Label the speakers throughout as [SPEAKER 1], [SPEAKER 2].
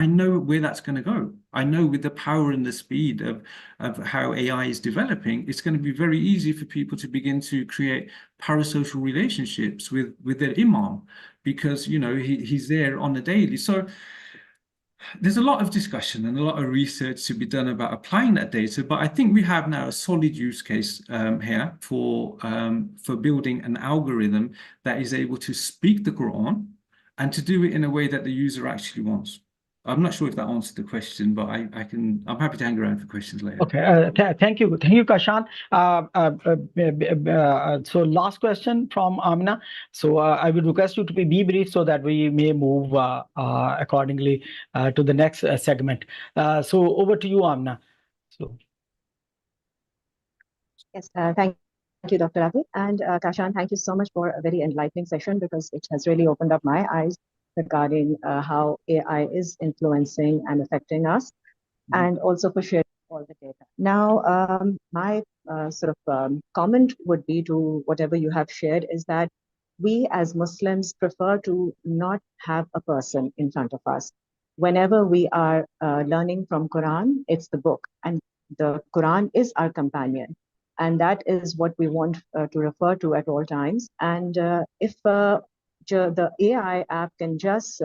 [SPEAKER 1] I know where that's going to go. I know with the power and the speed of how AI is developing, it's going to be very easy for people to begin to create parasocial relationships with their imam, because he's there on the daily. So there's a lot of discussion and a lot of research to be done about applying that data, but I think we have now a solid use case here for building an algorithm that is able to speak the Quran and to do it in a way that the user actually wants. I'm not sure if that answered the question, but I'm happy to hang around for questions later.
[SPEAKER 2] Okay, thank you, Kashan. So last question from Amina. So I would request you to be brief so that we may move accordingly to the next segment. So over to you, Amina. So.
[SPEAKER 3] Yes, thank you, Dr. Rafi. And Kashan, thank you so much for a very enlightening session, because it has really opened up my eyes regarding how AI is influencing and affecting us, and also for sharing all the data. Now, my comment would be to whatever you have shared is that we as Muslims prefer to not have a person in front of us. Whenever we are learning from Quran, it's the book, and the Quran is our companion. And that is what we want to refer to at all times. And if the AI app can just,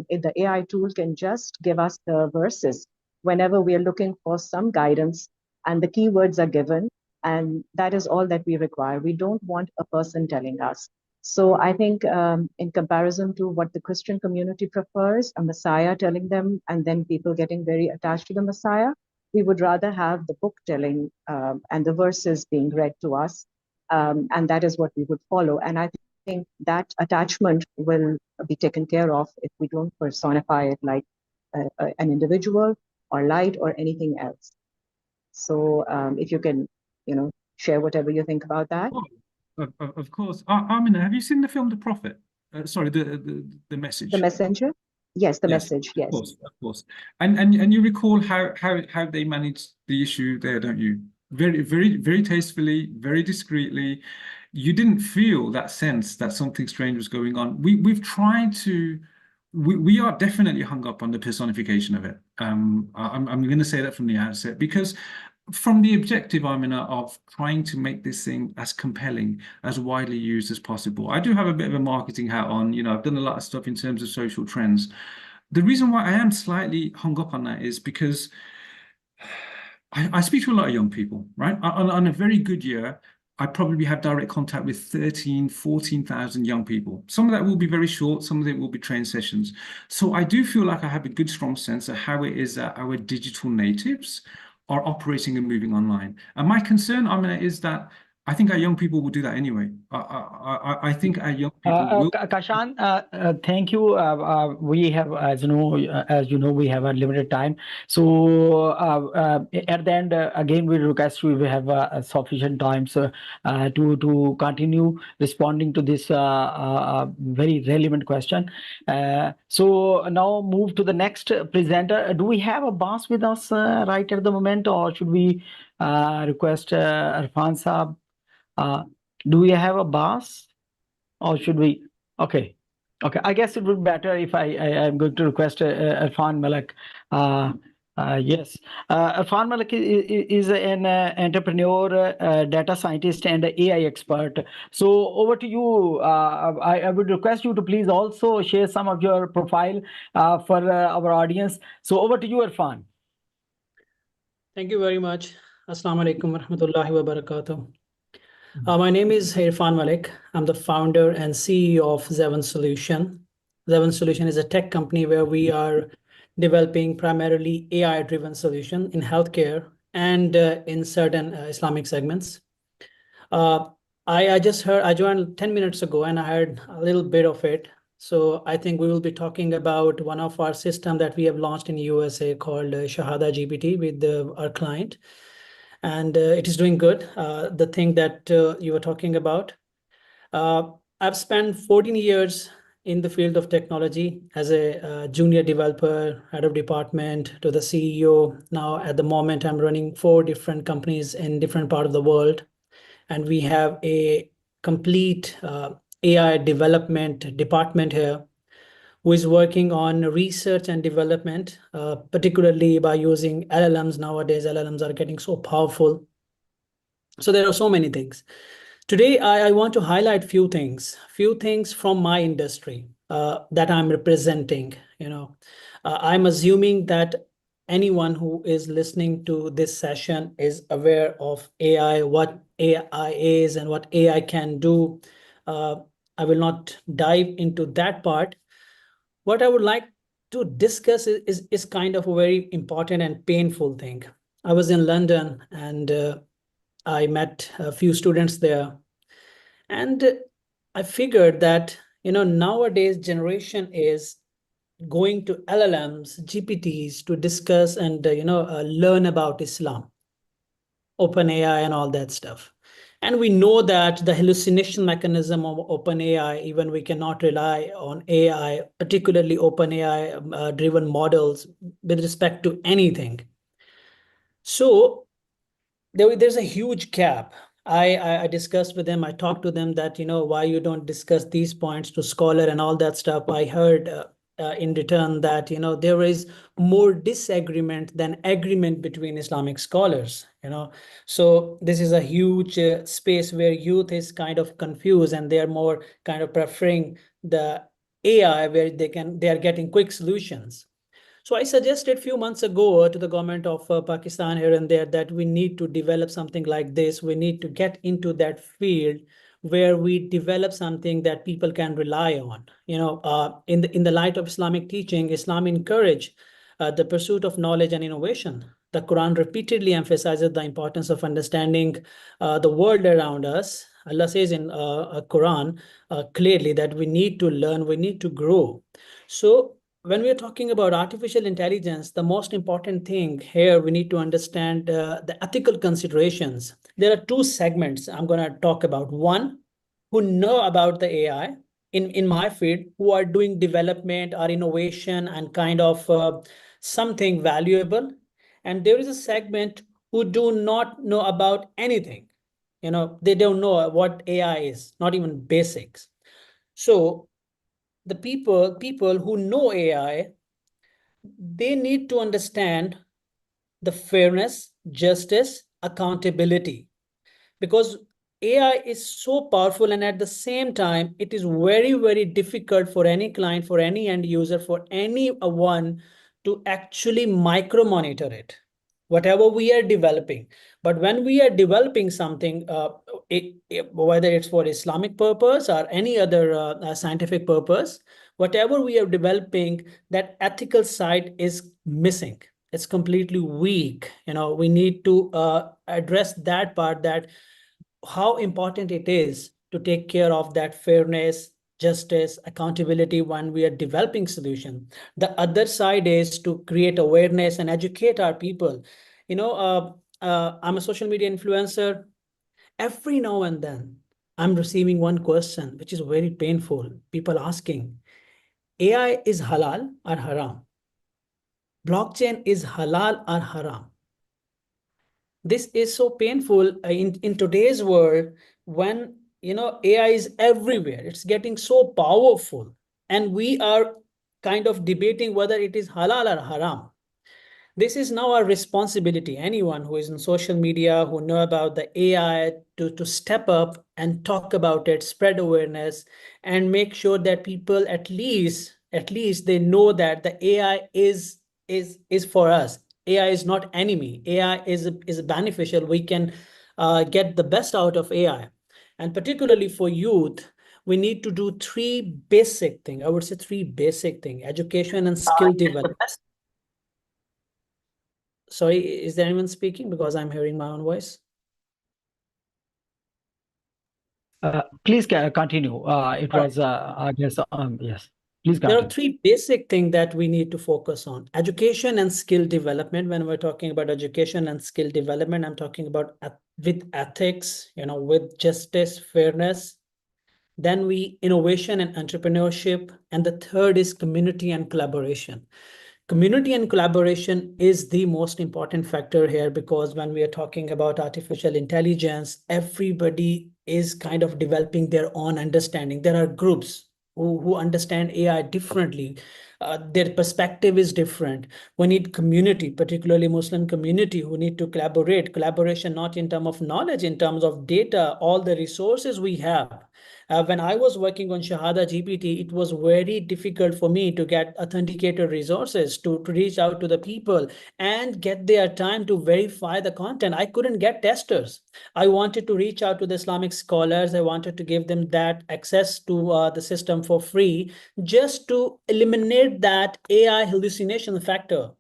[SPEAKER 3] if the AI tool can just give us the verses whenever we are looking for some guidance, and the keywords are given, and that is all that we require. We don't want a person telling us. So I think in comparison to what the Christian community prefers, a Messiah telling them, and then people getting very attached to the Messiah, we would rather have the book telling and the verses being read to us, and that is what we would follow. And I think that attachment will be taken care of if we don't personify it like an individual or light or anything else. So if you can, share whatever you think about that.
[SPEAKER 1] Of course. Amina, have you seen the film The Prophet? Sorry, the Message.
[SPEAKER 3] The Messenger? Yes, the Message, yes.
[SPEAKER 1] Of course. And you recall how they managed the issue there, don't you? Very, very, very tastefully, very discreetly. You didn't feel that sense that something strange was going on. We've tried to, we are definitely hung up on the personification of it. I'm going to say that from the outset, because from the objective, Amina, of trying to make this thing as compelling, as widely used as possible. I do have a bit of a marketing hat on. I've done a lot of stuff in terms of social trends. The reason why I am slightly hung up on that is because I speak to a lot of young people, right? On a very good year, I probably have direct contact with 14,000 young people. Some of that will be very short, some of it will be trained sessions. So I do feel like I have a good, strong sense of how it is that our digital natives are operating and moving online. And my concern, Amina, is that I think our young people will do that anyway. I think our young people will.
[SPEAKER 2] Kashan, thank you. We have, as you know, we have a limited time. So at the end, again, we request we have sufficient time to continue responding to this very relevant question. So now move to the next presenter. Do we have Abbas with us right at the moment, or should we request Irfan Saab? Do we have Abbas, or should we? Okay. I guess it would be better if I'm going to request Irfan Malik. Yes, Irfan Malik is an entrepreneur, data scientist, and an AI expert. So over to you. I would request you to please also share some of your profile for our audience. So over to you, Irfan.
[SPEAKER 4] Thank you very much. Assalamu alaikum warahmatullahi wabarakatuh. My name is Irfan Malik. I'm the founder and CEO of Zeven Solution. Zeven Solution is a tech company where we are developing primarily AI-driven solution in healthcare and in certain Islamic segments. I joined 10 minutes ago and I heard a little bit of it. So I think we will be talking about one of our systems that we have launched in USA called Shahada GPT with our client. And it is doing good. The thing that you were talking about. I've spent 14 years in the field of technology as a junior developer, head of department, to the CEO. Now, at the moment, I'm running 4 different companies in different parts of the world. And we have a complete AI development department here who is working on research and development, particularly by using LLMs. Nowadays, LLMs are getting so powerful. So there are so many things. Today, I want to highlight few things from my industry that I'm representing. I'm assuming that anyone who is listening to this session is aware of AI, what AI is and what AI can do. I will not dive into that part. What I would like to discuss is kind of a very important and painful thing. I was in London and I met a few students there, and I figured that nowadays generation is going to LLMs, GPTs to discuss and learn about Islam, OpenAI, and all that stuff. And we know that the hallucination mechanism of OpenAI, even we cannot rely on AI, particularly OpenAI driven models with respect to anything. So there's a huge gap. I discussed with them, I talked to them that, why you don't discuss these points to scholar and all that stuff. I heard in return that, there is more disagreement than agreement between Islamic scholars, So this is a huge space where youth is kind of confused and they're more kind of preferring the AI where they are getting quick solutions. So I suggested a few months ago to the government of Pakistan here and there that we need to develop something like this. We need to get into that field where we develop something that people can rely on. In the light of Islamic teaching, Islam encourage the pursuit of knowledge and innovation. The Quran repeatedly emphasizes the importance of understanding the world around us. Allah says in Quran clearly that we need to learn, we need to grow. So when we are talking about artificial intelligence, the most important thing here, we need to understand the ethical considerations. There are two segments I'm going to talk about. One, who know about the AI in my field, who are doing development or innovation and kind of something valuable. And there is a segment who do not know about anything. They don't know what AI is, not even basics. So the people who know AI, they need to understand the fairness, justice, accountability, because AI is so powerful, and at the same time, it is very, very difficult for any client, for any end user, for anyone to actually micro monitor it, whatever we are developing. But when we are developing something, whether it's for Islamic purpose or any other scientific purpose, whatever we are developing, that ethical side is missing. It's completely weak. We need to address that part, that how important it is to take care of that fairness, justice, accountability when we are developing solution. The other side is to create awareness and educate our people. I'm a social media influencer. Every now and then, I'm receiving one question, which is very painful. People asking, AI is halal or haram? Blockchain is halal or haram? This is so painful in today's world when AI is everywhere. It's getting so powerful, and we are kind of debating whether it is halal or haram. This is now our responsibility. Anyone who is in social media, who know about the AI, to step up and talk about it, spread awareness, and make sure that people at least they know that the AI is for us. AI is not enemy. AI is beneficial. We can get the best out of AI. And particularly for youth, we need to do three basic things. I would say three basic things: education and skill development. Sorry, is there anyone speaking? Because I'm hearing my own voice.
[SPEAKER 2] Please continue. It was, I guess, yes. Please continue.
[SPEAKER 4] There are three basic things that we need to focus on: education and skill development. When we're talking about education and skill development, I'm talking about with ethics, with justice, fairness. Then innovation and entrepreneurship. And the third is community and collaboration. Community and collaboration is the most important factor here, because when we are talking about artificial intelligence, everybody is kind of developing their own understanding. There are groups. who understand AI differently. Their perspective is different. We need community, particularly Muslim community, who need to collaborate. Collaboration not in terms of knowledge, in terms of data, all the resources we have. When I was working on Shahada GPT, it was very difficult for me to get authenticated resources to reach out to the people and get their time to verify the content. I couldn't get testers. I wanted to reach out to the Islamic scholars. I wanted to give them that access to the system for free, just to eliminate that AI hallucination factor.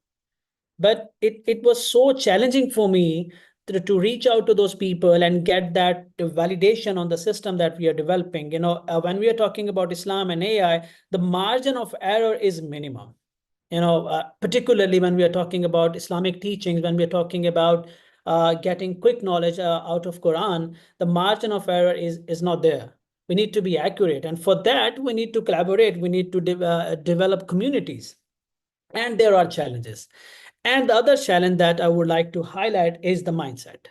[SPEAKER 4] But it was so challenging for me to reach out to those people and get that validation on the system that we are developing. When we are talking about Islam and AI, the margin of error is minimum. Particularly when we are talking about Islamic teachings, when we are talking about getting quick knowledge out of Quran, the margin of error is not there. We need to be accurate, and for that we need to collaborate. We need to develop communities, and there are challenges. And the other challenge that I would like to highlight is the mindset.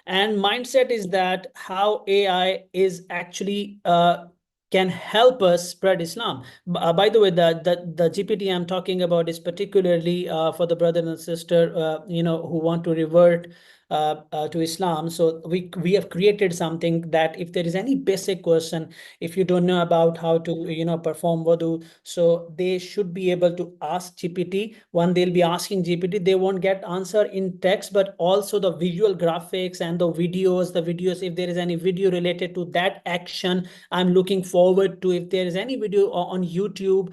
[SPEAKER 4] And mindset is that how AI is actually can help us spread Islam. By the way, the GPT I'm talking about is particularly for the brother and sister, who want to revert to Islam. So we have created something that if there is any basic question, if you don't know about how to perform wudu, so they should be able to ask GPT. When they'll be asking GPT, they won't get answer in text, but also the visual graphics and the videos. If there is any video related to that action, I'm looking forward to. If there is any video on YouTube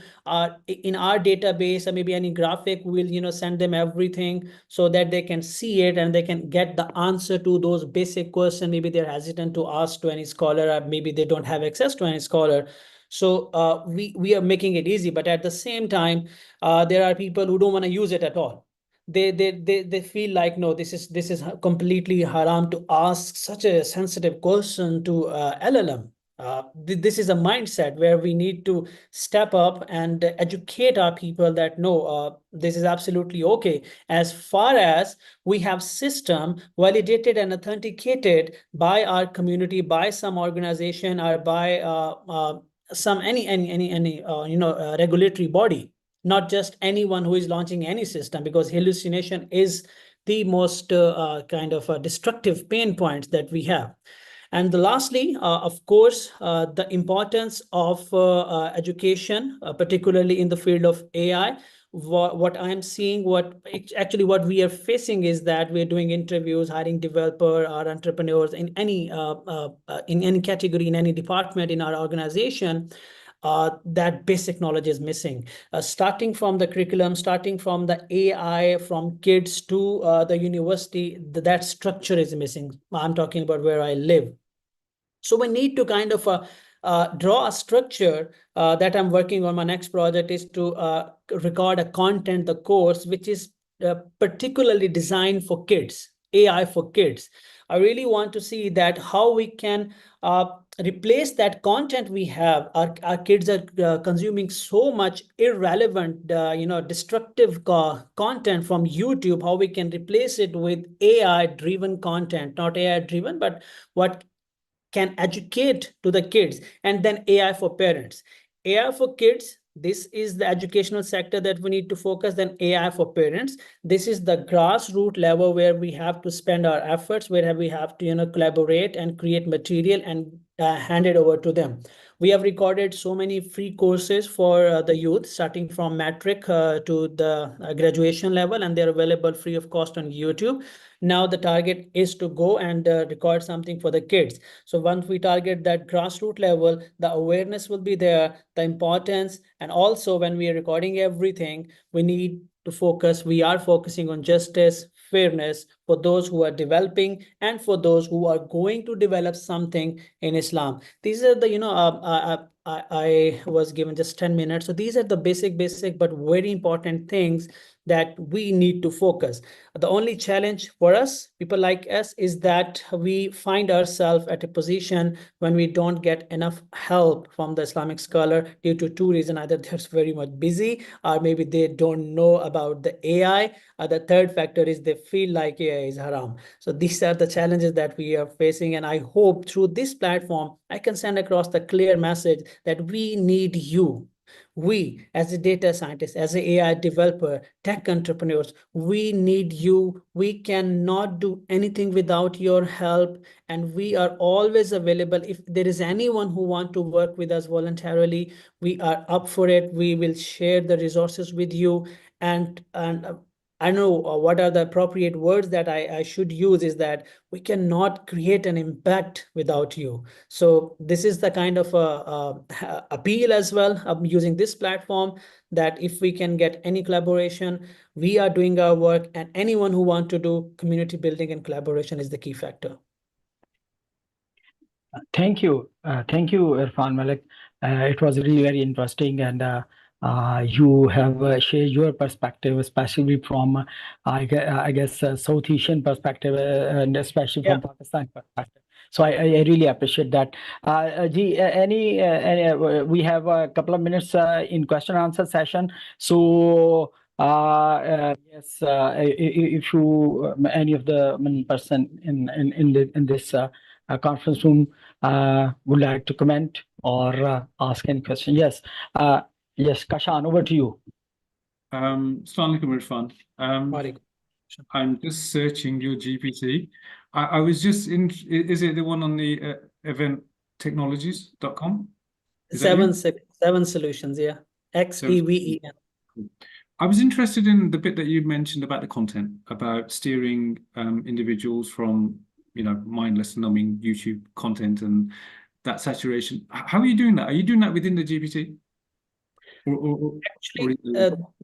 [SPEAKER 4] in our database, or maybe any graphic, we'll send them everything so that they can see it and they can get the answer to those basic questions. Maybe they're hesitant to ask to any scholar, or maybe they don't have access to any scholar. So we are making it easy, but at the same time, there are people who don't want to use it at all. They feel like, no, this is completely haram to ask such a sensitive question to LLM. This is a mindset where we need to step up and educate our people that no, this is absolutely okay, as far as we have system validated and authenticated by our community, by some organization, or by some any regulatory body, not just anyone who is launching any system, because hallucination is the most kind of destructive pain points that we have. And lastly, of course, the importance of education, particularly in the field of AI. What I'm seeing, what we are facing is that we're doing interviews, hiring developer or entrepreneurs in any category, in any department in our organization. That basic knowledge is missing. Starting from the curriculum, starting from the AI, from kids to the university, that structure is missing. I'm talking about where I live. So we need to kind of draw a structure that I'm working on. My next project is to record a content, the course, which is particularly designed for kids, AI for kids. I really want to see that how we can replace that content we have. Our kids are consuming so much irrelevant, destructive content from YouTube. How we can replace it with AI-driven content, not AI-driven, but what can educate to the kids. And then AI for parents. AI for kids, this is the educational sector that we need to focus. Then AI for parents, this is the grassroots level where we have to spend our efforts, where we have to collaborate and create material and hand it over to them. We have recorded so many free courses for the youth, starting from matric to the graduation level, and they're available free of cost on YouTube. Now the target is to go and record something for the kids. So once we target that grassroots level, the awareness will be there, the importance, and also when we are recording everything, we need to focus. We are focusing on justice, fairness for those who are developing and for those who are going to develop something in Islam. These are the, I was given just 10 minutes. So these are the basic, but very important things that we need to focus. The only challenge for us, people like us, is that we find ourselves at a position when we don't get enough help from the Islamic scholar due to two reasons. Either they're very much busy, or maybe they don't know about the AI. The third factor is they feel like AI is haram. So these are the challenges that we are facing. And I hope through this platform, I can send across the clear message that we need you. We, as a data scientist, as an AI developer, tech entrepreneurs, we need you. We cannot do anything without your help, and we are always available. If there is anyone who wants to work with us voluntarily, we are up for it. We will share the resources with you. And I know what are the appropriate words that I should use is that we cannot create an impact without you. So this is the kind of appeal as well. I'm using this platform that if we can get any collaboration, we are doing our work, and anyone who wants to do community building and collaboration is the key factor.
[SPEAKER 2] Thank you. Thank you, Irfan Malik. It was really very interesting, and you have shared your perspective, especially from, I guess, South Asian perspective, and especially from Pakistan perspective. So I really appreciate that. We have a couple of minutes in question answer session. So yes, if you any of the person in this conference room would like to comment or ask any question. Yes, yes, Kashan, over to you.
[SPEAKER 1] Assalamu alaikum, Irfan. I'm just searching your GPT. I was just in, is it the one on the eventtechnologies.com?
[SPEAKER 4] Seven Solutions, yeah. XEVEN.
[SPEAKER 1] I was interested in the bit that you mentioned about the content, about steering individuals from, mindless, numbing YouTube content and that saturation. How are you doing that? Are you doing that within the GPT?
[SPEAKER 4] Actually,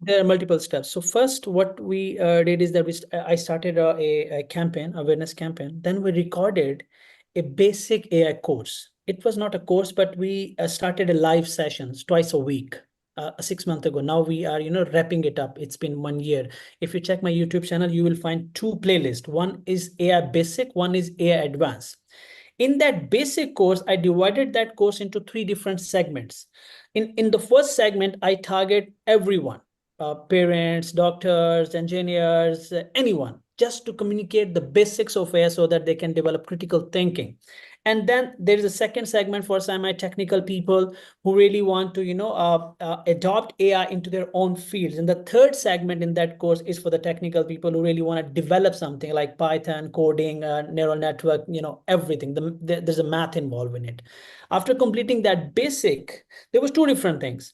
[SPEAKER 4] there are multiple steps. So first, what we did is that I started a campaign, awareness campaign. Then we recorded a basic AI course. It was not a course, but we started a live sessions twice a week. 6 months ago. Now we are, wrapping it up. It's been 1 year. If you check my YouTube channel, you will find 2 playlists. One is AI Basic, one is AI Advanced. In that basic course, I divided that course into 3 different segments. In the first segment, I target everyone, parents, doctors, engineers, anyone, just to communicate the basics of AI so that they can develop critical thinking. And then there is a second segment for semi-technical people who really want to, adopt AI into their own fields. And the third segment in that course is for the technical people who really want to develop something like Python, coding, neural network, everything. There's a math involved in it. After completing that basic, there was 2 different things.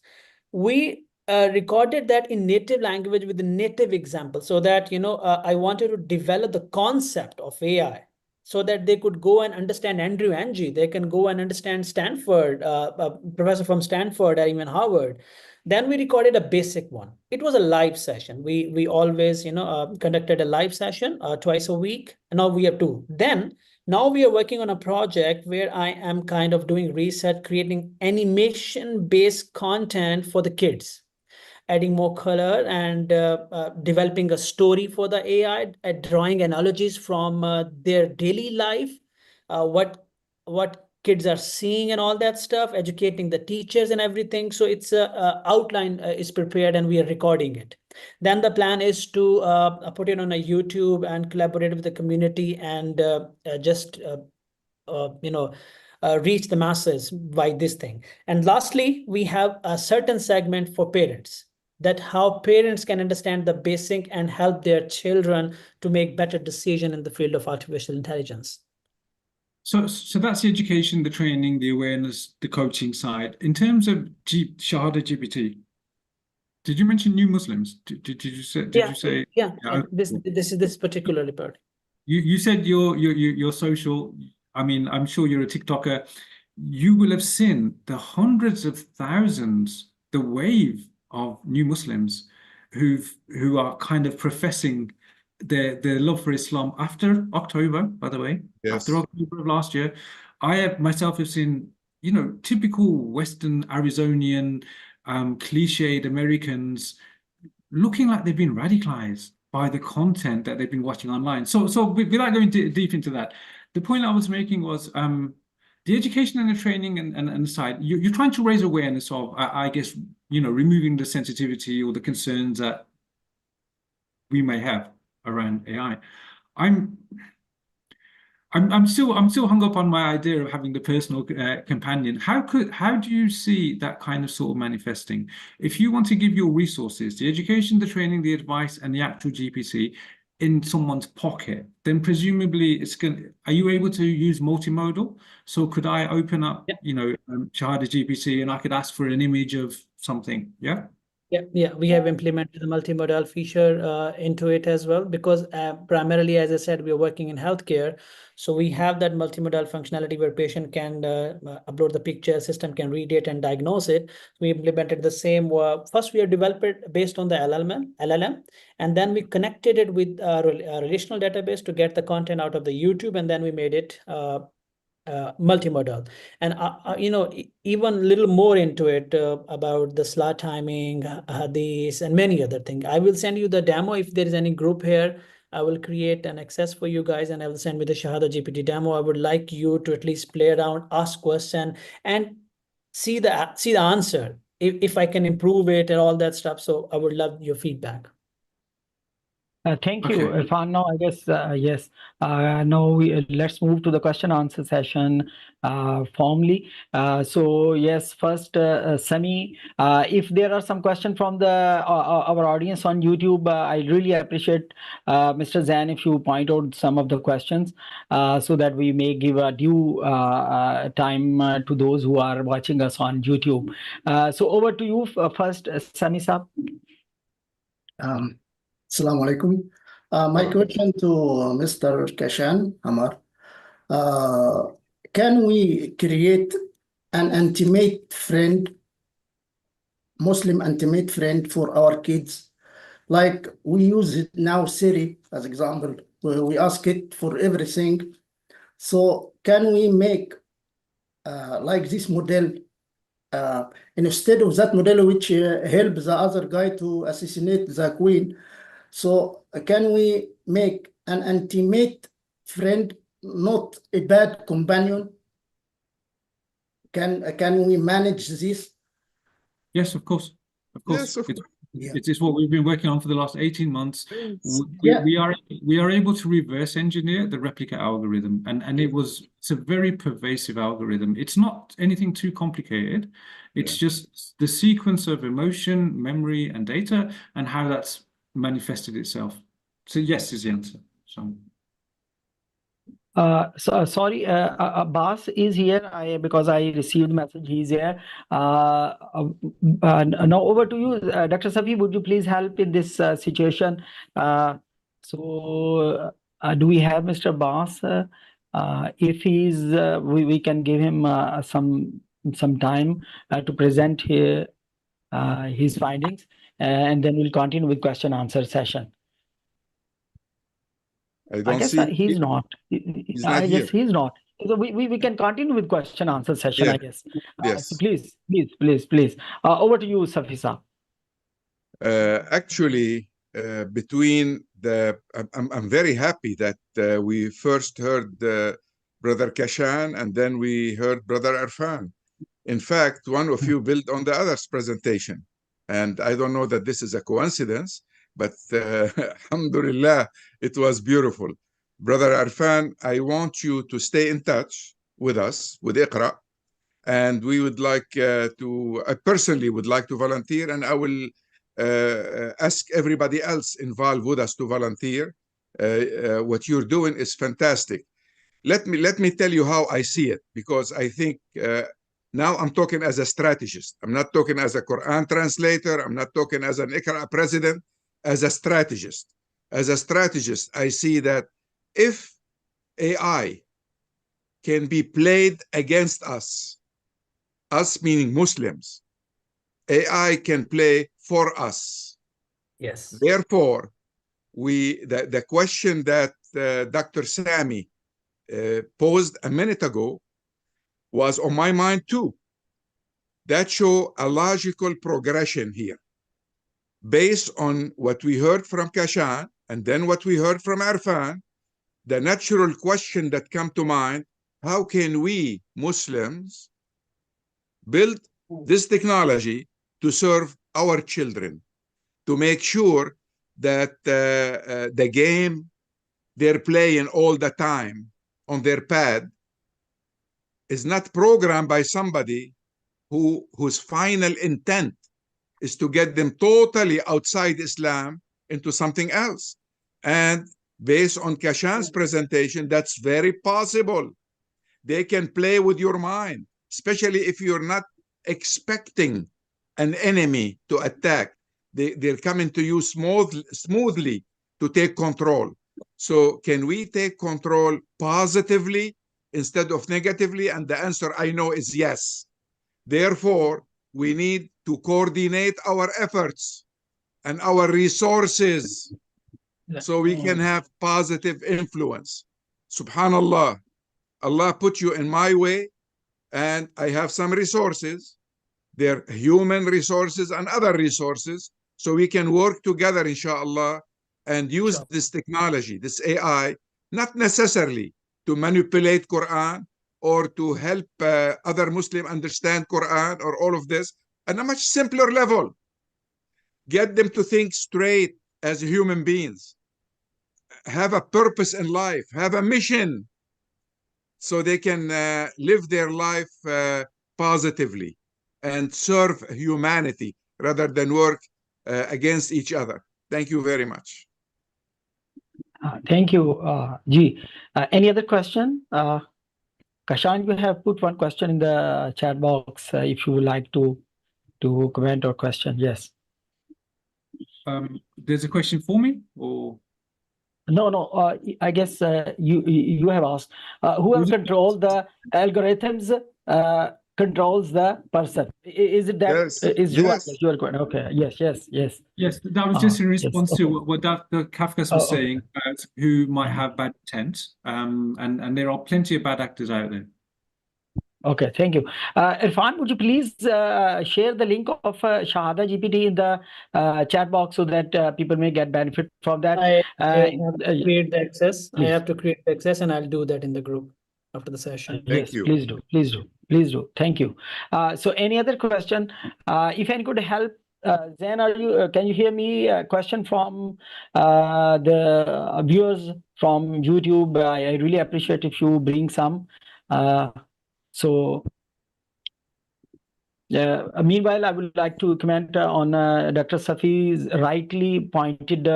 [SPEAKER 4] We recorded that in native language with the native example so that, I wanted to develop the concept of AI, so that they could go and understand Andrew Ng. They can go and understand Stanford, a professor from Stanford or even Harvard. Then we recorded a basic one. It was a live session. We always, conducted a live session twice a week. And now we have 2. Now we are working on a project where I am kind of doing research, creating animation-based content for the kids, adding more color and developing a story for the AI, drawing analogies from their daily life, what kids are seeing and all that stuff, educating the teachers and everything. So it's outline is prepared and we are recording it. Then the plan is to put it on a YouTube and collaborate with the community and just reach the masses by this thing. And lastly, we have a certain segment for parents, that how parents can understand the basic and help their children to make better decisions in the field of artificial intelligence.
[SPEAKER 1] So that's the education, the training, the awareness, the coaching side. In terms of Shahada GPT, did you mention new Muslims? Did you say?
[SPEAKER 4] Yeah. This is this particular part.
[SPEAKER 1] You said your social. I mean, I'm sure you're a TikToker. You will have seen the hundreds of thousands, the wave of new Muslims who are kind of professing their love for Islam after October, by the way.
[SPEAKER 5] Yes.
[SPEAKER 1] After October of last year. I have myself have seen, typical Western Arizonian, cliched Americans looking like they've been radicalized by the content that they've been watching online. So without going deep into that, the point I was making was the education and the training and the side, you're trying to raise awareness of, I guess, removing the sensitivity or the concerns that we may have around AI. I'm still hung up on my idea of having the personal companion. How do you see that kind of sort of manifesting? If you want to give your resources, the education, the training, the advice, and the actual GPT in someone's pocket, then presumably it's going. Are you able to use multimodal? So could I open up, Shahada GPT, and I could ask for an image of something? Yeah.
[SPEAKER 4] Yeah, we have implemented the multimodal feature into it as well, because primarily, as I said, we are working in healthcare. So we have that multimodal functionality where patient can upload the picture, system can read it and diagnose it. We implemented the same. First, we have developed it based on the LLM, and then we connected it with a relational database to get the content out of the YouTube, and then we made it multimodal. And even a little more into it about the slot timing, hadith, and many other things. I will send you the demo. If there is any group here, I will create an access for you guys, and I will send you the Shahada GPT demo. I would like you to at least play around, ask question, and see the answer, if I can improve it and all that stuff. So I would love your feedback.
[SPEAKER 2] Thank you,
[SPEAKER 1] Okay.
[SPEAKER 2] Irfan. Now, I guess, yes. Now, let's move to the question answer session formally. So, yes, first, Sami, if there are some questions from our audience on YouTube, I really appreciate, Mr. Zan, if you point out some of the questions so that we may give a due time to those who are watching us on YouTube. So, over to you first, Sami Saab.
[SPEAKER 5] Assalamu alaikum. My question to Mr. Kashan Amar, can we create an intimate friend, Muslim intimate friend for our kids? Like we use it now, Siri, as example, where we ask it for everything. So can we make like this model, instead of that model which helps the other guy to assassinate the queen? So can we make an intimate friend, not a bad companion? Can we manage this?
[SPEAKER 1] Yes, of course. Of course.
[SPEAKER 6] Yes, of course.
[SPEAKER 1] It's what we've been working on for the last 18 months.
[SPEAKER 5] Yeah.
[SPEAKER 1] We are able to reverse engineer the replicate algorithm, and it's a very pervasive algorithm. It's not anything too complicated. It's just the sequence of emotion, memory, and data, and how that's manifested itself. So yes is the answer. So
[SPEAKER 2] sorry, Abbas is here because I received message. He's here. Now over to you, Dr. Safi. Would you please help in this situation? So do we have Mr. Abbas? If he's, we can give him some time to present his findings, and then we'll continue with question answer session.
[SPEAKER 6] I
[SPEAKER 2] I
[SPEAKER 6] don't
[SPEAKER 2] guess
[SPEAKER 6] see.
[SPEAKER 2] he's not.
[SPEAKER 6] He's
[SPEAKER 2] I
[SPEAKER 6] not
[SPEAKER 2] guess
[SPEAKER 6] here.
[SPEAKER 2] he's not. So we can continue with question answer session,
[SPEAKER 6] Yeah.
[SPEAKER 2] I guess.
[SPEAKER 6] Yes.
[SPEAKER 2] So please. Over to you, Safisa.
[SPEAKER 6] Actually, I'm very happy that we first heard Brother Kashan, and then we heard Brother Irfan. In fact, one of you built on the other's presentation. And I don't know that this is a coincidence, but alhamdulillah, it was beautiful. Brother Irfan, I want you to stay in touch with us, with Iqra. And we would like I personally would like to volunteer, and I will ask everybody else involved with us to volunteer. What you're doing is fantastic. Let me tell you how I see it, because I think now I'm talking as a strategist. I'm not talking as a Quran translator. I'm not talking as an Iqra president, as a strategist. As a strategist, I see that if AI can be played against us meaning Muslims, AI can play for us.
[SPEAKER 4] Yes.
[SPEAKER 6] Therefore, the question that Dr. Sami posed a minute ago was on my mind too. That show a logical progression here, based on what we heard from Kashan and then what we heard from Irfan. The natural question that come to mind: how can we Muslims build this technology to serve our children, to make sure that the game they're playing all the time on their pad is not programmed by somebody whose final intent is to get them totally outside Islam into something else. And based on Kashan's presentation, that's very possible. They can play with your mind, especially if you're not expecting an enemy to attack. They're coming to you smoothly to take control. So can we take control positively instead of negatively? And the answer I know is yes. Therefore, we need to coordinate our efforts and our resources so we can have positive influence. Subhanallah, Allah put you in my way, and I have some resources. They're human resources and other resources, so we can work together, inshallah, and use this technology, this AI, not necessarily to manipulate Quran or to help other Muslims understand Quran or all of this, on a much simpler level. Get them to think straight as human beings, have a purpose in life, have a mission, so they can live their life positively and serve humanity rather than work against each other. Thank you very much.
[SPEAKER 2] Thank you, Ji. Any other question? Kashan, you have put one question in the chat box. If you would like to comment or question, yes.
[SPEAKER 1] There's a question for me, or
[SPEAKER 2] No. I guess you have asked. Whoever controls the algorithms controls the person. Is it that?
[SPEAKER 6] Yes.
[SPEAKER 2] Yes. You are going. Okay. Yes.
[SPEAKER 1] yes, that was just in response
[SPEAKER 2] yes,
[SPEAKER 1] to
[SPEAKER 2] okay.
[SPEAKER 1] what Dr. Kafkas was saying about who might have bad intent, and there are plenty of bad actors out there.
[SPEAKER 2] Okay, thank you. Irfan, would you please share the link of Shahada GPT in the chat box so that people may get benefit from that?
[SPEAKER 4] I have to create the access.
[SPEAKER 2] Please.
[SPEAKER 4] I have to create the access, and I'll do that in the group after the session.
[SPEAKER 6] Thank
[SPEAKER 2] Yes,
[SPEAKER 6] you.
[SPEAKER 2] please do. Thank you. So any other question? If any could help, Zain, can you hear me? A question from the viewers from YouTube. I really appreciate if you bring some. Meanwhile, I would like to comment on Dr. Safi's rightly pointed,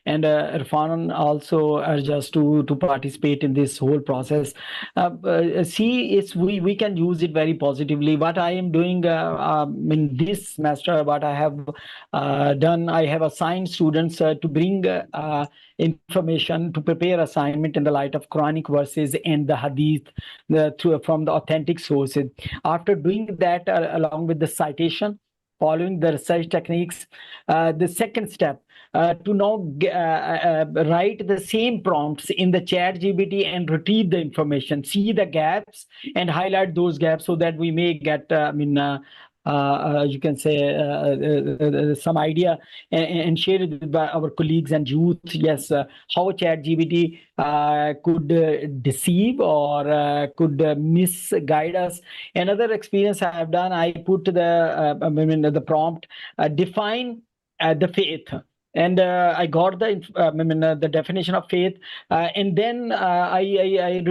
[SPEAKER 2] and Irfan also urged us to participate in this whole process. We can use it very positively. What I am doing in this semester, what I have done, I have assigned students to bring information to prepare assignment in the light of Quranic verses and the Hadith from the authentic sources. After doing that, along with the citation, following the research techniques, the second step, to now write the same prompts in the chat GPT and retrieve the information, see the gaps and highlight those gaps so that we may get, you can say some idea and share it with our colleagues and youth. Yes, how ChatGPT could deceive or could misguide us. Another experience I have done, I put the prompt, define the faith. And I got the definition of faith, and then I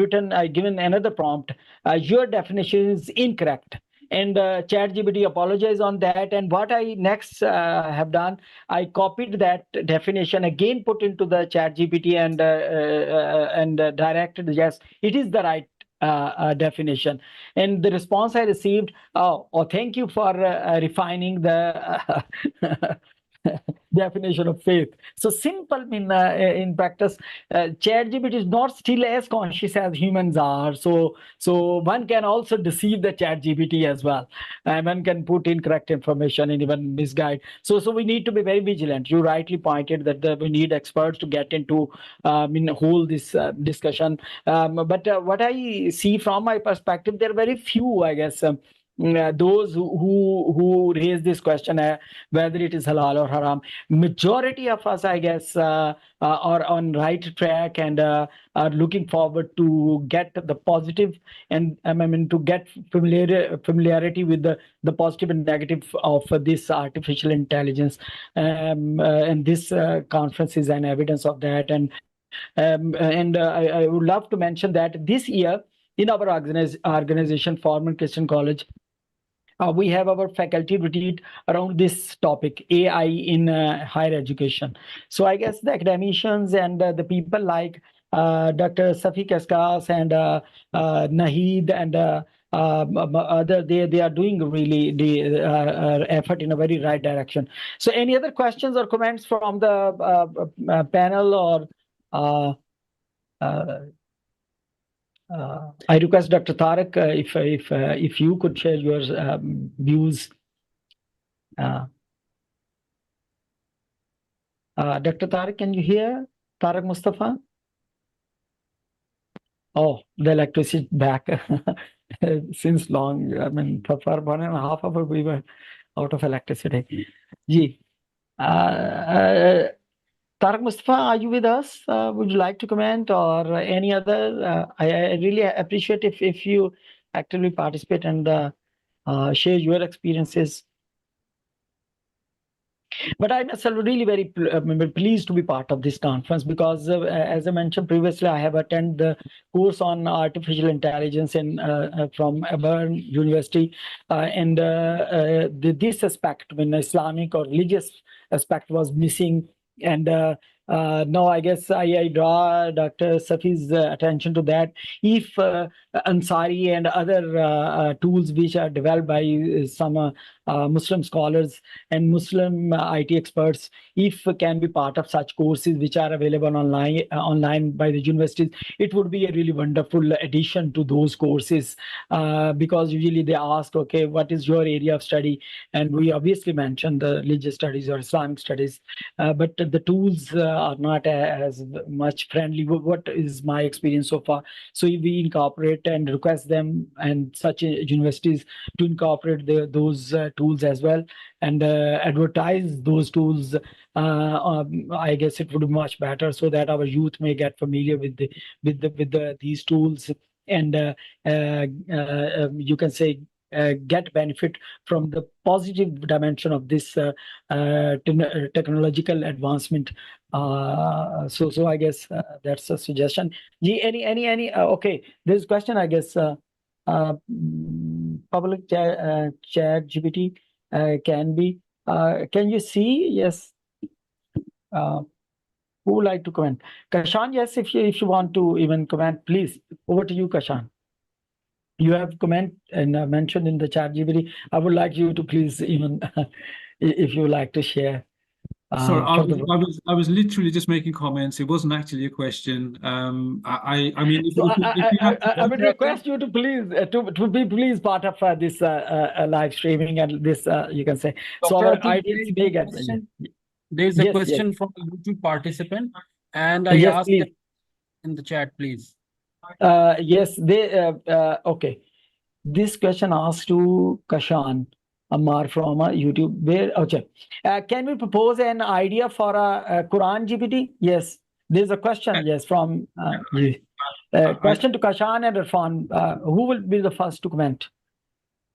[SPEAKER 2] given another prompt. Your definition is incorrect. And ChatGPT apologized on that. And what I next have done, I copied that definition again, put into the ChatGPT and directed, yes, it is the right definition. And the response I received, thank you for refining the definition of faith. So simple in practice. ChatGPT is not still as conscious as humans are. So one can also deceive the ChatGPT as well. One can put incorrect information and even misguide. So we need to be very vigilant. You rightly pointed that we need experts to get into hold this discussion. But what I see from my perspective, there are very few, I guess, those who raise this question, whether it is halal or haram. Majority of us, I guess, are on right track and are looking forward to get the positive and to get familiarity with the positive and negative of this artificial intelligence. And this conference is an evidence of that. And And I would love to mention that this year in our organization, Former Christian College, we have our faculty retreat around this topic, AI in higher education. So I guess the academicians and the people like Dr. Safi Kaskas and Nahid and other, they are doing really the effort in a very right direction. So any other questions or comments from the panel, or I request Dr. Tariq, if you could share your views. Dr. Tariq, can you hear? Tariq Mustafa? Oh, the electricity is back since long. I mean, for 1.5 hours we were out of electricity. Ji. Tariq Mustafa, are you with us? Would you like to comment, or any other? I really appreciate if you actively participate and share your experiences. But I'm really very pleased to be part of this conference because, as I mentioned previously, I have attended the course on artificial intelligence from Auburn University, and this aspect, when Islamic or religious aspect was missing, and now I guess I draw Dr. Safi's attention to that. If Ansari and other tools which are developed by some Muslim scholars and Muslim IT experts, if can be part of such courses which are available online by the universities, it would be a really wonderful addition to those courses, because usually they ask, okay, what is your area of study? And we obviously mentioned the religious studies or Islamic studies, but the tools are not as much friendly. What is my experience so far? So if we incorporate and request them and such universities to incorporate those tools as well and advertise those tools, I guess it would be much better, so that our youth may get familiar with these tools and you can say get benefit from the positive dimension of this technological advancement. So I guess that's a suggestion. Any okay, there's a question, I guess. Public chat GPT can be. Can you see? Yes. Who would like to comment? Kashan, yes, if you want to even comment, please. Over to you, Kashan. You have comment and mentioned in the chat GPT. I would like you to please even, if you would like to share.
[SPEAKER 1] Sorry, I was literally just making comments. It wasn't actually a question. I mean, if you have
[SPEAKER 2] I would request you to please to be please part of this live streaming and this you can say. So our audience may get.
[SPEAKER 7] There is a question from a YouTube participant, and I asked them in the chat, please.
[SPEAKER 2] Yes, they okay. This question asked to Kashan Ammar from YouTube. Where okay, can we propose an idea for a Quran GPT? Yes, there's a question. Yes, from question to Kashan and Irfan. Who will be the first to comment?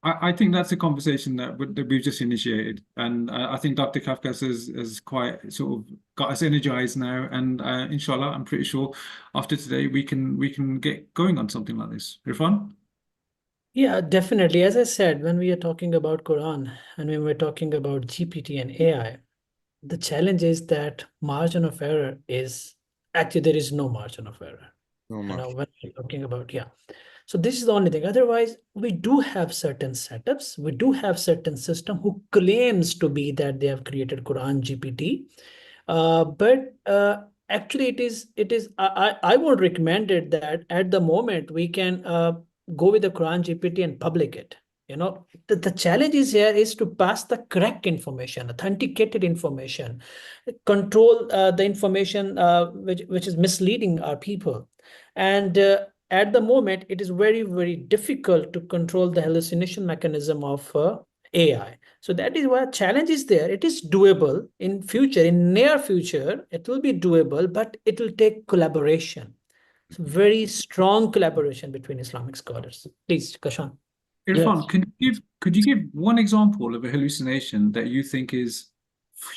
[SPEAKER 1] I think that's a conversation that we've just initiated, and I think Dr. Kafkas has quite sort of got us energized now, and inshallah, I'm pretty sure after today we can get going on something like this. Irfan?
[SPEAKER 4] Yeah, definitely. As I said, when we are talking about Quran and when we're talking about GPT and AI, the challenge is that margin of error is actually there is no margin of error.
[SPEAKER 6] No margin.
[SPEAKER 4] When we're talking about so this is the only thing. Otherwise, we do have certain setups. We do have certain system who claims to be that they have created Quran GPT, but actually it is. I would recommend it that at the moment we can go with the Quran GPT and public it. The challenge is here is to pass the correct information, authenticated information, control the information which is misleading our people, and at the moment, it is very, very difficult to control the hallucination mechanism of AI. So that is why challenge is there. It is doable in future, in near future, it will be doable, but it will take collaboration. So very strong collaboration between Islamic scholars. Please, Kashan.
[SPEAKER 1] Irfan, could you give one example of a hallucination that you think is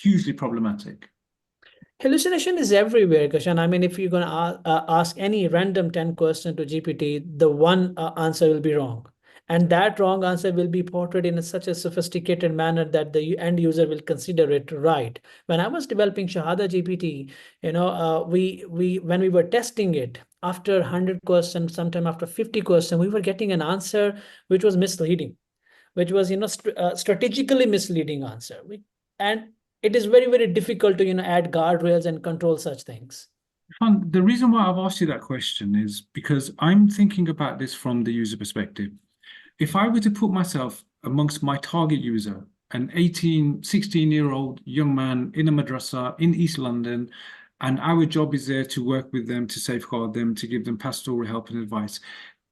[SPEAKER 1] hugely problematic?
[SPEAKER 4] Hallucination is everywhere, Kashan. I mean, if you're going to ask any random 10 question to GPT, the one answer will be wrong. And that wrong answer will be portrayed in such a sophisticated manner that the end user will consider it right. When I was developing Shahada GPT, when we were testing it, after 100 questions, sometime after 50 questions, we were getting an answer which was misleading, which was strategically misleading answer. And it is very, very difficult to add guardrails and control such things.
[SPEAKER 1] The reason why I've asked you that question is because I'm thinking about this from the user perspective. If I were to put myself amongst my target user, an 18, 16-year-old young man in a madrasa in East London, and our job is there to work with them, to safeguard them, to give them pastoral help and advice,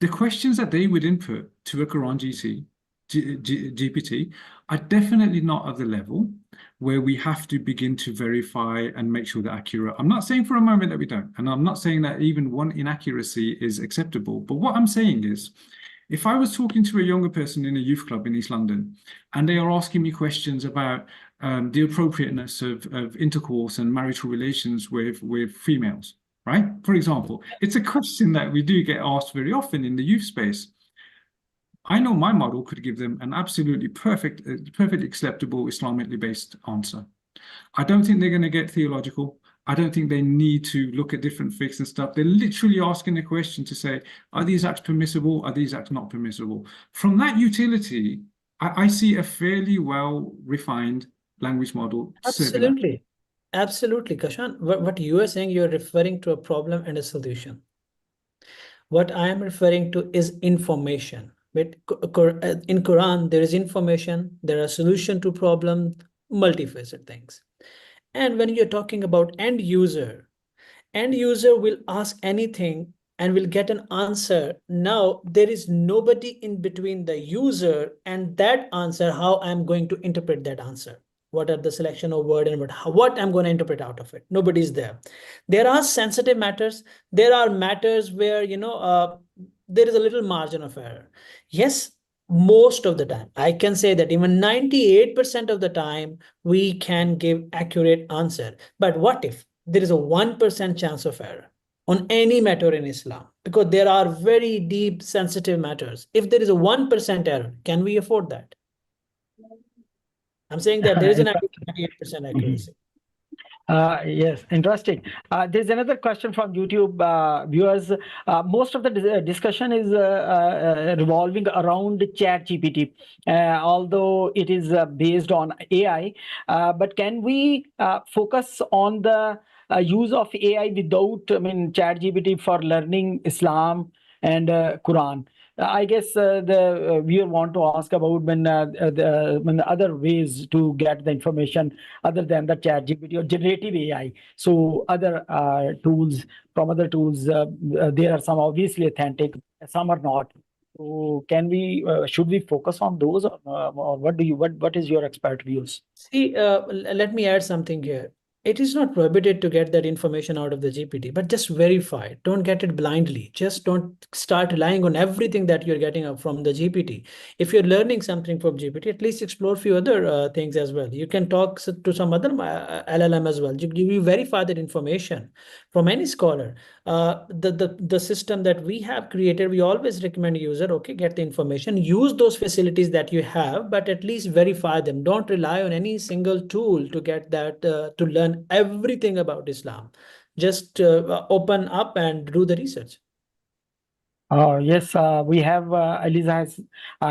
[SPEAKER 1] the questions that they would input to a Quran GPT are definitely not at the level where we have to begin to verify and make sure they're accurate. I'm not saying for a moment that we don't, and I'm not saying that even one inaccuracy is acceptable. But what I'm saying is, if I was talking to a younger person in a youth club in East London, and they are asking me questions about the appropriateness of intercourse and marital relations with females, right? For example, it's a question that we do get asked very often in the youth space. I know my model could give them an absolutely perfectly acceptable Islamically based answer. I don't think they're going to get theological. I don't think they need to look at different fiqhs and stuff. They're literally asking a question to say, are these acts permissible? Are these acts not permissible? From that utility, I see a fairly well-refined language model.
[SPEAKER 4] Absolutely. Absolutely, Kashan. What you are saying, you're referring to a problem and a solution. What I am referring to is information. But in Quran, there is information, there are solution to problem, multifaceted things. And when you're talking about end user will ask anything and will get an answer. Now, there is nobody in between the user and that answer, how I'm going to interpret that answer. What are the selection of word and what I'm going to interpret out of it. Nobody's there. There are sensitive matters. There are matters where, there is a little margin of error. Yes, most of the time, I can say that even 98% of the time, we can give accurate answer. But what if there is a 1% chance of error on any matter in Islam? Because there are very deep, sensitive matters. If there is a 1% error, can we afford that? I'm saying that there is an 98% accuracy.
[SPEAKER 2] Yes, interesting. There's another question from YouTube viewers. Most of the discussion is revolving around ChatGPT, although it is based on AI. But can we focus on the use of AI without, ChatGPT for learning Islam and Quran? I guess the viewer want to ask about when the other ways to get the information other than the ChatGPT or generative AI. So other tools from other tools, there are some obviously authentic, some are not. So can we should we focus on those, or what is your expert views?
[SPEAKER 4] See, let me add something here. It is not prohibited to get that information out of the GPT, but just verify it. Don't get it blindly. Just don't start relying on everything that you're getting up from the GPT. If you're learning something from GPT, at least explore a few other things as well. You can talk to some other LLM as well. You verify that information from any scholar. The system that we have created, we always recommend user, okay, get the information, use those facilities that you have, but at least verify them. Don't rely on any single tool to get that, to learn everything about Islam. Just open up and do the research.
[SPEAKER 2] Yes, we have Eliza has,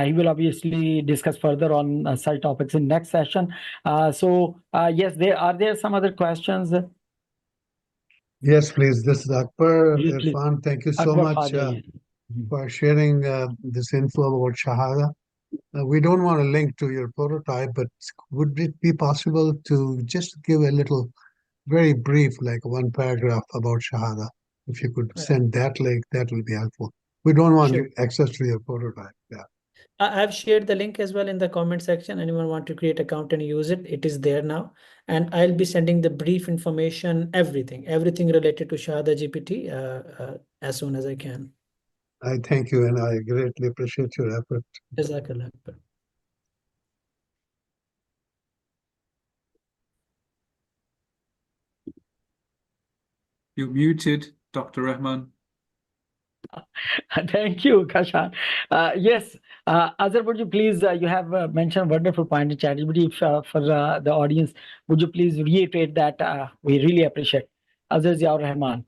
[SPEAKER 2] he will obviously discuss further on such topics in next session. Yes, there some other questions?
[SPEAKER 8] Yes, please. This is Akbar Irfan. Thank you so much for sharing this info about Shahada. We don't want to link to your prototype, but would it be possible to just give a little, very brief, like one paragraph about Shahada? If you could send that link, that will be helpful. We don't want access to your prototype. Yeah.
[SPEAKER 4] I've shared the link as well in the comment section. Anyone want to create account and use it, it is there now. And I'll be sending the brief information, everything related to Shahada GPT as soon as I can.
[SPEAKER 8] I thank you, and I greatly appreciate your effort.
[SPEAKER 4] Jazakallah.
[SPEAKER 1] You're muted, Dr. Rahman.
[SPEAKER 2] Thank you, Kashan. Yes, Azhar, would you please, you have mentioned a wonderful point in chat. Would you, for the audience, would you please reiterate that we really appreciate? Azhar Ziaur Rahman.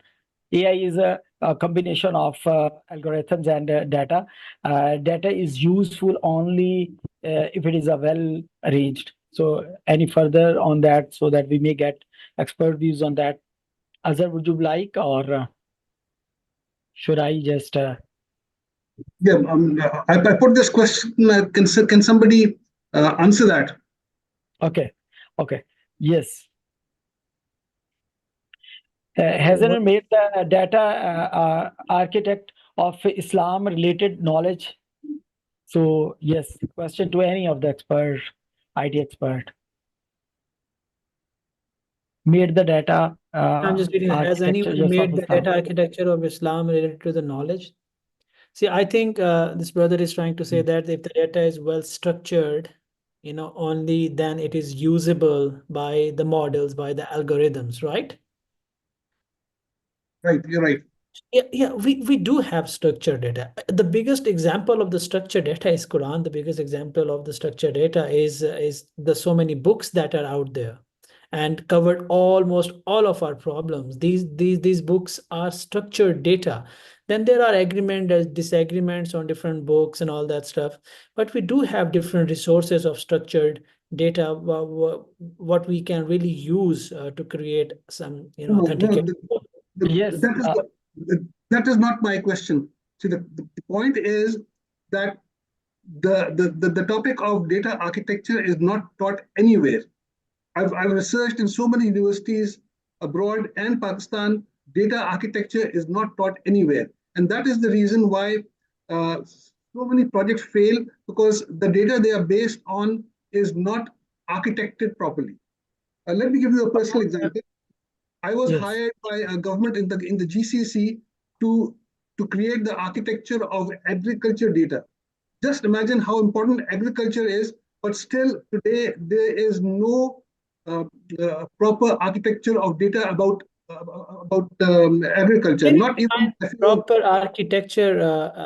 [SPEAKER 2] AI is a combination of algorithms and data. Data is useful only if it is a well arranged. So any further on that so that we may get expert views on that? Azhar, would you like, or should I just...
[SPEAKER 9] Yeah, I put this question. Can somebody answer that?
[SPEAKER 2] Okay. Yes. Hasn't it made the data architect of Islam related knowledge? So yes, question to any of the expert, IT expert. Made the data
[SPEAKER 4] I'm just reading, has anyone made the data architecture of Islam related to the knowledge? See, I think this brother is trying to say that if the data is well structured, only then it is usable by the models, by the algorithms, right?
[SPEAKER 9] Right, you're right.
[SPEAKER 4] Yeah, we do have structured data. The biggest example of the structured data is Quran. The biggest example of the structured data is the so many books that are out there and covered almost all of our problems. These books are structured data. Then there are disagreements on different books and all that stuff. But we do have different resources of structured data, what we can really use to create some, authentication.
[SPEAKER 2] Yes.
[SPEAKER 9] That is not my question. See, the point is that the topic of data architecture is not taught anywhere. I've researched in so many universities abroad and Pakistan. Data architecture is not taught anywhere, and that is the reason why so many projects fail, because the data they are based on is not architected properly. Let me give you a personal example. I was hired by a government in the GCC to create the architecture of agriculture data. Just imagine how important agriculture is, but still today there is no proper architecture of data about agriculture. Not even
[SPEAKER 4] proper architecture,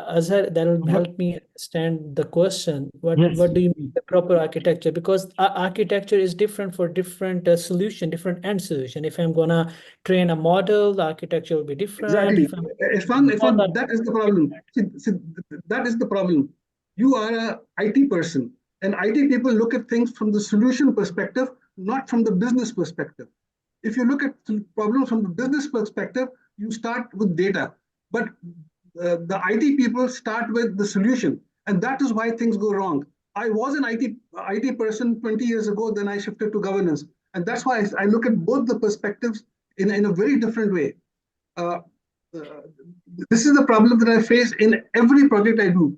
[SPEAKER 4] Azhar, that will help me understand the question. What do you mean by proper architecture? Because architecture is different for different different end solution. If I'm gonna train a model, the architecture will be different.
[SPEAKER 9] Exactly. Irfan, that is the problem. See, that is the problem. You are a IT person, and IT people look at things from the solution perspective, not from the business perspective. If you look at problems from the business perspective, you start with data. But the IT people start with the solution. And that is why things go wrong. I was an IT person 20 years ago, then I shifted to governance. And that's why I look at both the perspectives in a very different way. This is the problem that I face in every project I do.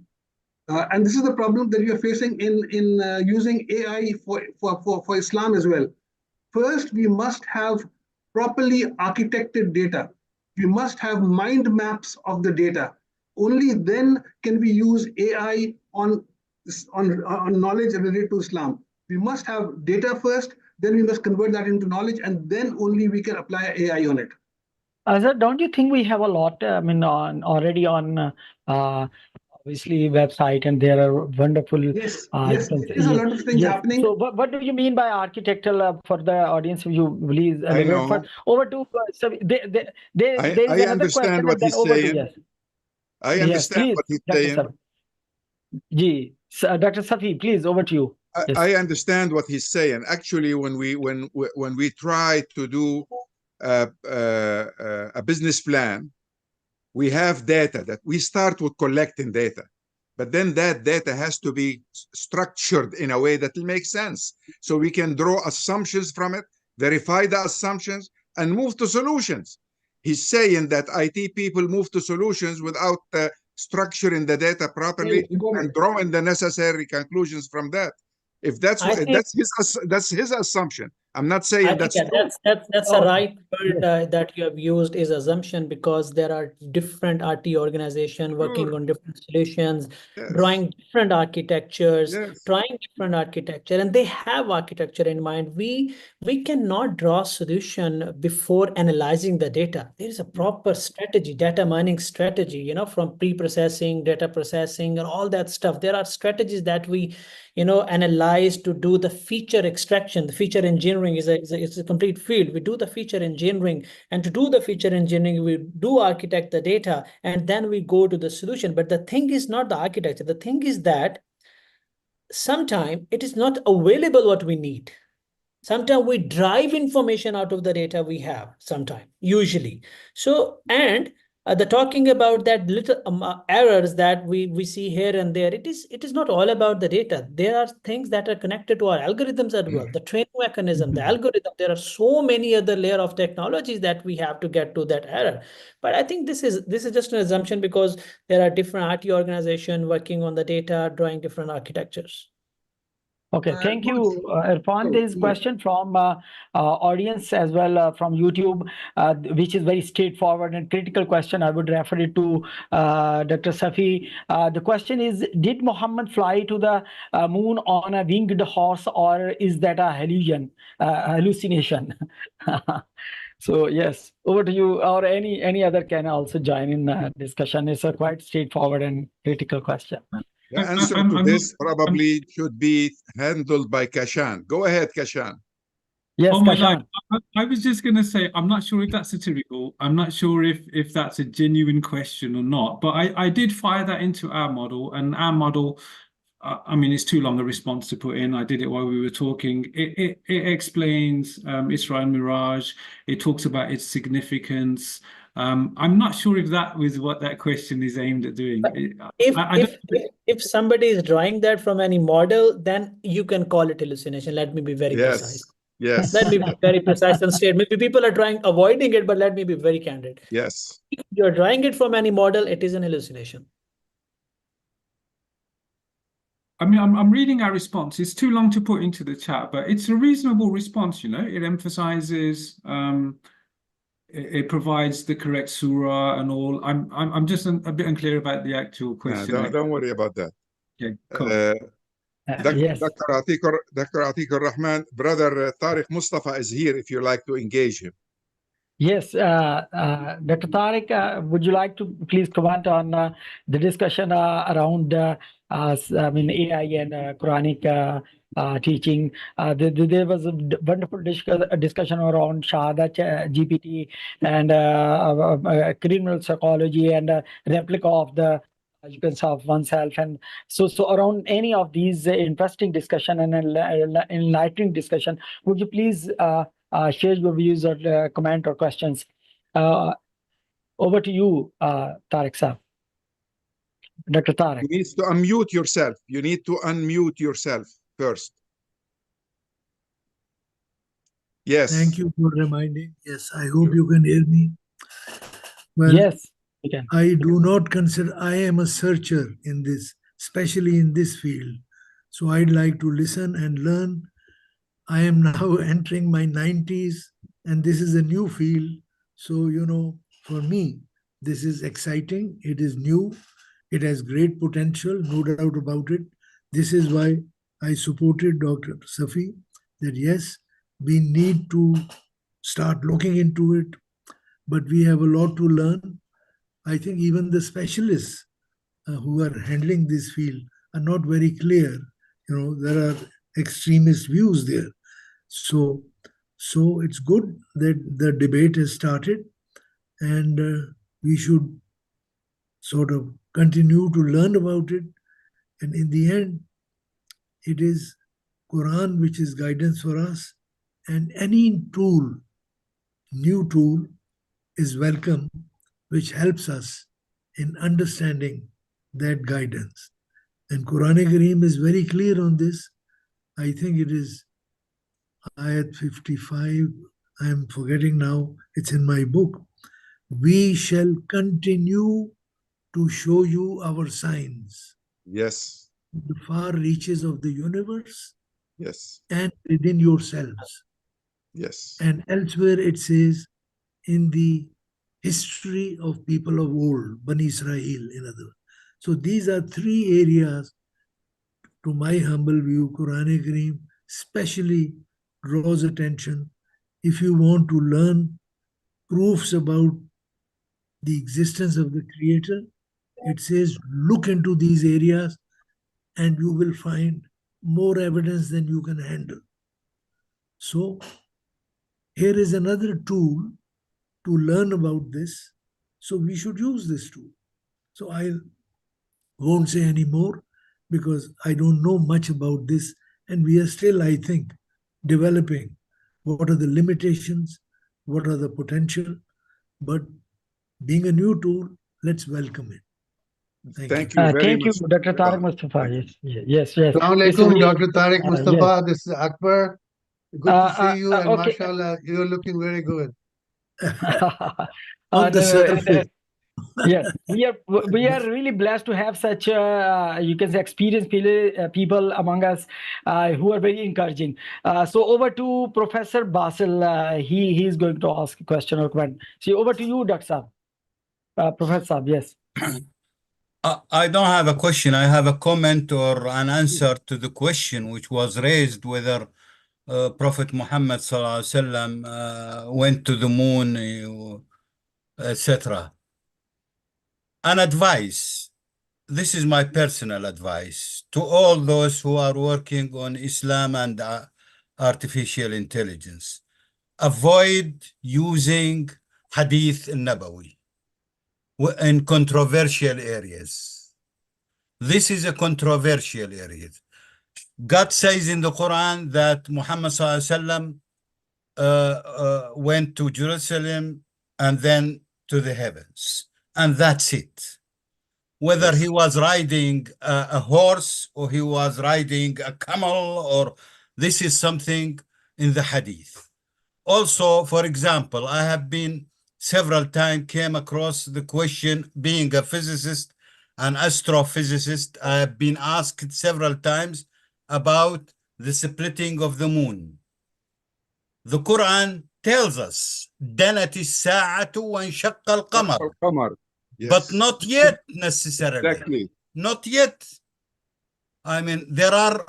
[SPEAKER 9] And this is the problem that we are facing in using AI for Islam as well. First, we must have properly architected data. We must have mind maps of the data. Only then can we use AI on knowledge related to Islam. We must have data first, then we must convert that into knowledge, and then only we can apply AI on it.
[SPEAKER 2] Azhar, don't you think we have a lot, already on obviously website, and there are wonderful
[SPEAKER 9] yes, there's a lot of things happening.
[SPEAKER 2] So what do you mean by architectural for the audience? If you please elaborate. Over to there is another question, and then over to
[SPEAKER 6] I understand what he's saying.
[SPEAKER 2] Dr. Safi, please, over to you.
[SPEAKER 6] I understand what he's saying. Actually, when we try to do a business plan, we have data that we start with collecting data, but then that data has to be structured in a way that will make sense. So we can draw assumptions from it, verify the assumptions, and move to solutions. He's saying that IT people move to solutions without structuring the data properly and drawing the necessary conclusions from that. If that's his assumption. I'm not saying
[SPEAKER 4] I think
[SPEAKER 6] that's true.
[SPEAKER 4] that's a right word that you have used is assumption, because there are different RT organizations working
[SPEAKER 6] Sure.
[SPEAKER 4] on different solutions,
[SPEAKER 6] Yes.
[SPEAKER 4] drawing different architectures,
[SPEAKER 6] Yes.
[SPEAKER 4] trying different architecture, and they have architecture in mind. We cannot draw solution before analyzing the data. There is a proper strategy, data mining strategy, you know, from pre-processing, data processing, and all that stuff. There are strategies that we, you know, analyze to do the feature extraction. The feature engineering is a complete field. We do the feature engineering, and to do the feature engineering, we do architect the data, and then we go to the solution. But the thing is not the architecture. The thing is that sometimes it is not available what we need. Sometimes we drive information out of the data we have, sometimes, usually. So, and the talking about that little errors that we see here and there, it is not all about the data. There are things that are connected to our algorithms as well, the training mechanism, the algorithm. There are so many other layer of technologies that we have to get to that error. But I think this is just an assumption, because there are different RT organizations working on the data, drawing different architectures.
[SPEAKER 2] Okay, thank you, Irfan. There is a question from audience as well from YouTube, which is very straightforward and critical question. I would refer it to Dr. Safi. The question is, did Muhammad fly to the moon on a winged horse, or is that a hallucination? So yes, over to you, or any other can also join in discussion. It's a quite straightforward and critical question.
[SPEAKER 6] The answer to this probably should be handled by Kashan. Go ahead, Kashan.
[SPEAKER 2] Yes,
[SPEAKER 1] oh my
[SPEAKER 2] Kashan.
[SPEAKER 1] God. I was just going to say, I'm not sure if that's satirical. I'm not sure if that's a genuine question or not. But I did fire that into our model, and our model, I mean, it's too long a response to put in. I did it while we were talking. It explains Isra and Miraj. It talks about its significance. I'm not sure if that was what that question is aimed at doing.
[SPEAKER 4] If somebody is drawing that from any model, then you can call it hallucination. Let me be very precise.
[SPEAKER 6] Yes.
[SPEAKER 4] Let me be very precise and straight. Maybe people are avoiding it, but let me be very candid.
[SPEAKER 6] Yes.
[SPEAKER 4] If you're drawing it from any model, it is an hallucination.
[SPEAKER 1] I mean, I'm reading our response. It's too long to put into the chat, but it's a reasonable response, you know. It emphasizes, it provides the correct surah and all. I'm just a bit unclear about the actual question.
[SPEAKER 6] Don't worry about that.
[SPEAKER 1] Okay, cool.
[SPEAKER 2] Yes.
[SPEAKER 6] Dr. Atiq Rahman, brother Tariq Mustafa is here if you like to engage him.
[SPEAKER 2] Yes, Dr. Tariq, would you like to please comment on the discussion around I mean, AI and Quranic teaching? There was a wonderful discussion around Shahada GPT and criminal psychology and replica of the occupants of oneself. And so around any of these interesting discussion and enlightening discussion, would you please share your views or comment or questions? Over to you, Tariq Saab. Dr. Tariq.
[SPEAKER 6] You need to unmute yourself. You need to unmute yourself first. Yes.
[SPEAKER 10] Thank you for reminding. Yes, I hope you can hear me. Well,
[SPEAKER 2] yes, you can.
[SPEAKER 10] I do not consider, I am a searcher in this, especially in this field. So I'd like to listen and learn. I am now entering my 90s, and this is a new field. So, you know, for me, this is exciting. It is new. It has great potential, no doubt about it. This is why I supported Dr. Safi, that yes, we need to start looking into it, but we have a lot to learn. I think even the specialists who are handling this field are not very clear. You know, there are extremist views there. So it's good that the debate has started, and we should sort of continue to learn about it. And in the end, it is Quran which is guidance for us, and any tool, new tool, is welcome, which helps us in understanding that guidance. And Quranic Kareem is very clear on this. I think it is Ayat 55, I'm forgetting now, it's in my book. We shall continue to show you our signs.
[SPEAKER 6] Yes.
[SPEAKER 10] The far reaches of the universe.
[SPEAKER 6] Yes.
[SPEAKER 10] And within yourselves.
[SPEAKER 6] Yes.
[SPEAKER 10] And elsewhere it says in the history of people of old, Bani Israel, in other words. So these are three areas, to my humble view, Quranic Kareem especially draws attention. If you want to learn proofs about the existence of the Creator, it says look into these areas and you will find more evidence than you can handle. So here is another tool to learn about this. So we should use this tool. So I won't say any more because I don't know much about this. And we are still, I think, developing what are the limitations, what are the potential. But being a new tool, let's welcome it.
[SPEAKER 6] Thank you very
[SPEAKER 2] Thank you,
[SPEAKER 6] much.
[SPEAKER 2] Dr. Tariq Mustafa. Yes.
[SPEAKER 8] Assalamu alaikum, Dr. Tariq Mustafa.
[SPEAKER 2] Yes.
[SPEAKER 8] This is Akbar. Good to see you, and
[SPEAKER 2] Okay.
[SPEAKER 8] mashallah, you're looking very good.
[SPEAKER 10] On the surface.
[SPEAKER 2] Yes, we are really blessed to have such you can say experienced people among us who are very encouraging. So over to Professor Basil. He is going to ask a question or comment. So over to you, Dr. Saab. Professor Saab, yes.
[SPEAKER 11] I don't have a question. I have a comment or an answer to the question which was raised whether Prophet Muhammad sallallahu alaihi wasallam went to the moon, etc. An advice. This is my personal advice to all those who are working on Islam and artificial intelligence. Avoid using Hadith Nabawi in controversial areas. This is a controversial area. God says in the Quran that Muhammad sallallahu alaihi wasallam went to Jerusalem and then to the heavens, and that's it. Whether he was riding a horse or he was riding a camel, or this is something in the Hadith. Also, for example, I have been several times came across the question, being a physicist, an astrophysicist, I have been asked several times about the splitting of the moon. The Quran tells us, دنت الساعة وانشق القمر.
[SPEAKER 6] Yes.
[SPEAKER 11] But not yet necessarily.
[SPEAKER 6] Exactly.
[SPEAKER 11] Not yet. I mean, there are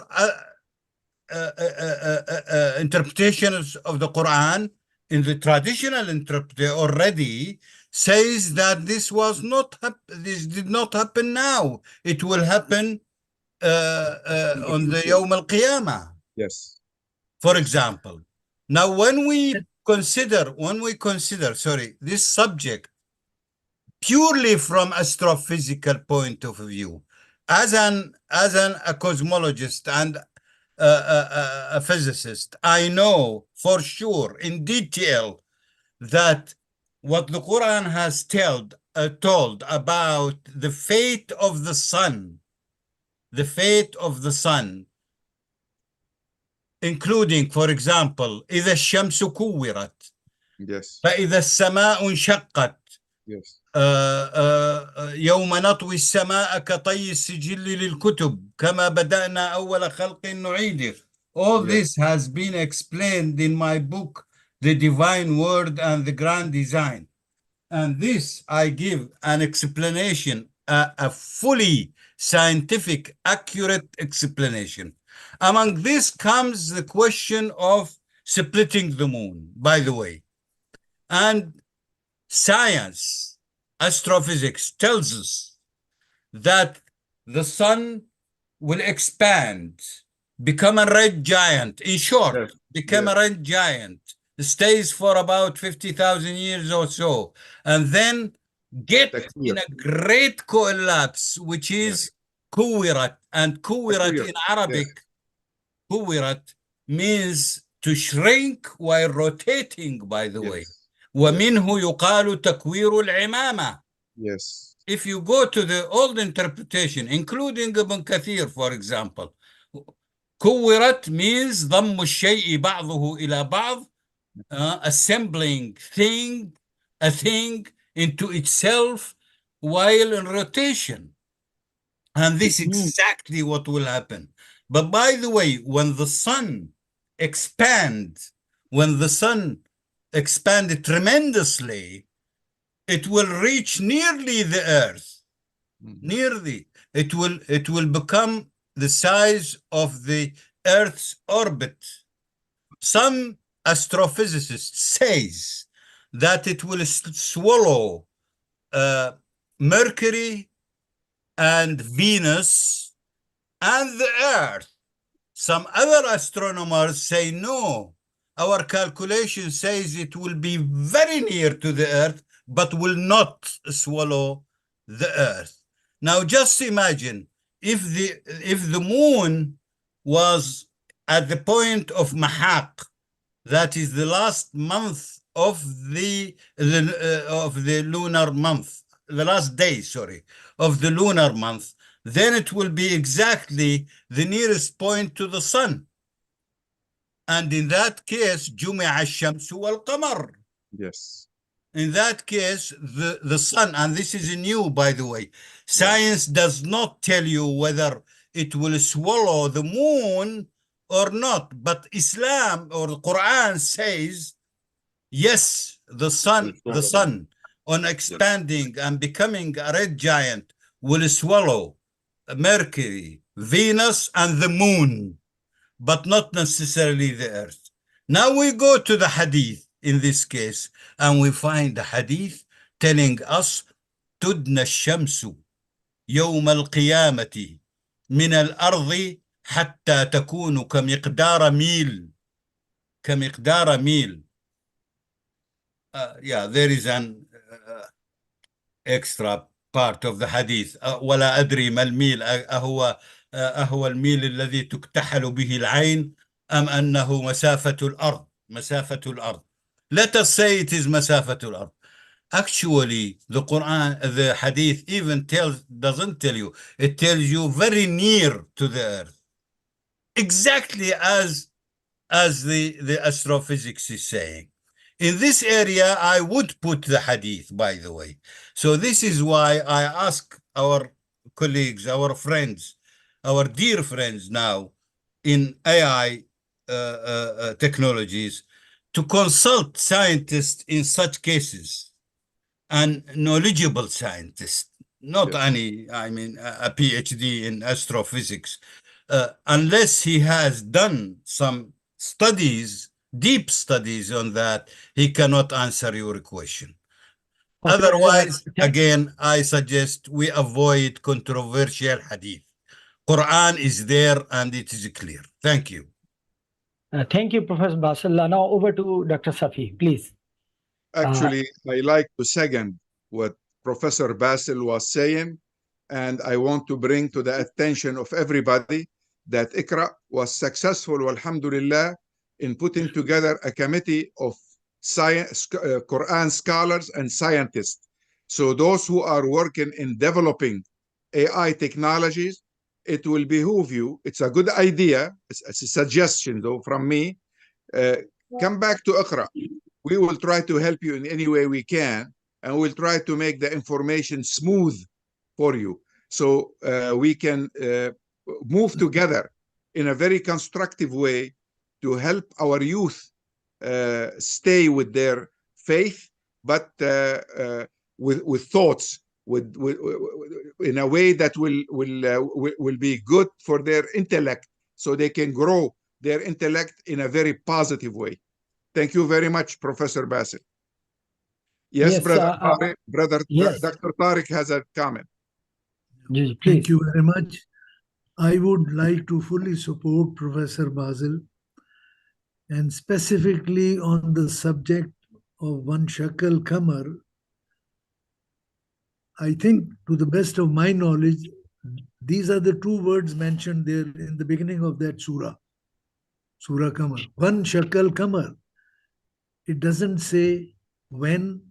[SPEAKER 11] interpretations of the Quran in the traditional interpretation already says that this was not this did not happen now. It will happen on the Yawm al-Qiyamah.
[SPEAKER 6] Yes.
[SPEAKER 11] For example. Now when we consider this subject purely from astrophysical point of view, as a cosmologist and a physicist, I know for sure in detail that what the Quran has told about the fate of the sun, including, for example, إذا الشمس كورت,
[SPEAKER 6] Yes.
[SPEAKER 11] فإذا السماء انشقت,
[SPEAKER 6] Yes.
[SPEAKER 11] يوم نطوي السماء كطي السجل للكتب كما بدأنا أول خلق نعيده. All this has been explained in my book, The Divine Word and the Grand Design. And this I give an explanation, a fully scientific, accurate explanation. Among this comes the question of splitting the moon, by the way. And science, astrophysics tells us that the sun will expand, become a red giant. In short, become a red giant, stays for about 50,000 years or so, and then get in a great collapse, which is kuwirat. And kuwirat in Arabic, kuwirat means to shrink while rotating, by the way. ومنه يقال تكوير العمامة.
[SPEAKER 6] Yes.
[SPEAKER 11] If you go to the old interpretation, including Ibn Kathir, for example, كورت means ضم الشيء بعضه إلى بعض, assembling a thing into itself while in rotation. And this is exactly what will happen. But by the way, when the sun expands when the sun expanded tremendously, it will reach nearly the earth. Nearly. It will become the size of the earth's orbit. Some astrophysicists says that it will swallow Mercury and Venus and the earth. Some other astronomers say no. Our calculation says it will be very near to the earth, but will not swallow the earth. Now just imagine if the moon was at the point of Mahaq, that is the last month of the lunar month, the last day, sorry, of the lunar month, then it will be exactly the nearest point to the sun. And in that case, جمع الشمس والقمر.
[SPEAKER 6] Yes.
[SPEAKER 11] In that case, the sun, and this is new, by the way, science does not tell you whether it will swallow the moon or not, but Islam or the Quran says, yes, the sun on expanding and becoming a red giant will swallow Mercury, Venus, and the moon, but not necessarily the earth. Now we go to the hadith in this case, and we find the hadith telling us تدنى الشمس يوم القيامة من الأرض حتى تكون كمقدار ميل. Yeah, there is an extra part of the hadith. ولا أدري ما الميل، أهو الميل الذي تكتحل به العين أم أنه مسافة الأرض. Let us say it is مسافة الأرض. Actually, the Quran, the hadith even doesn't tell you. It tells you very near to the earth. Exactly as the astrophysics is saying. In this area, I would put the hadith, by the way. So this is why I ask our colleagues, our friends, our dear friends now in AI technologies to consult scientists in such cases, and knowledgeable scientists, not any, I mean, a PhD in astrophysics, unless he has done some studies, deep studies on that, he cannot answer your question.
[SPEAKER 2] Okay,
[SPEAKER 11] Otherwise, again, I suggest we avoid controversial hadith. Quran is there and it is clear. Thank you.
[SPEAKER 2] Thank you, Professor Basil. Now over to Dr. Safi, please.
[SPEAKER 6] Actually, I like to second what Professor Basil was saying, and I want to bring to the attention of everybody that Iqra was successful, alhamdulillah, in putting together a committee of science, Quran scholars and scientists. So those who are working in developing AI technologies, it will behoove you. It's a good idea. It's a suggestion, though, from me. Come back to Iqra. We will try to help you in any way we can, and we'll try to make the information smooth for you, so we can move together in a very constructive way to help our youth stay with their faith, but with thoughts, in a way that will be good for their intellect, so they can grow their intellect in a very positive way. Thank you very much, Professor Basil. Yes, Brother Tariq,
[SPEAKER 2] yes.
[SPEAKER 6] Dr. Tariq has a comment.
[SPEAKER 2] Please.
[SPEAKER 10] Thank you very much. I would like to fully support Professor Basil, and specifically on the subject of one shakal kamar. I think, to the best of my knowledge, these are the two words mentioned there in the beginning of that surah, Surah Kamar. One shakal kamar. It doesn't say when,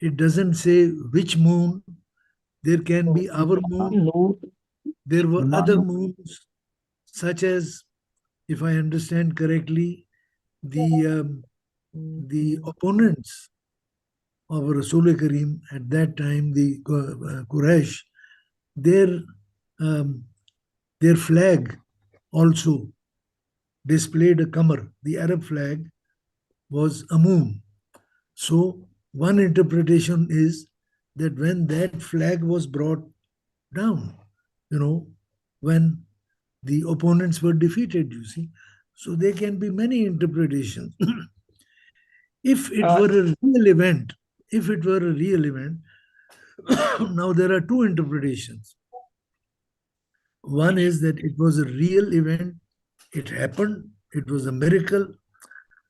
[SPEAKER 10] it doesn't say which moon. There can be our moon. There were other moons, such as, if I understand correctly, the opponents of Rasul Kareem at that time, the Quraysh, their flag also displayed a qamar, the Arab flag, was a moon. So one interpretation is that when that flag was brought down, when the opponents were defeated, you see. So there can be many interpretations. If it were a real event, now there are two interpretations. One is that it was a real event, it happened, it was a miracle.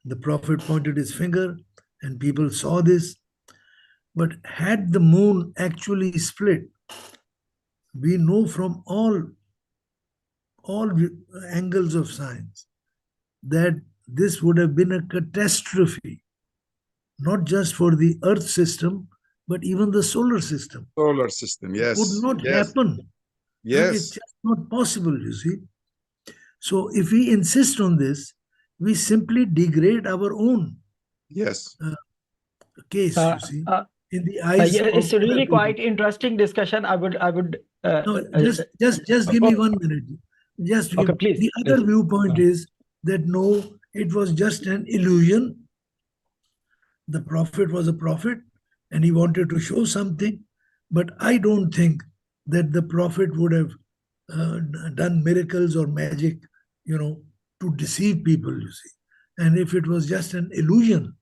[SPEAKER 10] The Prophet pointed his finger and people saw this. But had the moon actually split, we know from all angles of science that this would have been a catastrophe, not just for the Earth system, but even the solar system.
[SPEAKER 6] Solar system, yes.
[SPEAKER 10] It would not
[SPEAKER 6] yes.
[SPEAKER 10] happen.
[SPEAKER 6] Yes.
[SPEAKER 10] It's just not possible, you see. So if we insist on this, we simply degrade our own
[SPEAKER 6] yes.
[SPEAKER 10] Case, you see. In the eyes
[SPEAKER 2] yeah, it's
[SPEAKER 10] of
[SPEAKER 2] a really
[SPEAKER 10] people.
[SPEAKER 2] quite interesting discussion. I would
[SPEAKER 10] No, just give me 1 minute. Just give.
[SPEAKER 2] Okay, please.
[SPEAKER 10] The other viewpoint is that no, it was just an illusion. The Prophet was a prophet and he wanted to show something, but I don't think that the Prophet would have done miracles or magic, to deceive people, you see. And if it was just an illusion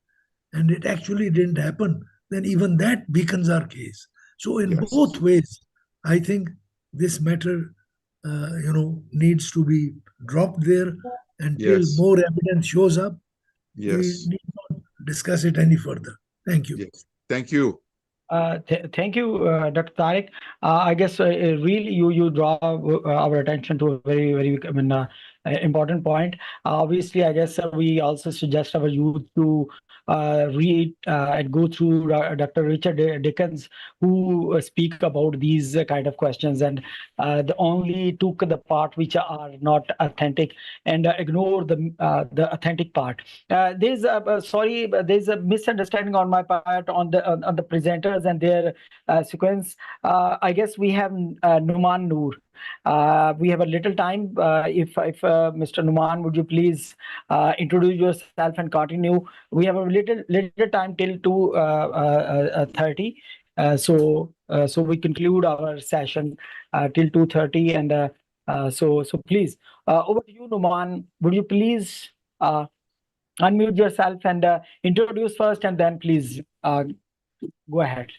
[SPEAKER 10] and it actually didn't happen, then even that beacons our case. So in both ways, I think this matter, needs to be dropped there until more evidence shows up. We need not discuss it any further. Thank you.
[SPEAKER 6] Yes. Thank you.
[SPEAKER 2] Thank you, Dr. Tariq. I guess really you draw our attention to a very important point. Obviously, I guess we also suggest our youth to read and go through Dr. Richard Dickens, who speak about these kind of questions, and they only took the part which are not authentic and ignore the authentic part. There's a misunderstanding on my part on the presenters and their sequence. I guess we have Numan Noor. We have a little time. If Mr. Numan, would you please introduce yourself and continue? We have a little time till 2:30. So we conclude our session till 2:30, and so please over to you, Numan. Would you please unmute yourself and introduce first, and then please go ahead.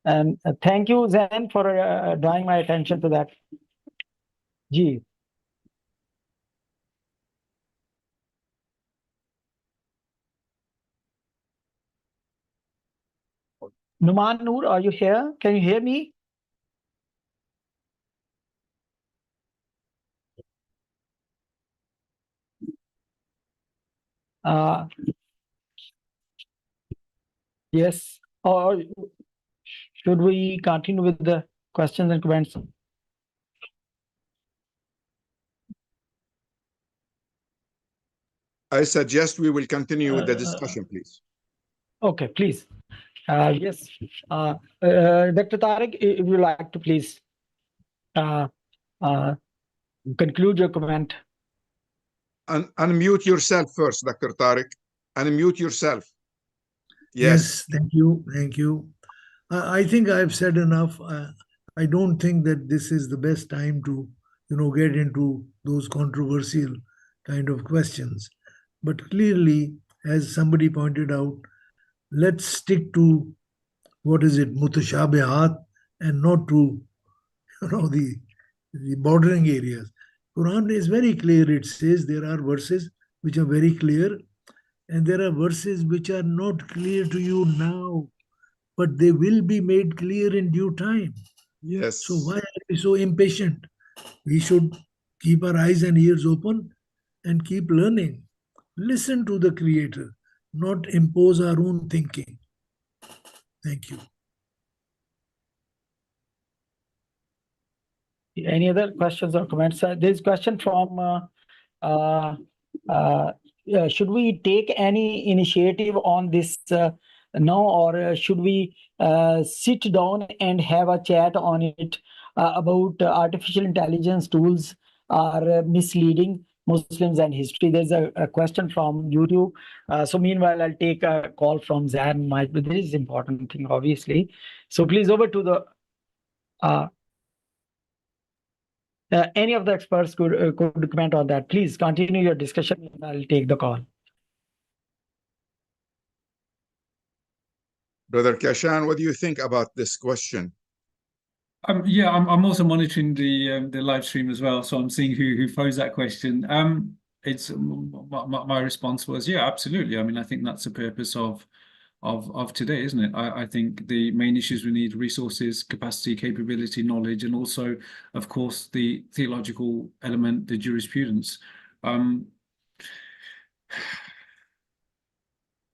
[SPEAKER 2] And thank you, Zen, for drawing my attention to that. Ji. Numan Noor, are you here? Can you hear me? Yes. Or should we continue with the questions and comments?
[SPEAKER 6] I suggest we will continue with the discussion, please.
[SPEAKER 2] Okay, please. Yes. Dr. Tariq, if you like to please conclude your comment.
[SPEAKER 6] Unmute yourself first, Dr. Tariq. Unmute yourself.
[SPEAKER 10] Yes, thank you. Thank you. I think I've said enough. I don't think that this is the best time to, get into those controversial kind of questions. But clearly, as somebody pointed out, let's stick to mutashabihat, and not to, the bordering areas. Quran is very clear. It says there are verses which are very clear, and there are verses which are not clear to you now, but they will be made clear in due time.
[SPEAKER 6] Yes.
[SPEAKER 10] So why are we so impatient? We should keep our eyes and ears open and keep learning. Listen to the Creator, not impose our own thinking. Thank you.
[SPEAKER 2] Any other questions or comments? There's a question from should we take any initiative on this now, or should we sit down and have a chat on it about artificial intelligence tools are misleading Muslims and history. There's a question from YouTube. So meanwhile, I'll take a call from Zan. This is important thing, obviously. So please over to the any of the experts could comment on that. Please continue your discussion. And I'll take the call.
[SPEAKER 6] Brother Kashan, what do you think about this question?
[SPEAKER 1] Yeah, I'm also monitoring the live stream as well, so I'm seeing who posed that question. It's my response was, yeah, absolutely. I mean, I think that's the purpose of today, isn't it? I think the main issues we need: resources, capacity, capability, knowledge, and also, of course, the theological element, the jurisprudence.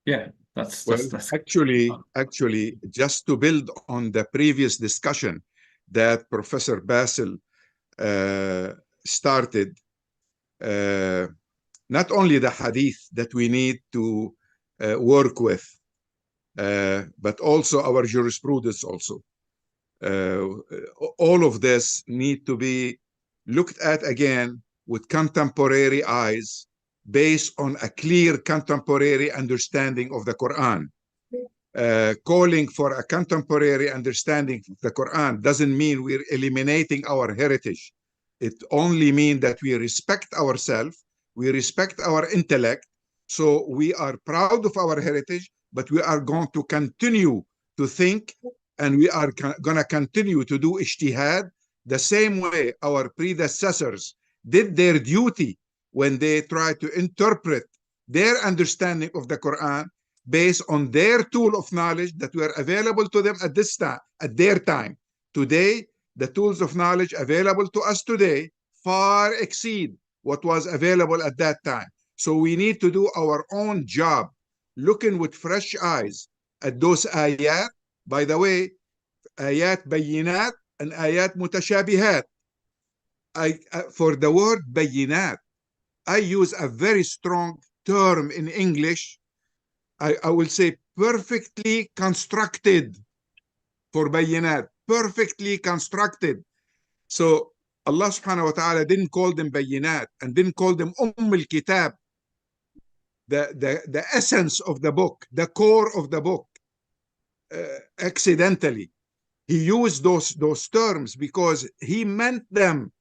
[SPEAKER 1] Yeah, that's
[SPEAKER 6] actually just to build on the previous discussion that Professor Basil started. Not only the hadith that we need to work with, but also our jurisprudence also. All of this need to be looked at again with contemporary eyes, based on a clear contemporary understanding of the Quran. Calling for a contemporary understanding of the Quran doesn't mean we're eliminating our heritage. It only means that we respect ourselves, we respect our intellect, so we are proud of our heritage, but we are going to continue to think, and we are going to continue to do ijtihad the same way our predecessors did their duty when they tried to interpret their understanding of the Quran based on their tool of knowledge that were available to them at this time, at their time. Today, the tools of knowledge available to us today far exceed what was available at that time. So we need to do our own job, looking with fresh eyes at those ayat. By the way, ayat bayinat and ayat mutashabihat. For the word bayinat, I use a very strong term in English. I will say perfectly constructed for bayinat, perfectly constructed. So Allah subhanahu wa ta'ala didn't call them bayinat and didn't call them al-kitab, the essence of the book, the core of the book, accidentally. He used those terms because he meant them.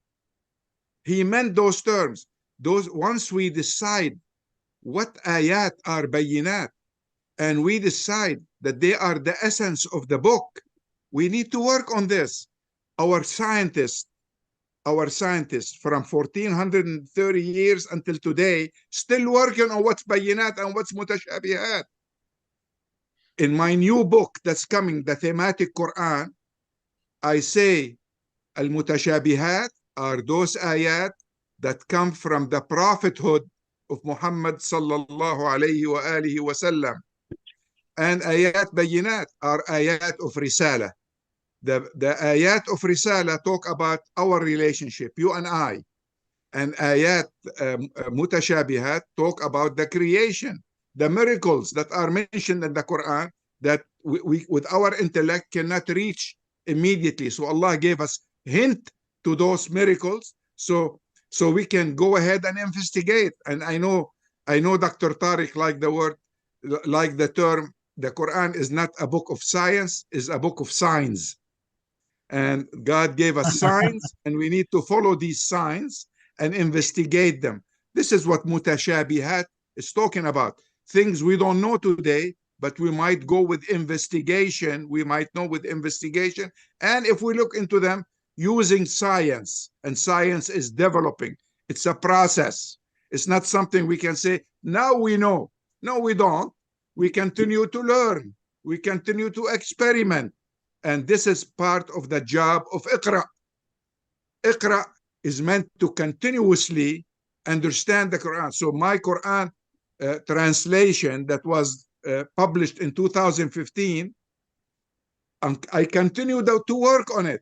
[SPEAKER 6] He meant those terms. Once we decide what ayat are bayinat, and we decide that they are the essence of the book, we need to work on this. Our scientists from 1430 years until today, still working on what's bayinat and what's mutashabihat. In my new book that's coming, the thematic Quran, I say al-mutashabihat are those ayat that come from the prophethood of Muhammad sallallahu alayhi wa alihi wa sallam. And ayat bayinat are ayat of risala. The ayat of risala talk about our relationship, you and I. And ayat mutashabihat talk about the creation, the miracles that are mentioned in the Quran that we with our intellect cannot reach immediately. So Allah gave us hint to those miracles, so we can go ahead and investigate. And I know Dr. Tariq like the term, the Quran is not a book of science, is a book of signs. And God gave us signs, and we need to follow these signs and investigate them. This is what mutashabihat is talking about. Things we don't know today, but we might go with investigation. We might know with investigation. And if we look into them using science, and science is developing, it's a process. It's not something we can say, now we know. No, we don't. We continue to learn. We continue to experiment. And this is part of the job of Iqra. Iqra is meant to continuously understand the Quran. So my Quran translation that was published in 2015, I continue to work on it.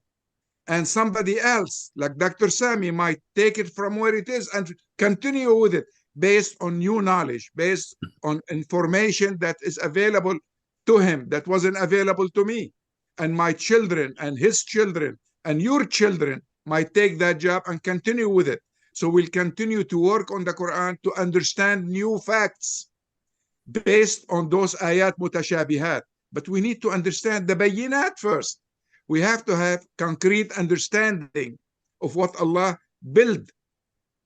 [SPEAKER 6] And somebody else, like Dr. Sami, might take it from where it is and continue with it based on new knowledge, based on information that is available to him that wasn't available to me. And my children and his children and your children might take that job and continue with it. So we'll continue to work on the Quran to understand new facts based on those ayat mutashabihat. But we need to understand the bayinat first. We have to have concrete understanding of what Allah built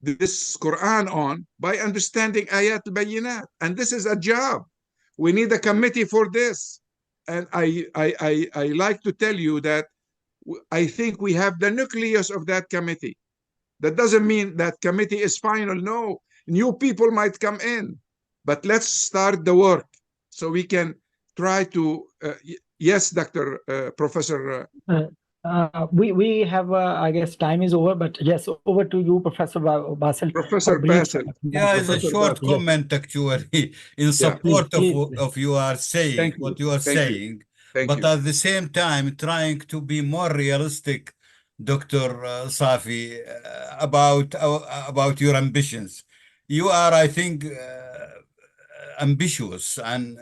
[SPEAKER 6] this Quran on by understanding ayat al-bayinat. And this is a job. We need a committee for this. And I like to tell you that I think we have the nucleus of that committee. That doesn't mean that committee is final. No, new people might come in. But let's start the work so we can try to, yes, Dr. Professor.
[SPEAKER 2] We have, I guess time is over, but yes, over to you, Professor Basil.
[SPEAKER 6] Professor Basil.
[SPEAKER 11] Yeah, it's a short comment actually in support of you are saying what you are saying, but at the same time trying to be more realistic, Dr. Safi, about your ambitions. You are, I think, ambitious, and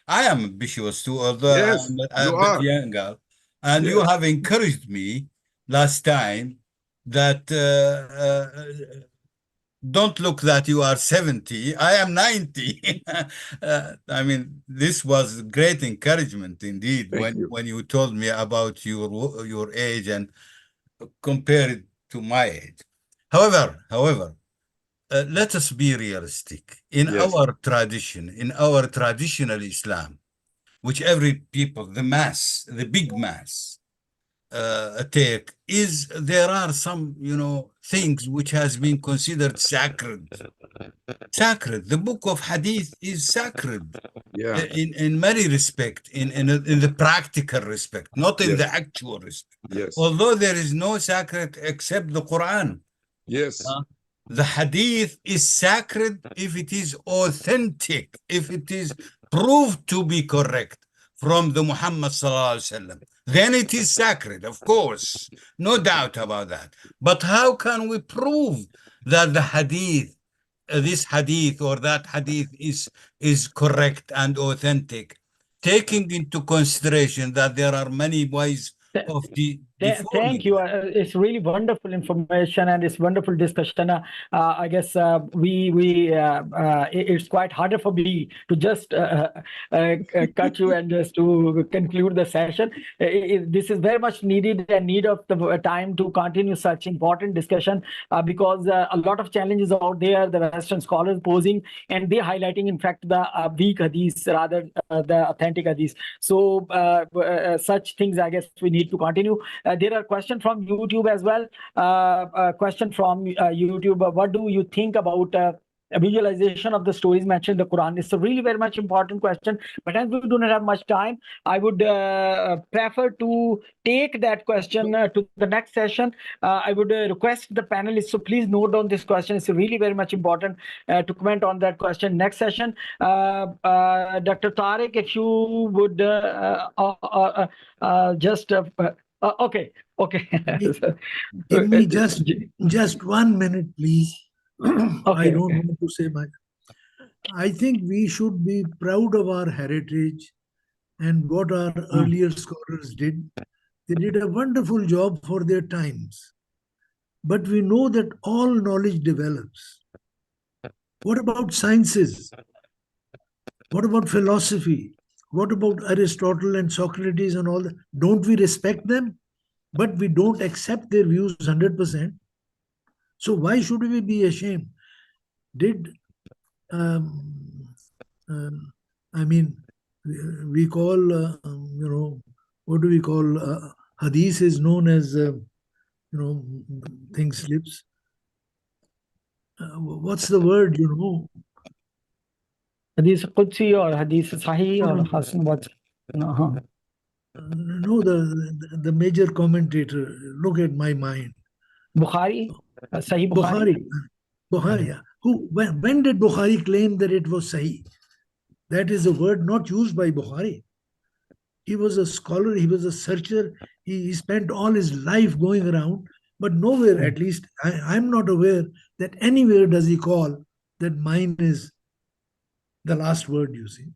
[SPEAKER 11] I am ambitious too, although
[SPEAKER 6] yes,
[SPEAKER 11] I'm a bit younger. And you have encouraged me last time that don't look that you are 70. I am 90. I mean, this was great encouragement indeed when you told me about your age and compare it to my age. However, let us be realistic. In our tradition, in our traditional Islam, which every people, the big mass, take, there are some, things which has been considered sacred. Sacred. The book of Hadith is sacred. In many respects, in the practical respect, not in the actual respect. Although there is no sacred except the Quran. The Hadith is sacred if it is authentic, if it is proved to be correct from the Muhammad sallallahu alaihi wasallam. Then it is sacred, of course, no doubt about that. But how can we prove that the Hadith, this Hadith or that Hadith is correct and authentic, taking into consideration that there are many ways of
[SPEAKER 2] Thank you. It's really wonderful information and it's wonderful discussion. I guess it's quite harder for me to just cut you and just to conclude the session. This is very much needed and need of the time to continue such important discussion because a lot of challenges out there the Western scholars posing and they highlighting in fact the weak hadiths rather the authentic hadiths. So such things I guess we need to continue. There are questions from YouTube as well. A question from YouTube. What do you think about visualization of the stories mentioned in the Quran? It's a really very much important question. But as we do not have much time, I would prefer to take that question to the next session. I would request the panelists, so please note down this question. It's really very much important to comment on that question next session. Dr. Tariq, if you would just... okay.
[SPEAKER 10] Give me just 1 minute, please. I don't want to say much. I think we should be proud of our heritage and what our earlier scholars did. They did a wonderful job for their times. But we know that all knowledge develops. What about sciences? What about philosophy? What about Aristotle and Socrates and all that? Don't we respect them? But we don't accept their views 100%. So why should we be ashamed? We call, what do we call? Hadith is known as, thing slips. What's the word,
[SPEAKER 2] Hadith Qudsi or Hadith Sahih or Hasan, what?
[SPEAKER 10] No, the major commentator, look at my mind.
[SPEAKER 2] Bukhari? Sahih Bukhari?
[SPEAKER 10] Bukhari, yeah. When did Bukhari claim that it was Sahih? That is a word not used by Bukhari. He was a scholar, he was a searcher, he spent all his life going around, but nowhere, at least I'm not aware that anywhere does he call that mine is the last word, you see.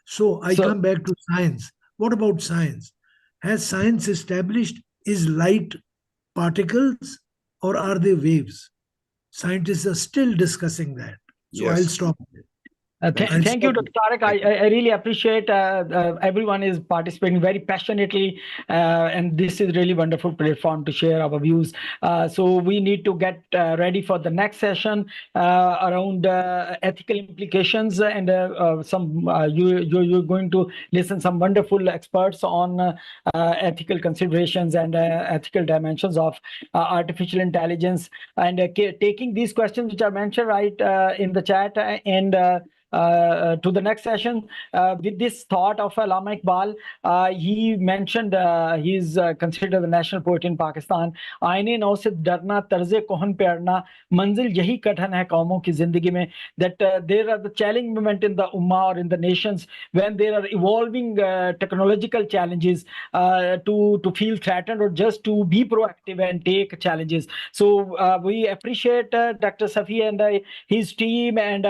[SPEAKER 10] So I come back to science. What about science? Has science established is light particles or are they waves? Scientists are still discussing that. So I'll stop.
[SPEAKER 2] Thank you, Dr. Tariq. I really appreciate everyone is participating very passionately, and this is really wonderful platform to share our views. So we need to get ready for the next session around ethical implications, and you're going to listen some wonderful experts on ethical considerations and ethical dimensions of artificial intelligence, and taking these questions which are mentioned right in the chat and to the next session with this thought of Allama Iqbal. He mentioned he's considered the national poet in Pakistan. आईने नौ से डरना तर्ज़े Kohn पे अड़ना मंजिल यही कठिन है कौमों की जिंदगी में. That there are the challenging moment in the ummah or in the nations when there are evolving technological challenges to feel threatened or just to be proactive and take challenges. So we appreciate Dr. Safi and his team and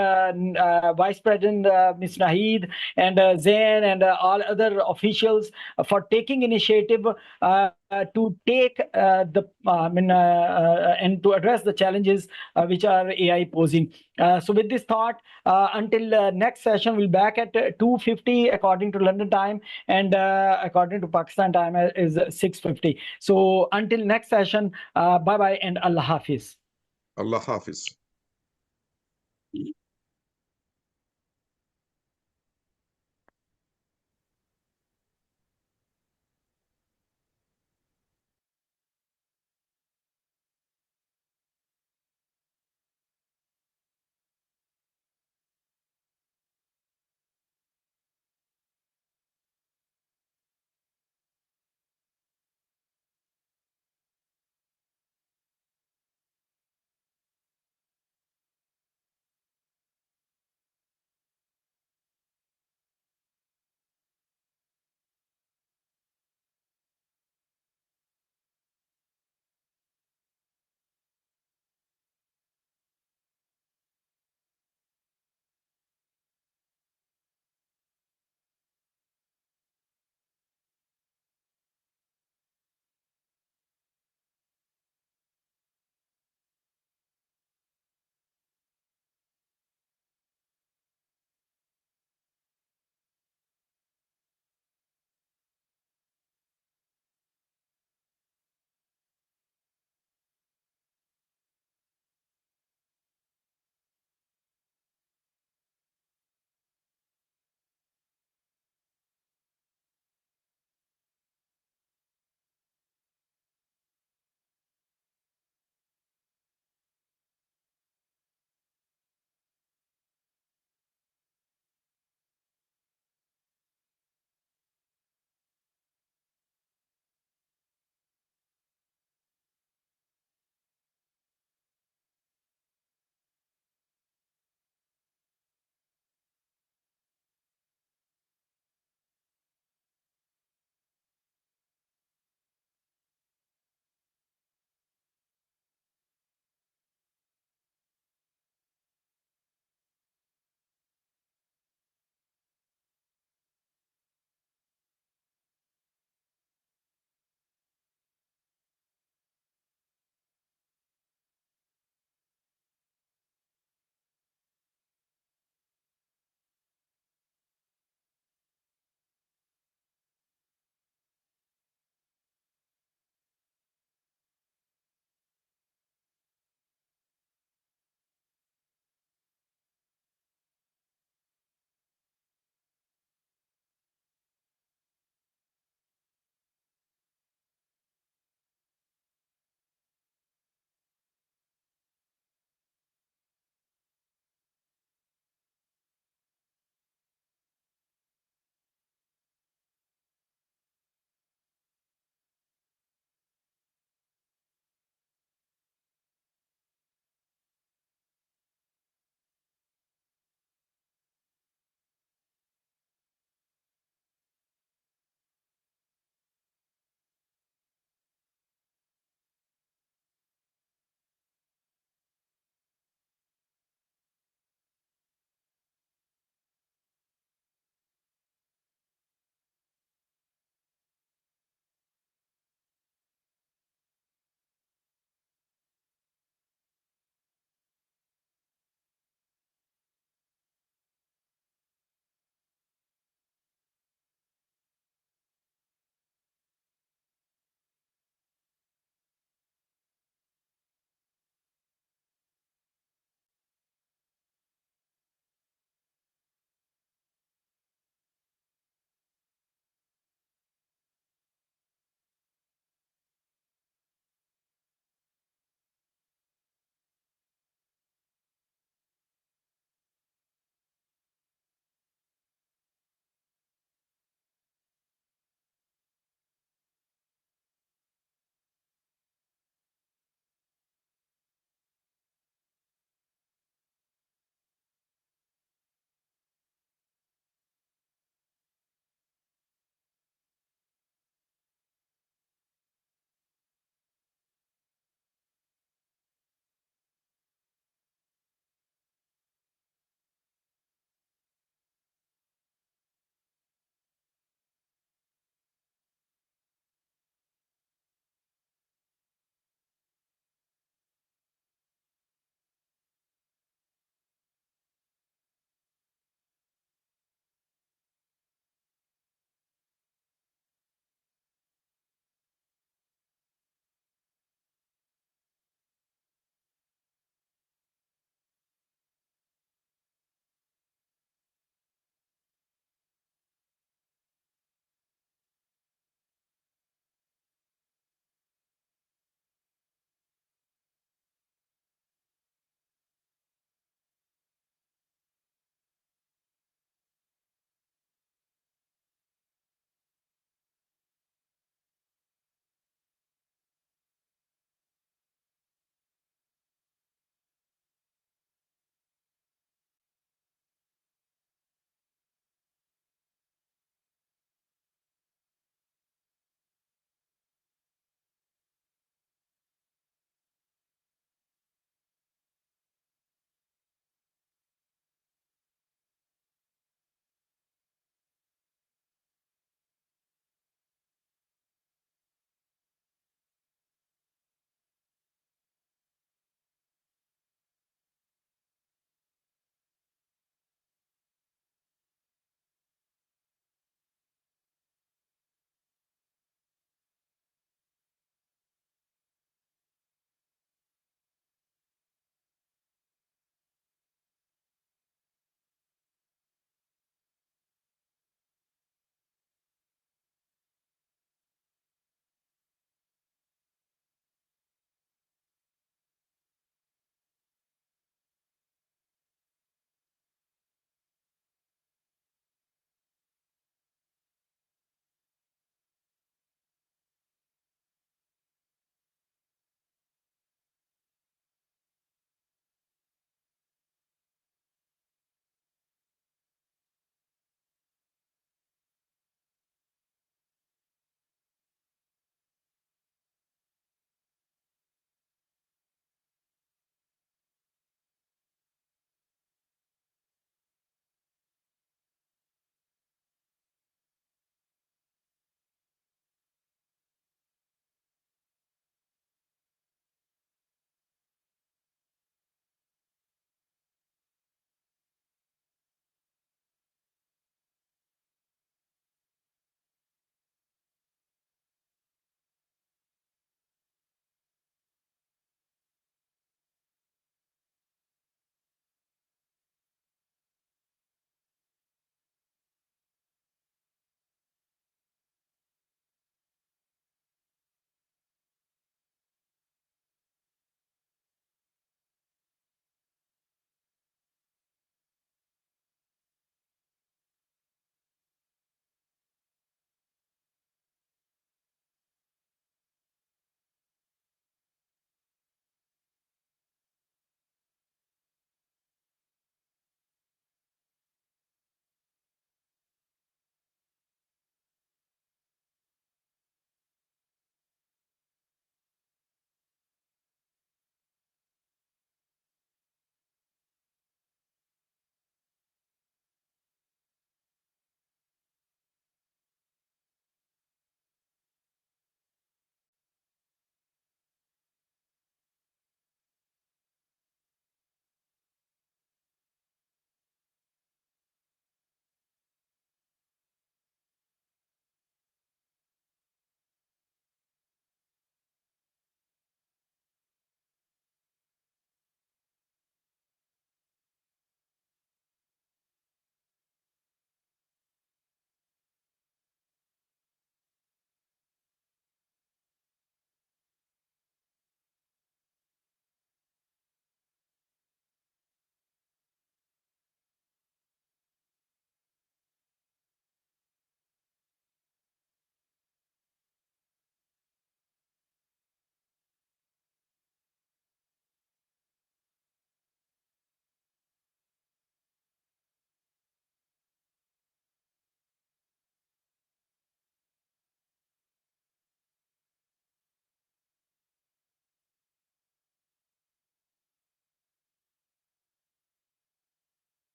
[SPEAKER 2] Vice President Ms. Nahid and Zain and all other officials for taking initiative to take and to address the challenges which are AI posing. So with this thought, until next session, we'll be back at 2:50 according to London time, and according to Pakistan time is 6:50. So until next session, bye bye and Allah Hafiz.
[SPEAKER 6] Allah Hafiz.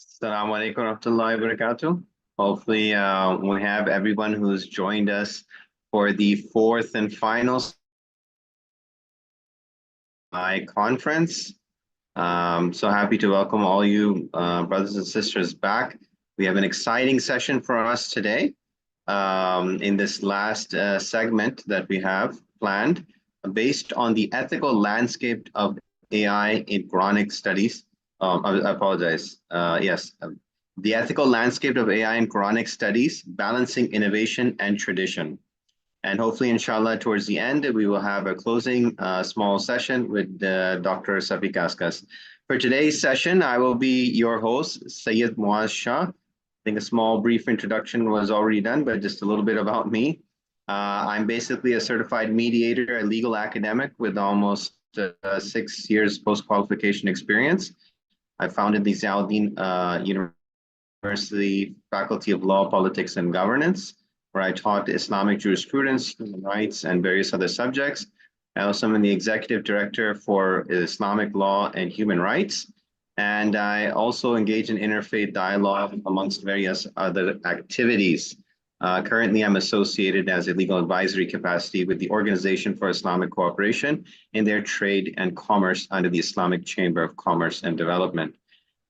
[SPEAKER 12] Assalamu alaikum warahmatullahi wabarakatuh. Hopefully, we have everyone who's joined us for the fourth and final conference. So happy to welcome all you brothers and sisters back. We have an exciting session for us today in this last segment that we have planned based on the ethical landscape of AI in Quranic studies. I apologize. Yes, the ethical landscape of AI in Quranic studies, balancing innovation and tradition. And hopefully, inshallah, towards the end, we will have a closing small session with Dr. Safi Kaskas. For today's session, I will be your host, Sayyid Muaz Shah. I think a small brief introduction was already done, but just a little bit about me. I'm basically a certified mediator, a legal academic with almost 6 years post-qualification experience. I founded the Ziauddin University Faculty of Law, Politics, and Governance, where I taught Islamic jurisprudence, human rights, and various other subjects. I also am the executive director for Islamic law and human rights. And I also engage in interfaith dialogue amongst various other activities. Currently, I'm associated as a legal advisory capacity with the Organization for Islamic Cooperation in their trade and commerce under the Islamic Chamber of Commerce and Development.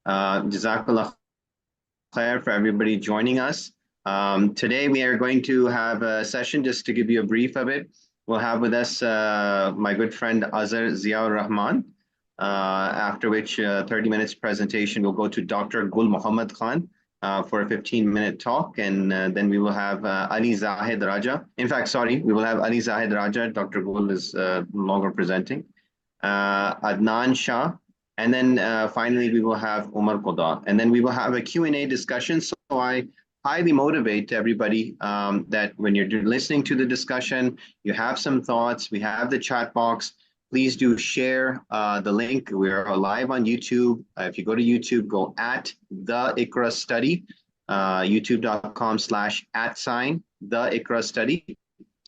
[SPEAKER 12] Jazakallah khair for everybody joining us. Today, we are going to have a session just to give you a brief of it. We'll have with us my good friend Azhar Ziaur Rahman, after which 30 minutes presentation will go to Dr. Gul Muhammad Khan for a 15-minute talk. And then we will have Ali Zahid Raja. In fact, sorry, we will have Ali Zahid Raja. Dr. Gul is no longer presenting. Adnan Shah. And then finally, we will have Umar Qoda. And then we will have a Q&A discussion. So I highly motivate everybody that when you're listening to the discussion, you have some thoughts, we have the chat box, please do share the link. We're live on YouTube. If you go to YouTube, go at the Iqra Study, youtube.com/@the Iqra Study.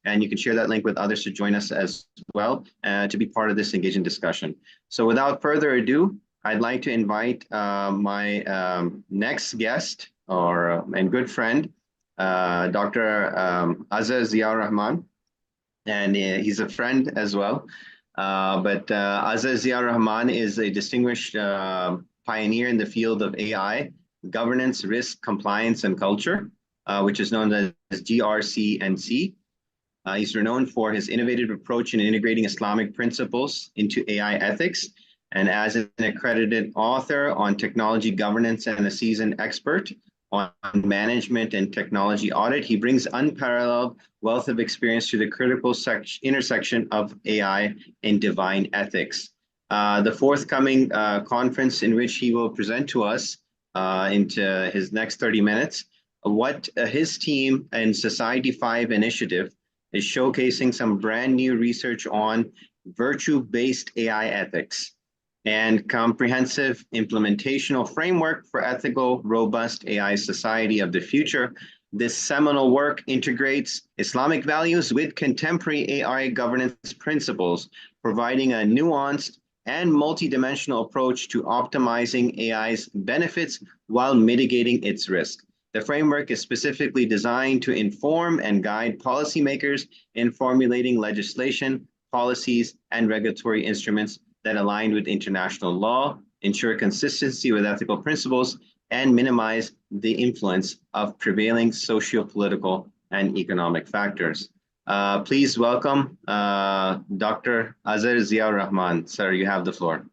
[SPEAKER 12] And you can share that link with others to join us as well, to be part of this engaging discussion. So without further ado, I'd like to invite my next guest, and good friend, Dr. Azhar Ziaur Rahman, and he's a friend as well. But Azhar Ziaur Rahman is a distinguished pioneer in the field of AI, governance, risk, compliance, and culture, which is known as GRC&C. He's renowned for his innovative approach in integrating Islamic principles into AI ethics. And as an accredited author on technology governance and a seasoned expert on management and technology audit, he brings unparalleled wealth of experience to the critical intersection of AI and divine ethics. The forthcoming conference in which he will present to us into his next 30 minutes, what his team and Society 5 initiative is showcasing some brand new research on virtue-based AI ethics and comprehensive implementational framework for ethical, robust AI society of the future. This seminal work integrates Islamic values with contemporary AI governance principles, providing a nuanced and multidimensional approach to optimizing AI's benefits while mitigating its risk. The framework is specifically designed to inform and guide policymakers in formulating legislation, policies, and regulatory instruments that align with international law, ensure consistency with ethical principles, and minimize the influence of prevailing socio-political and economic factors. Please welcome Dr. Azhar Ziaur Rahman. Sir, you have the floor.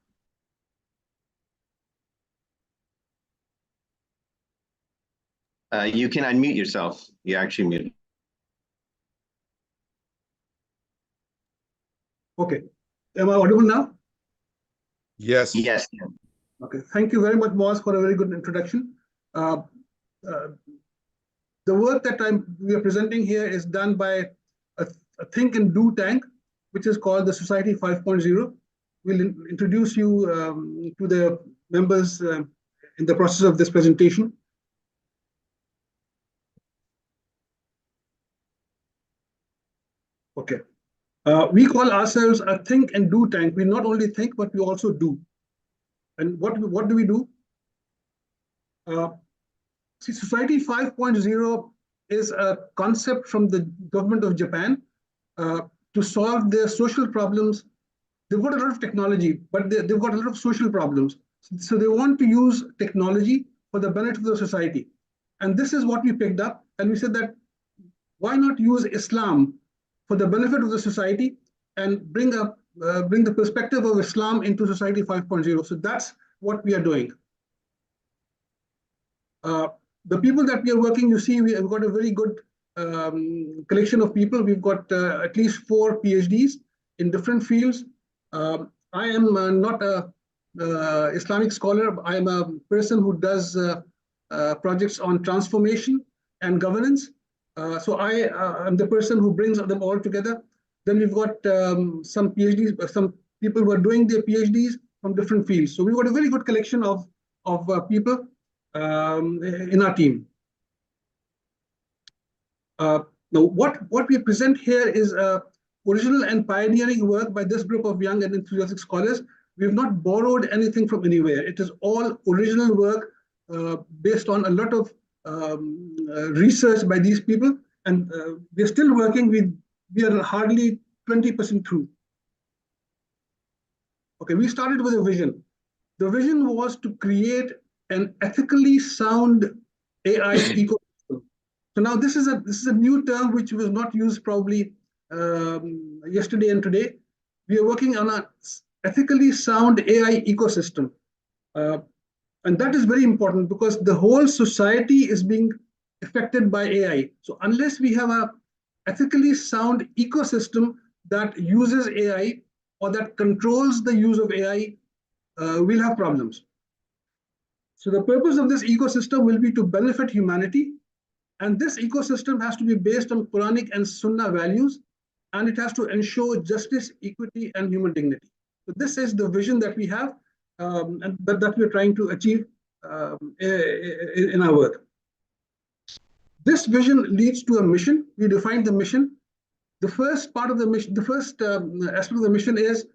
[SPEAKER 12] You can unmute yourself. You're actually muted.
[SPEAKER 9] Okay. Am I audible now?
[SPEAKER 6] Yes.
[SPEAKER 12] Yes.
[SPEAKER 9] Okay. Thank you very much, Moaz, for a very good introduction. The work that we are presenting here is done by a think and do tank, which is called the Society 5.0. We'll introduce you to the members in the process of this presentation. Okay. We call ourselves a think and do tank. We not only think, but we also do. And what do we do? See, Society 5.0 is a concept from the government of Japan to solve their social problems. They've got a lot of technology, but they've got a lot of social problems. So they want to use technology for the benefit of the society. And this is what we picked up. And we said that why not use Islam for the benefit of the society and bring the perspective of Islam into Society 5.0. So that's what we are doing. The people that we are working, you see, we've got a very good collection of people. We've got at least 4 PhDs in different fields. I am not a Islamic scholar. I am a person who does projects on transformation and governance. So I am the person who brings them all together. Then we've got some PhDs, some people who are doing their PhDs from different fields. So we've got a very good collection of people in our team. Now, what we present here is original and pioneering work by this group of young and enthusiastic scholars. We have not borrowed anything from anywhere. It is all original work based on a lot of research by these people, and we're still working. We are hardly 20% through. Okay, we started with a vision. The vision was to create an ethically sound AI ecosystem. So now this is a new term which was not used probably yesterday and today. We are working on an ethically sound AI ecosystem. And that is very important because the whole society is being affected by AI. So unless we have an ethically sound ecosystem that uses AI or that controls the use of AI, we'll have problems. So the purpose of this ecosystem will be to benefit humanity. And this ecosystem has to be based on Quranic and Sunnah values, and it has to ensure justice, equity, and human dignity. So this is the vision that we have and that we're trying to achieve in our work. This vision leads to a mission. We defined the mission. The first part of the mission, the first aspect of the mission is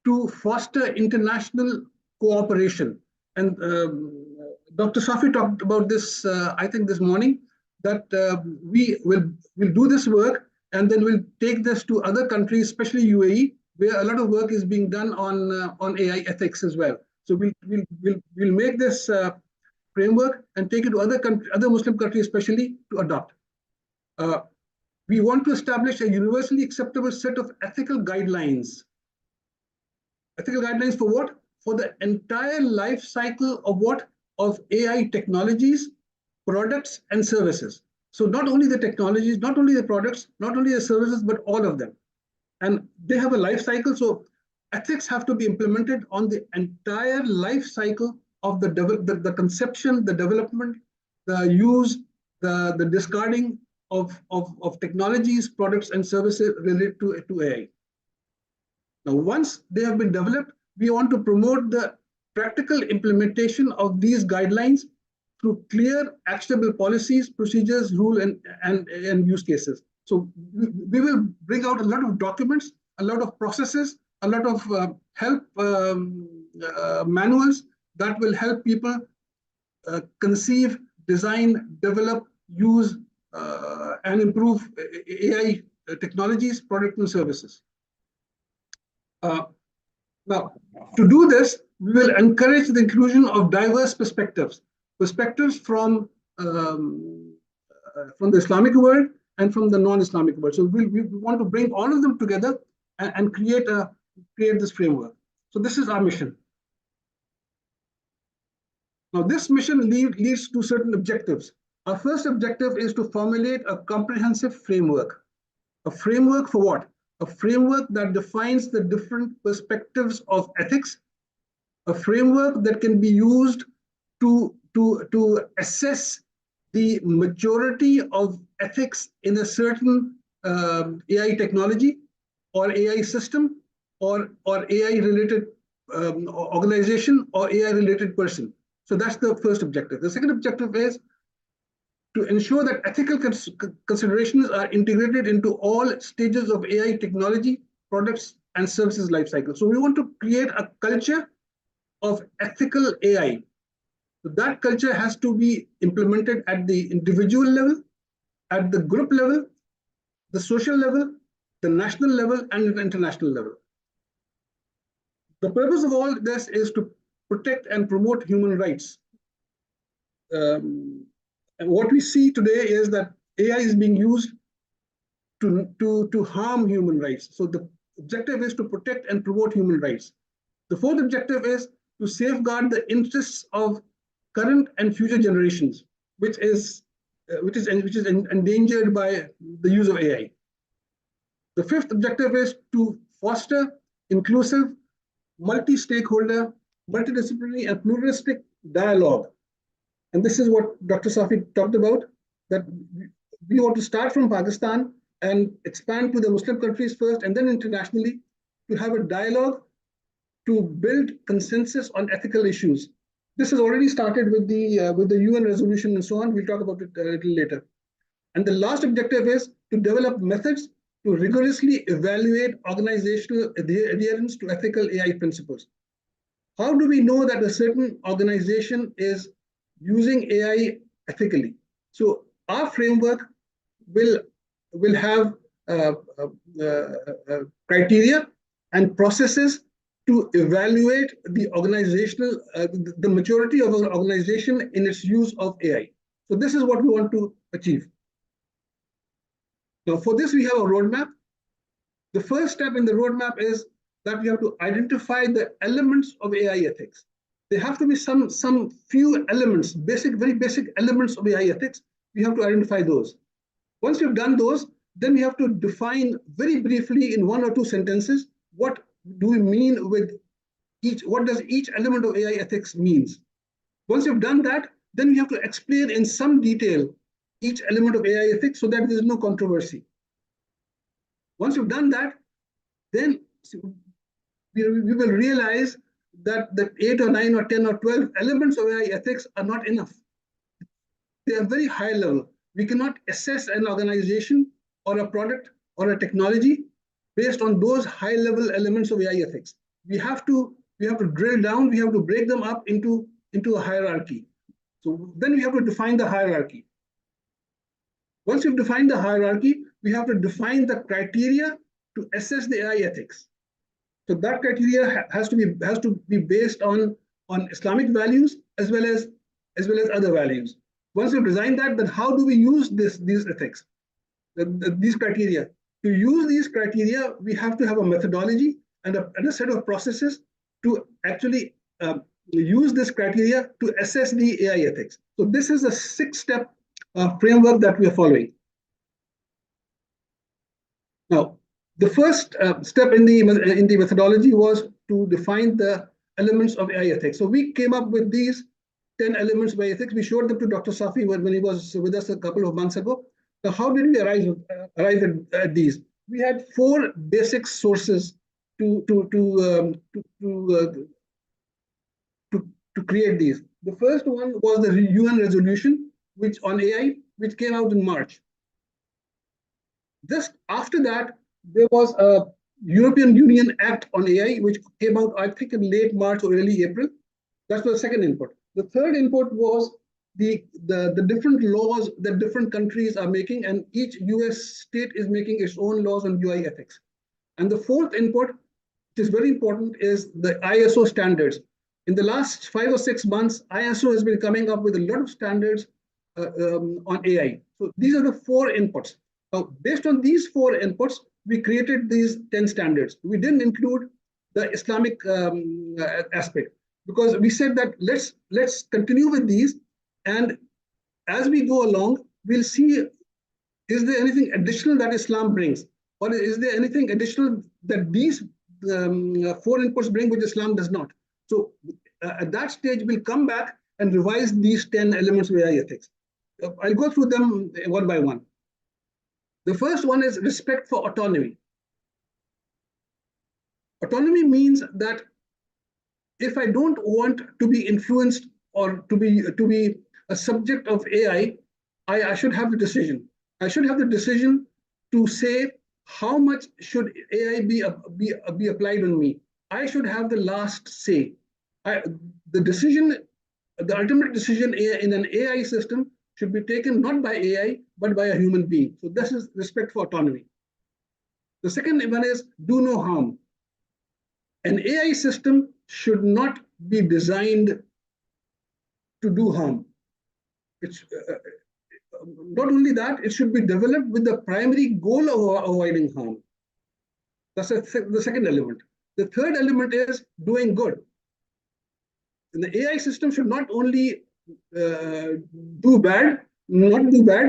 [SPEAKER 9] to foster international cooperation. And Dr. Safi talked about this, I think, this morning, that we will do this work and then we'll take this to other countries, especially UAE, where a lot of work is being done on AI ethics as well. So we'll make this framework and take it to other Muslim countries, especially to adopt. We want to establish a universally acceptable set of ethical guidelines. Ethical guidelines for what? For the entire life cycle of what? Of AI technologies, products, and services. So not only the technologies, not only the products, not only the services, but all of them. And they have a life cycle. So ethics have to be implemented on the entire life cycle of the conception, the development, the use, the discarding of technologies, products, and services related to AI. Now, once they have been developed, we want to promote the practical implementation of these guidelines through clear, actionable policies, procedures, rules, and use cases. So we will bring out a lot of documents, a lot of processes, a lot of help manuals that will help people conceive, design, develop, use, and improve AI technologies, products, and services. Now, to do this, we will encourage the inclusion of diverse perspectives from the Islamic world and from the non-Islamic world. So we want to bring all of them together and create this framework. So this is our mission. Now, this mission leads to certain objectives. Our first objective is to formulate a comprehensive framework. A framework for what? A framework that defines the different perspectives of ethics, a framework that can be used to assess the maturity of ethics in a certain AI technology or AI system or AI-related organization or AI-related person. So that's the first objective. The second objective is to ensure that ethical considerations are integrated into all stages of AI technology, products, and services lifecycle. So we want to create a culture of ethical AI. So that culture has to be implemented at the individual level, at the group level, the social level, the national level, and the international level. The purpose of all this is to protect and promote human rights. And what we see today is that AI is being used to harm human rights. So the objective is to protect and promote human rights. The fourth objective is to safeguard the interests of current and future generations, which is endangered by the use of AI. The fifth objective is to foster inclusive, multi-stakeholder, multidisciplinary, and pluralistic dialogue. And this is what Dr. Safi talked about, that we want to start from Pakistan and expand to the Muslim countries first, and then internationally, to have a dialogue to build consensus on ethical issues. This has already started with the UN resolution and so on. We'll talk about it a little later. And the last objective is to develop methods to rigorously evaluate organizational adherence to ethical AI principles. How do we know that a certain organization is using AI ethically? So our framework will have criteria and processes to evaluate the organizational, the maturity of an organization in its use of AI. So this is what we want to achieve. Now, for this, we have a roadmap. The first step in the roadmap is that we have to identify the elements of AI ethics. There have to be some few elements, very basic elements of AI ethics. We have to identify those. Once we've done those, then we have to define very briefly in one or two sentences what do we mean with what does each element of AI ethics means. Once you've done that, then we have to explain in some detail each element of AI ethics so that there is no controversy. Once you've done that, then we will realize that the 8 or 9 or 10 or 12 elements of AI ethics are not enough. They are very high level. We cannot assess an organization or a product or a technology based on those high level elements of AI ethics. We have to drill down, we have to break them up into a hierarchy. So then we have to define the hierarchy. Once you've defined the hierarchy, we have to define the criteria to assess the AI ethics. So that criteria has to be based on Islamic values as well as other values. Once we've designed that, then how do we use these ethics, these criteria? To use these criteria, we have to have a methodology and a set of processes to actually use this criteria to assess the AI ethics. So this is a 6-step framework that we are following. Now, the first step in the methodology was to define the elements of AI ethics. So we came up with these 10 elements of AI ethics. We showed them to Dr. Safi when he was with us a couple of months ago. Now, how did we arrive at these? We had 4 basic sources to create these. The first one was the UN resolution, on AI, which came out in March. Just after that, there was a European Union Act on AI, which came out, I think, in late March or early April. That's the second input. The third input was the different laws that different countries are making, and each US state is making its own laws on UI ethics. And the fourth input, which is very important, is the ISO standards. In the last 5 or 6 months, ISO has been coming up with a lot of standards on AI. So these are the 4 inputs. Now, based on these 4 inputs, we created these 10 standards. We didn't include the Islamic aspect because we said that let's continue with these, and as we go along, we'll see, is there anything additional that Islam brings, or is there anything additional that these 4 inputs bring which Islam does not? So at that stage, we'll come back and revise these 10 elements of AI ethics. I'll go through them one by one. The first one is respect for autonomy. Autonomy means that if I don't want to be influenced or to be a subject of AI, I should have the decision. I should have the decision to say how much should AI be applied on me. I should have the last say. The decision the ultimate decision in an AI system should be taken not by AI, but by a human being. So this is respect for autonomy. The second one is do no harm. An AI system should not be designed to do harm. It's, not only that, it should be developed with the primary goal of avoiding harm. That's the second element. The third element is doing good. And the AI system should not only not do bad,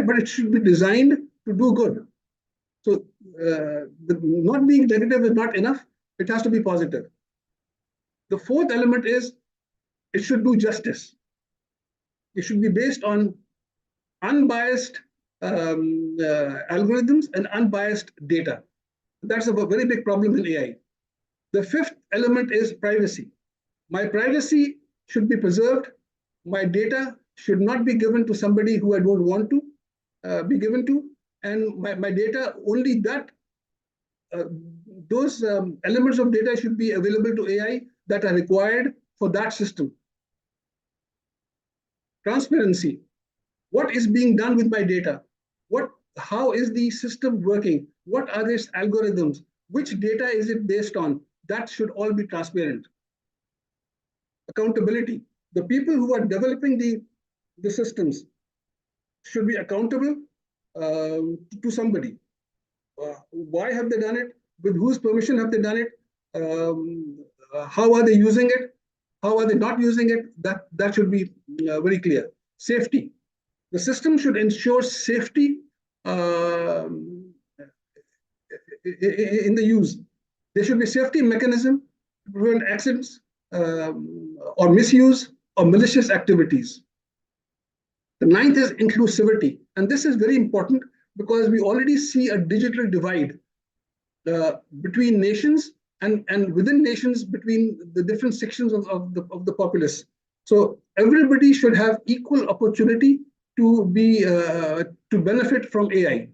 [SPEAKER 9] but it should be designed to do good. So not being negative is not enough. It has to be positive. The fourth element is it should do justice. It should be based on unbiased algorithms and unbiased data. That's a very big problem in AI. The fifth element is privacy. My privacy should be preserved. My data should not be given to somebody who I don't want to be given to. And my data, only that, those elements of data should be available to AI that are required for that system. Transparency. What is being done with my data? How is the system working? What are its algorithms? Which data is it based on? That should all be transparent. Accountability. The people who are developing the systems should be accountable to somebody. Why have they done it? With whose permission have they done it? How are they using it? How are they not using it? That should be very clear. Safety. The system should ensure safety in the use. There should be safety mechanism to prevent accidents or misuse or malicious activities. The ninth is inclusivity. And this is very important because we already see a digital divide between nations and within nations between the different sections of the populace. So everybody should have equal opportunity to benefit from AI.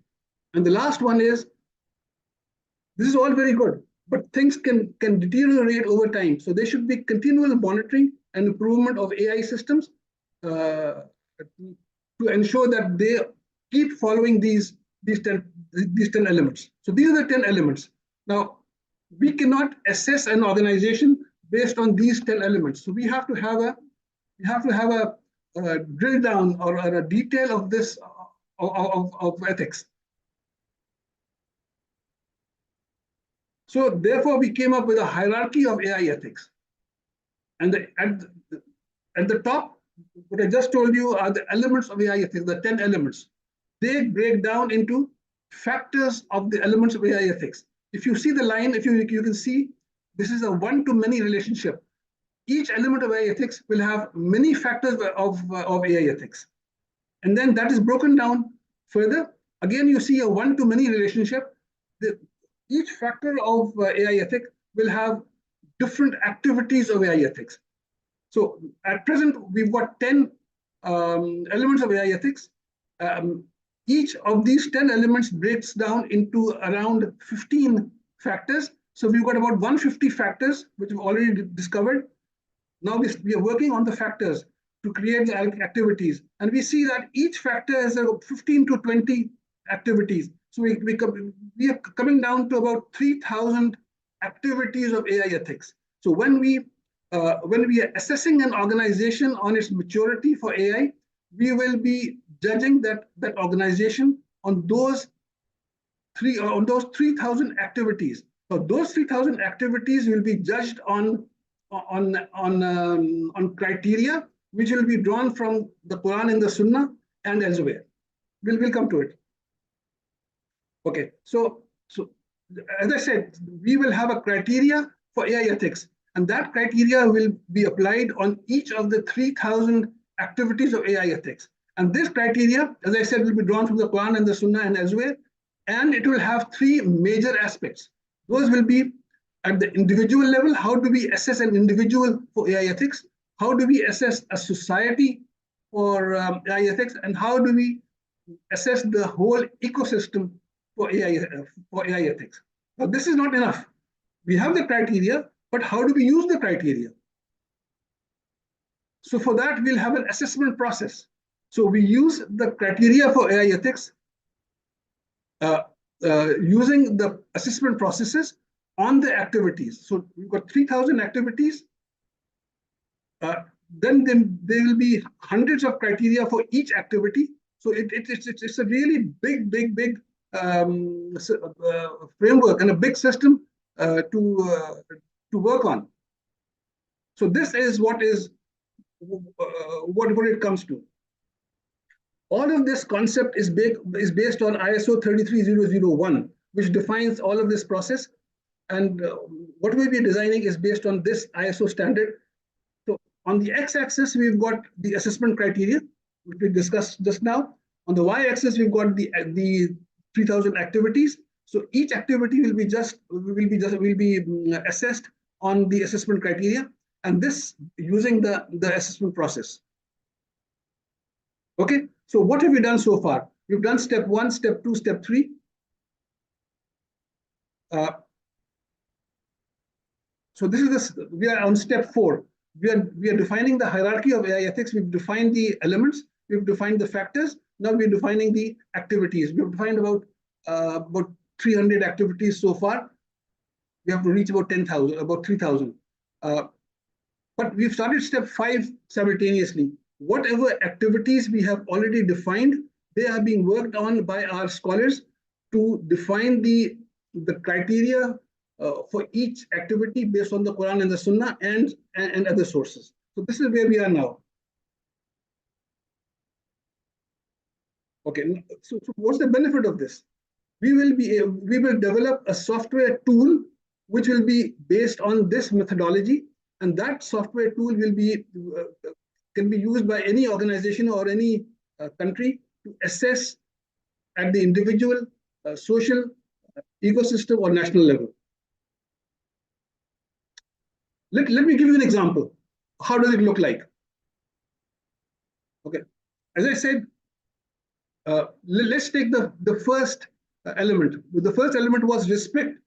[SPEAKER 9] And the last one is, this is all very good, but things can deteriorate over time. So there should be continual monitoring and improvement of AI systems to ensure that they keep following these 10 elements. So these are the 10 elements. Now, we cannot assess an organization based on these 10 elements. So we have to have a drill down or a detail of this of ethics. So therefore, we came up with a hierarchy of AI ethics. And at the top, what I just told you are the elements of AI ethics, the 10 elements. They break down into factors of the elements of AI ethics. If you see the line, you can see this is a one-to-many relationship. Each element of AI ethics will have many factors of AI ethics. And then that is broken down further. Again, you see a one-to-many relationship. Each factor of AI ethics will have different activities of AI ethics. So at present, we've got 10 elements of AI ethics. Each of these 10 elements breaks down into around 15 factors. So we've got about 150 factors, which we've already discovered. Now we are working on the factors to create the activities. And we see that each factor has 15 to 20 activities. So we are coming down to about 3,000 activities of AI ethics. So when we are assessing an organization on its maturity for AI, we will be judging that organization on those 3,000 activities. So those 3,000 activities will be judged on criteria which will be drawn from the Quran and the Sunnah and elsewhere. We'll come to it. Okay, so as I said, we will have a criteria for AI ethics, and that criteria will be applied on each of the 3,000 activities of AI ethics. And this criteria, as I said, will be drawn from the Quran and the Sunnah and elsewhere, and it will have three major aspects. Those will be at the individual level. How do we assess an individual for AI ethics? How do we assess a society for AI ethics? And how do we assess the whole ecosystem for AI ethics? Now, this is not enough. We have the criteria, but how do we use the criteria? So for that, we'll have an assessment process. So we use the criteria for AI ethics using the assessment processes on the activities. So we've got 3,000 activities. Then there will be hundreds of criteria for each activity. So it's a really big framework and a big system to work on. So this is what it comes to. All of this concept is based on ISO 33001, which defines all of this process. And what we'll be designing is based on this ISO standard. So on the x-axis, we've got the assessment criteria, which we discussed just now. On the y-axis, we've got the 3,000 activities. So each activity will be assessed on the assessment criteria, and this using the assessment process. Okay, so what have we done so far? We've done step 1, step 2, step 3. So this is we are on step 4. We are defining the hierarchy of AI ethics. We've defined the elements. We've defined the factors. Now we're defining the activities. We've defined about 300 activities so far. We have to reach about 10,000, about 3,000. But we've started step 5 simultaneously. Whatever activities we have already defined, they are being worked on by our scholars to define the criteria for each activity based on the Quran and the Sunnah and other sources. So this is where we are now. Okay, so what's the benefit of this? We will develop a software tool which will be based on this methodology, and that software tool will be can be used by any organization or any country to assess at the individual, social, ecosystem, or national level. Let me give you an example. How does it look like? Okay, as I said, let's take the first element. The first element was respect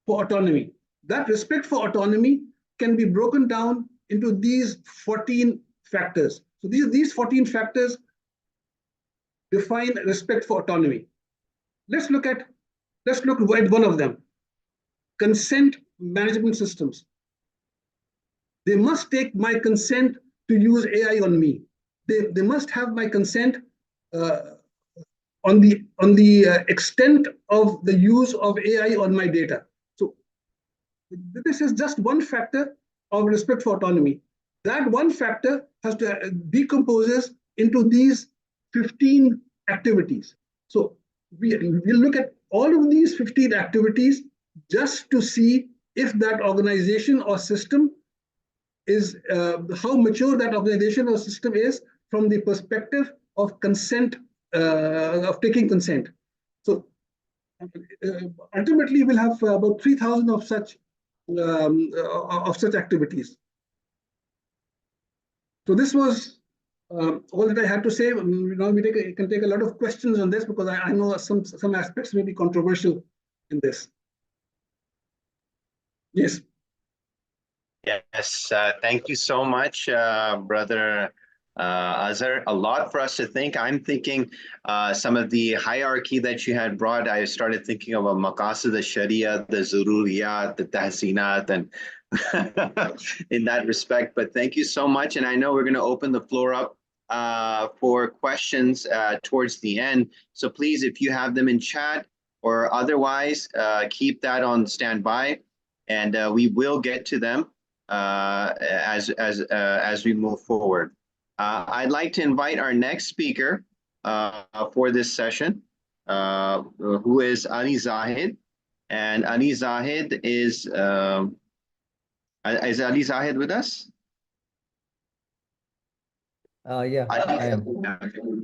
[SPEAKER 9] for autonomy. That respect for autonomy can be broken down into these 14 factors. So these 14 factors define respect for autonomy. Let's look at one of them. Consent management systems. They must take my consent to use AI on me. They must have my consent on the extent of the use of AI on my data. So this is just one factor of respect for autonomy. That one factor has to decomposes into these 15 activities. So we'll look at all of these 15 activities just to see if that organization or system is how mature that organization or system is from the perspective of consent, of taking consent. So ultimately, we'll have about 3,000 of such activities. So this was all that I had to say. Now we can take a lot of questions on this because I know some aspects may be controversial in this. Yes.
[SPEAKER 12] Yes, thank you so much, Brother Azhar. A lot for us to think. I'm thinking some of the hierarchy that you had brought, I started thinking of a maqasid, the sharia, the zururiyat, the tahsinat, and in that respect. But thank you so much. And I know we're going to open the floor up for questions towards the end. So please, if you have them in chat or otherwise, keep that on standby, and we will get to them as we move forward. I'd like to invite our next speaker for this session, who is Ali Zahid. And Ali Zahid is Ali Zahid with us?
[SPEAKER 13] Yeah, I am.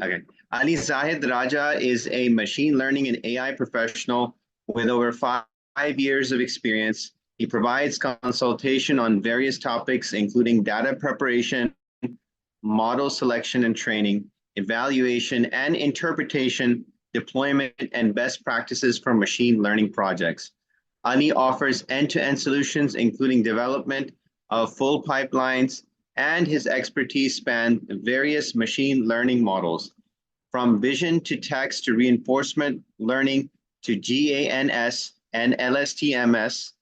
[SPEAKER 12] Okay. Ali Zahid Raja is a machine learning and AI professional with over 5 years of experience. He provides consultation on various topics, including data preparation, model selection and training, evaluation and interpretation, deployment, and best practices for machine learning projects. Ali offers end-to-end solutions, including development of full pipelines and his expertise span various machine learning models, from vision to text to reinforcement learning to GANS and LSTMS.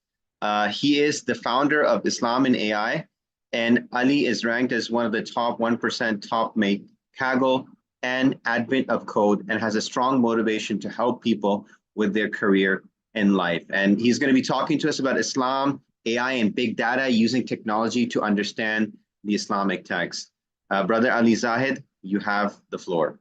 [SPEAKER 12] He is the founder of Islam in AI, and Ali is ranked as one of the top 1% top mate Kaggle and advent of code, and has a strong motivation to help people with their career in life. And he's going to be talking to us about Islam, AI, and big data, using technology to understand the Islamic text. Brother Ali Zahid, you have the floor.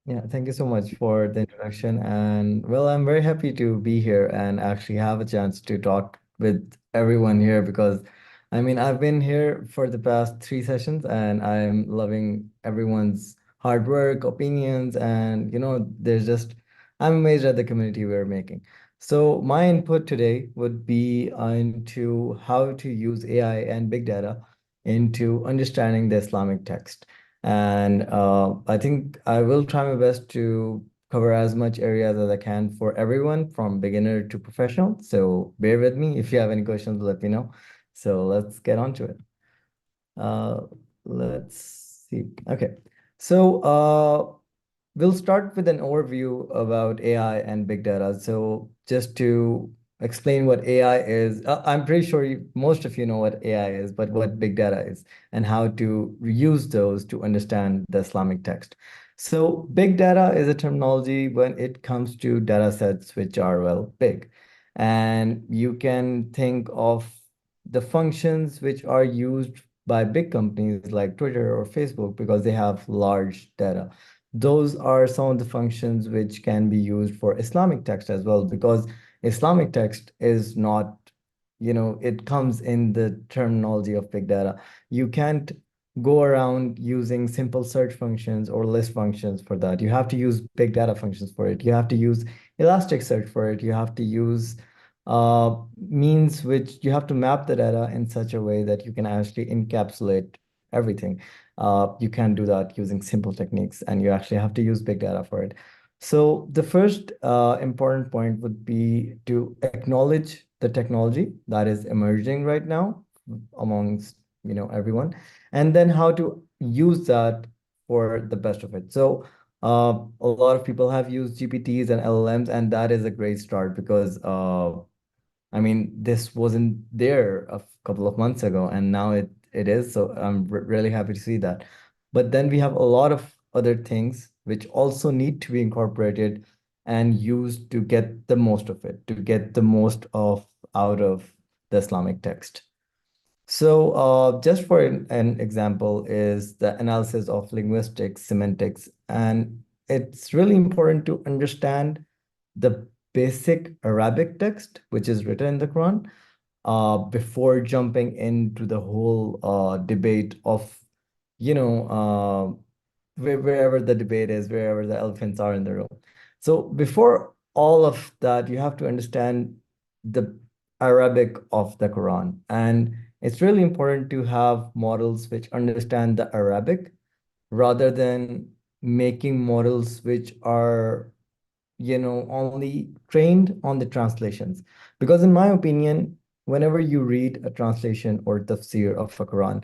[SPEAKER 13] Yeah, thank you so much for the introduction. And well, I'm very happy to be here and actually have a chance to talk with everyone here, because I mean, I've been here for the past 3 sessions and I'm loving everyone's hard work, opinions, and I'm amazed at the community we're making. So my input today would be into how to use AI and big data into understanding the Islamic text. And I think I will try my best to cover as much areas as I can for everyone, from beginner to professional. So bear with me. If you have any questions, let me know. So let's get on to it. Let's see. Okay. So we'll start with an overview about AI and big data. So just to explain what AI is, I'm pretty sure most of you know what AI is, but what big data is and how to use those to understand the Islamic text. So big data is a terminology when it comes to data sets which are, well, big. And you can think of the functions which are used by big companies like Twitter or Facebook because they have large data. Those are some of the functions which can be used for Islamic text as well, because Islamic text is not, it comes in the terminology of big data. You can't go around using simple search functions or list functions for that. You have to use big data functions for it. You have to use Elasticsearch for it. You have to use means which you have to map the data in such a way that you can actually encapsulate everything. You can't do that using simple techniques, and you actually have to use big data for it. So the first important point would be to acknowledge the technology that is emerging right now amongst everyone, and then how to use that for the best of it. So a lot of people have used GPTs and LLMs, and that is a great start because I mean, this wasn't there a couple of months ago, and now it is. So I'm really happy to see that. But then we have a lot of other things which also need to be incorporated and used to get the most of it, to get the most out of the Islamic text. So just for an example is the analysis of linguistics, semantics, and it's really important to understand the basic Arabic text, which is written in the Quran, before jumping into the whole debate of, wherever the debate is, wherever the elephants are in the room. So before all of that, you have to understand the Arabic of the Quran. And it's really important to have models which understand the Arabic rather than making models which are only trained on the translations. Because in my opinion, whenever you read a translation or tafsir of a Quran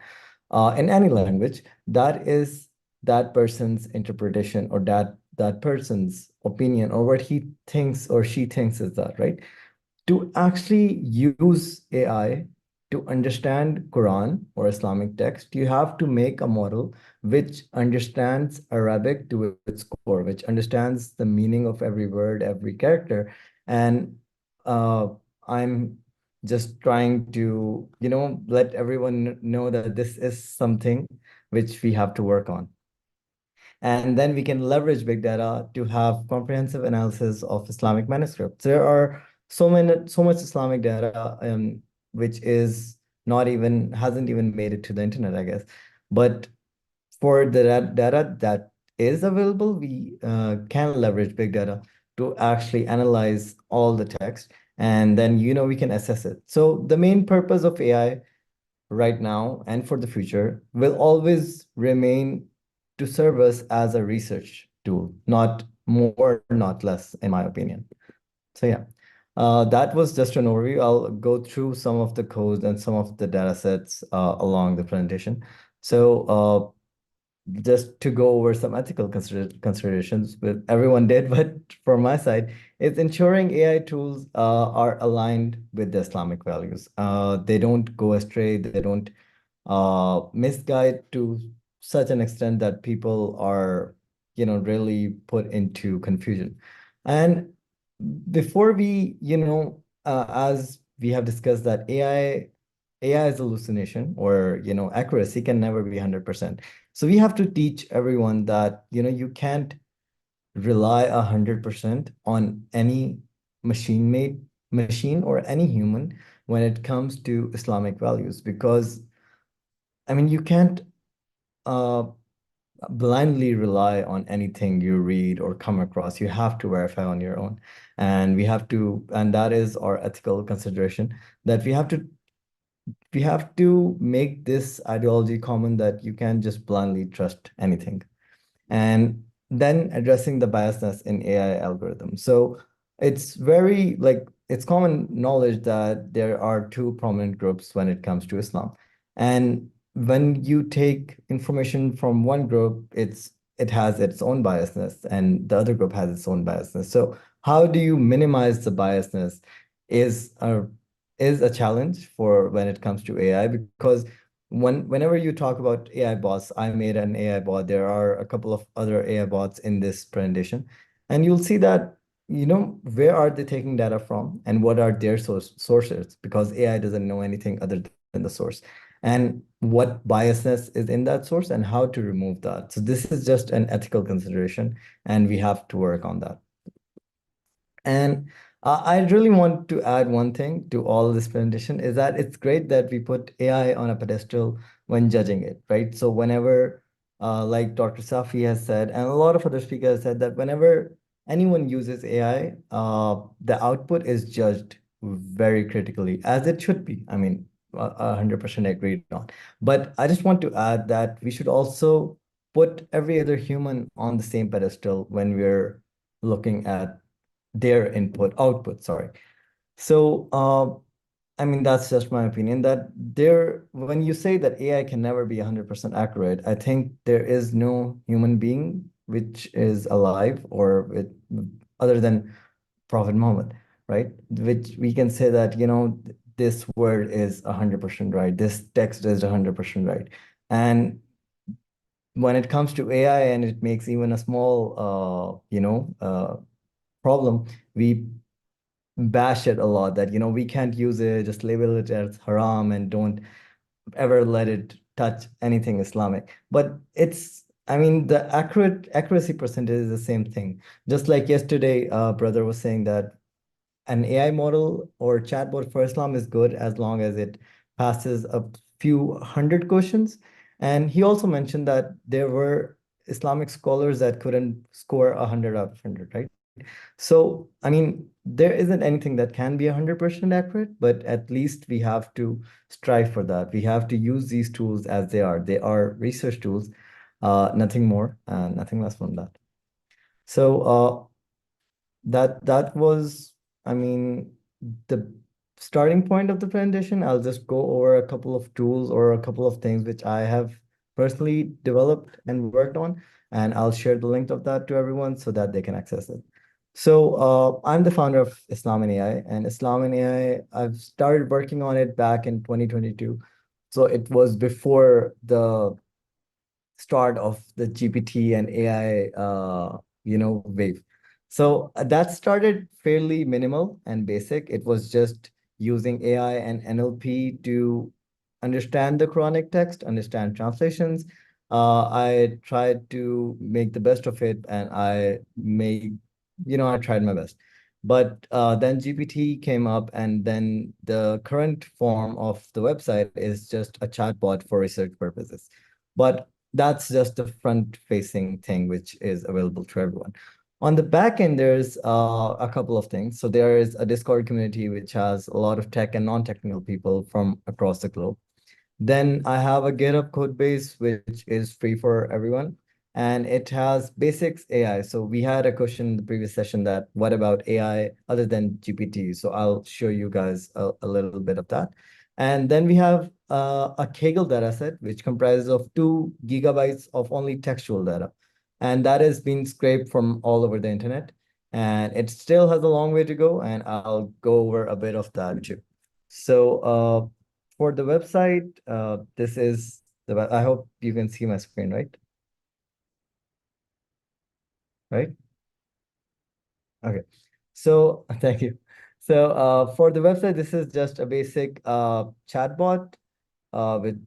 [SPEAKER 13] in any language, that is that person's interpretation or that person's opinion, or what he thinks or she thinks is that, right? To actually use AI to understand Quran or Islamic text, you have to make a model which understands Arabic to its core, which understands the meaning of every word, every character. And I'm just trying to, let everyone know that this is something which we have to work on. And then we can leverage big data to have comprehensive analysis of Islamic manuscripts. There are so much Islamic data which is hasn't even made it to the internet, I guess. But for the data that is available, we can leverage big data to actually analyze all the text, and then we can assess it. So the main purpose of AI right now and for the future will always remain to serve us as a research tool, not more, not less, in my opinion. So yeah. That was just an overview. I'll go through some of the codes and some of the data sets along the presentation. So just to go over some ethical considerations, but everyone did, but from my side, it's ensuring AI tools are aligned with the Islamic values. They don't go astray, they don't misguide to such an extent that people are, really put into confusion. And before we, as we have discussed that AI's hallucination or, accuracy can never be 100%. So we have to teach everyone that, you can't rely 100% on any machine-made machine or any human when it comes to Islamic values, because I mean, you can't blindly rely on anything you read or come across. You have to verify on your own. And that is our ethical consideration, that we have to make this ideology common, that you can't just blindly trust anything. And then addressing the biasness in AI algorithms. So it's it's common knowledge that there are two prominent groups when it comes to Islam. And when you take information from one group, it has its own biasness, and the other group has its own biasness. So how do you minimize the biasness is a challenge for when it comes to AI, because whenever you talk about AI bots, I made an AI bot. There are a couple of other AI bots in this presentation, and you'll see that, where are they taking data from and what are their sources, because AI doesn't know anything other than the source, and what biasness is in that source and how to remove that. So this is just an ethical consideration, and we have to work on that. And I really want to add one thing to all this presentation, is that it's great that we put AI on a pedestal when judging it, right? So whenever, like Dr. Safi has said, and a lot of other speakers have said, that whenever anyone uses AI, the output is judged very critically, as it should be. I mean, 100% agreed on. But I just want to add that we should also put every other human on the same pedestal when we're looking at their output, sorry. So, I mean, that's just my opinion, that when you say that AI can never be 100% accurate, I think there is no human being which is alive other than Prophet Muhammad, right? Which we can say that, this word is 100% right. This text is 100% right. And when it comes to AI and it makes even a small, problem, we bash it a lot, that we can't use it, just label it as haram and don't ever let it touch anything Islamic. But I mean, the accuracy percentage is the same thing. Just like yesterday, brother was saying that an AI model or chatbot for Islam is good as long as it passes a few hundred questions. And he also mentioned that there were Islamic scholars that couldn't score 100 out of 100, right? So, I mean, there isn't anything that can be 100% accurate, but at least we have to strive for that. We have to use these tools as they are. They are research tools, nothing more and nothing less from that. So that was, I mean, the starting point of the presentation. I'll just go over a couple of tools or a couple of things which I have personally developed and worked on, and I'll share the link of that to everyone so that they can access it. So I'm the founder of Islam and AI, and Islam and AI, I've started working on it back in 2022. So it was before the start of the GPT and AI, wave. So that started fairly minimal and basic. It was just using AI and NLP to understand the Quranic text, understand translations. I tried to make the best of it, and I tried my best. But then GPT came up, and then the current form of the website is just a chatbot for research purposes. But that's just the front-facing thing, which is available to everyone. On the back end, there's a couple of things. So there is a Discord community, which has a lot of tech and non-technical people from across the globe. Then I have a GitHub code base, which is free for everyone. and it has basics AI. So we had a question in the previous session that what about AI other than GPT? So I'll show you guys a little bit of that. And then we have a Kaggle dataset, which comprises of 2 gigabytes of only textual data. And that has been scraped from all over the internet. And it still has a long way to go. And I'll go over a bit of that too. So for the website, this is I hope you can see my screen, right? Right? Okay. So thank you. So for the website, this is just a basic chatbot with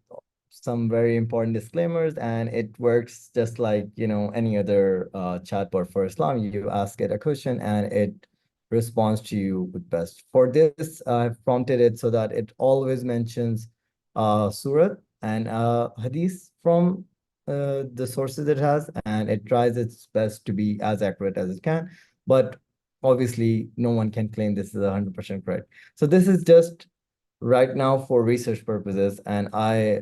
[SPEAKER 13] some very important disclaimers, and it works just like, you know, any other chatbot for Islam. You ask it a question and it responds to you with best. For this, I've prompted it so that it always mentions surah and hadith from the sources it has, and it tries its best to be as accurate as it can. But obviously, no one can claim this is 100% correct. So this is just right now for research purposes, and I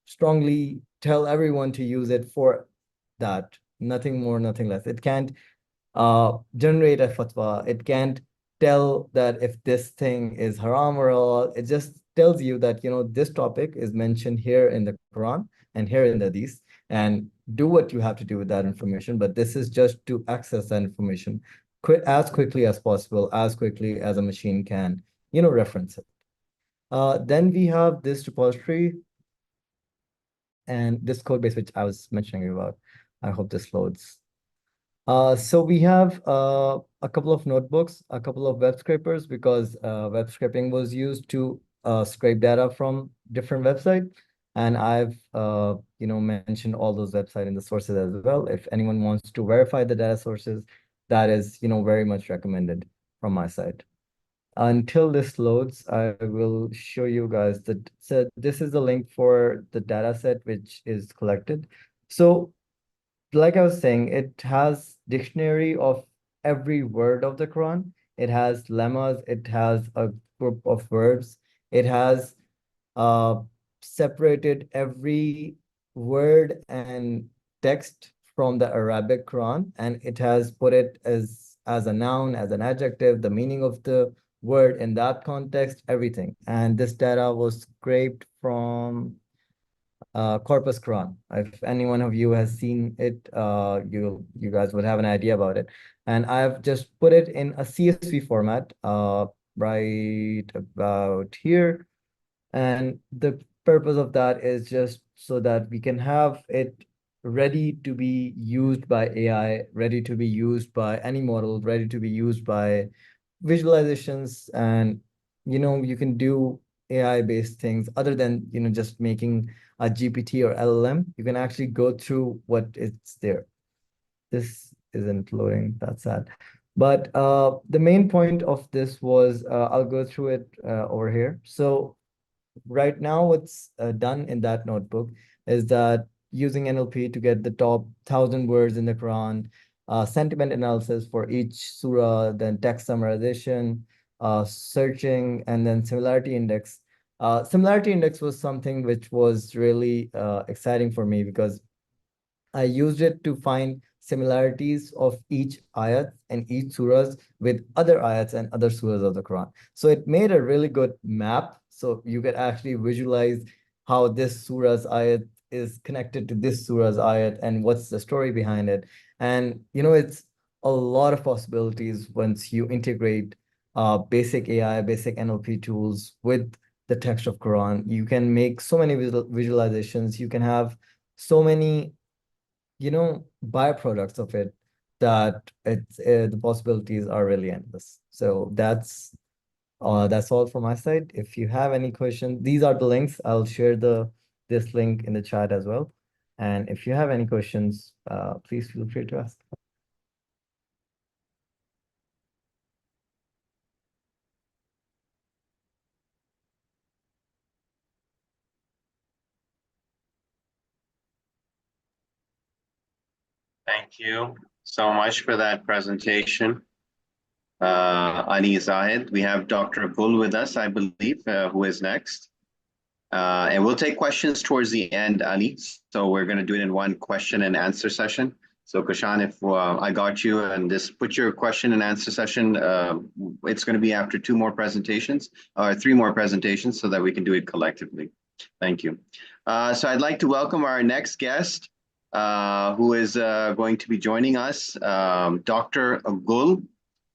[SPEAKER 13] strongly tell everyone to use it for that. Nothing more, nothing less. It can't generate a fatwa. It can't tell that if this thing is haram or halal. It just tells you that, you know, this topic is mentioned here in the Quran and here in the Hadith, and do what you have to do with that information. But this is just to access that information as quickly as possible, as quickly as a machine can, you know, reference it. Then we have this repository and this code base, which I was mentioning about. I hope this loads. So we have a couple of notebooks, a couple of web scrapers, because web scraping was used to scrape data from different websites. And I've you know, mentioned all those websites in the sources as well. If anyone wants to verify the data sources, that is, you know, very much recommended from my side. Until this loads, I will show you guys that. So this is the link for the data set which is collected. So like I was saying, it has dictionary of every word of the Quran. It has lemmas. It has a group of verbs. It has separated every word and text from the Arabic Quran, and it has put it as a noun, as an adjective, the meaning of the word in that context, everything. And this data was scraped from Corpus Quran. If any one of you has seen it, you guys would have an idea about it. And I've just put it in a CSV format right about here. And the purpose of that is just so that we can have it ready to be used by AI, ready to be used by any model, ready to be used by visualizations. And, you know, you can do AI-based things other than, you know, just making a GPT or LLM. You can actually go through what it's there. This isn't loading, that's sad. But the main point of this was, I'll go through it over here. So right now, what's done in that notebook is that using NLP to get the top 1,000 words in the Quran, sentiment analysis for each surah, then text summarization, searching, and then similarity index. Similarity index was something which was really exciting for me, because I used it to find similarities of each ayat and each surahs with other ayats and other surahs of the Quran. So it made a really good map. So you could actually visualize how this surah's ayat is connected to this surah's ayat and what's the story behind it. And, you know, it's a lot of possibilities once you integrate basic AI, basic NLP tools with the text of Quran. You can make so many visualizations. You can have so many, you know, byproducts of it, that it's the possibilities are really endless. So that's all from my side. If you have any questions, these are the links. I'll share this link in the chat as well. And if you have any questions, please feel free to ask.
[SPEAKER 12] Thank you so much for that presentation, Ali Zahid. We have Dr. Gul with us, I believe, who is next. And we'll take questions towards the end, Ali. So we're going to do it in one question and answer session. So Kashan, if I got you, and just put your question and answer session, it's going to be after three more presentations, so that we can do it collectively. Thank you. So I'd like to welcome our next guest, who is going to be joining us, Dr. Gul.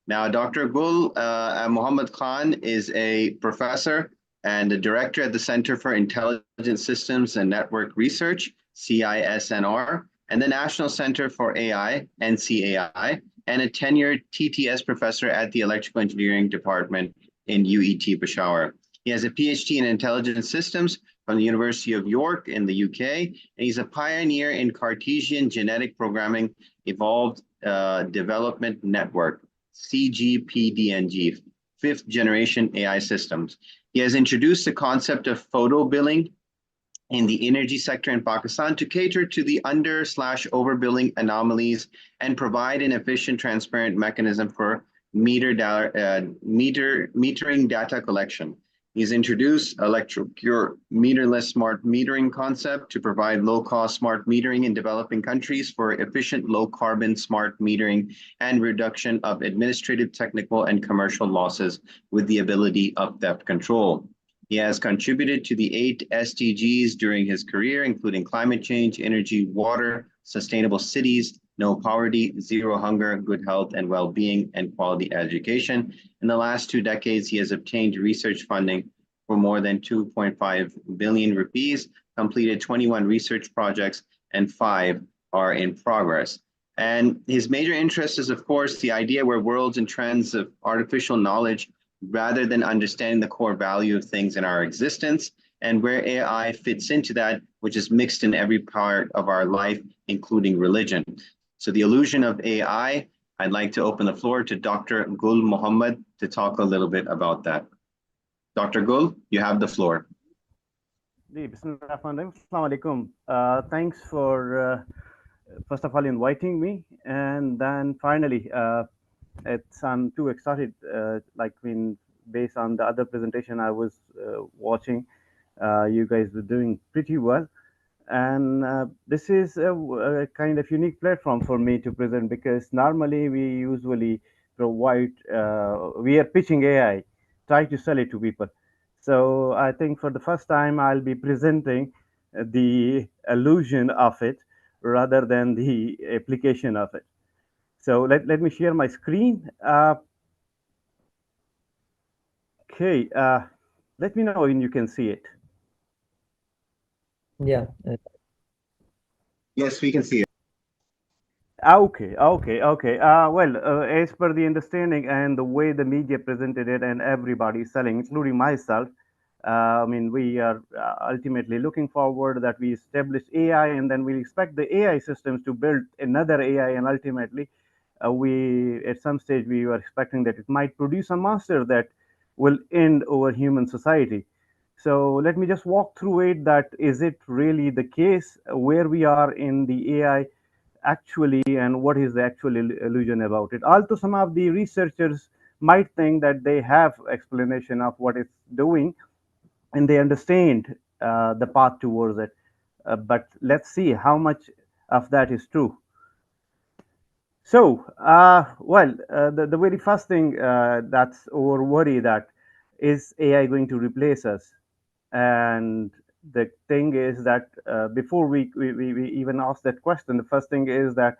[SPEAKER 12] Now, Dr. Gul Muhammad Khan is a professor and a director at the Center for Intelligent Systems and Network Research, CISNR, and the National Center for AI, NCAI, and a tenured TTS professor at the Electrical Engineering Department in UET Peshawar. He has a PhD in Intelligent Systems from the University of York in the UK, and he's a pioneer in Cartesian Genetic Programming Evolved Development Network, CGPDNG, fifth generation AI systems. He has introduced the concept of photo billing in the energy sector in Pakistan to cater to the under/overbilling anomalies and provide an efficient, transparent mechanism for metering data collection. He's introduced electro-pure meterless smart metering concept to provide low-cost smart metering in developing countries for efficient low-carbon smart metering and reduction of administrative, technical, and commercial losses with the ability of theft control. He has contributed to the 8 SDGs during his career, including climate change, energy, water, sustainable cities, no poverty, zero hunger, good health and well-being, and quality education. In the last 2 decades, he has obtained research funding for more than 2.5 billion rupees, completed 21 research projects, and 5 are in progress. And his major interest is, of course, the idea where worlds and trends of artificial knowledge rather than understanding the core value of things in our existence, and where AI fits into that, which is mixed in every part of our life, including religion. So the illusion of AI, I'd like to open the floor to Dr. Gul Muhammad to talk a little bit about that. Dr. Gul, you have the floor.
[SPEAKER 14] Thanks for, first of all, inviting me. And then finally, I'm too excited, based on the other presentation I was watching, you guys were doing pretty well. And this is a kind of unique platform for me to present, because normally we usually provide, we are pitching AI, try to sell it to people. So I think for the first time, I'll be presenting the illusion of it rather than the application of it. So let me share my screen. Okay, let me know when you can see it.
[SPEAKER 13] Yeah.
[SPEAKER 12] Yes, we can see it.
[SPEAKER 14] Okay. Well, as per the understanding and the way the media presented it, and everybody is selling, including myself, I mean, we are ultimately looking forward that we establish AI, and then we expect the AI systems to build another AI, and ultimately, at some stage we were expecting that it might produce a monster that will end over human society. So let me just walk through it. That is it really the case where we are in the AI actually, and what is the actual illusion about it? Although some of the researchers might think that they have explanation of what it's doing and they understand the path towards it, but let's see how much of that is true. So, the very first thing that's our worry, that is AI going to replace us? And the thing is that before we even ask that question, the first thing is that,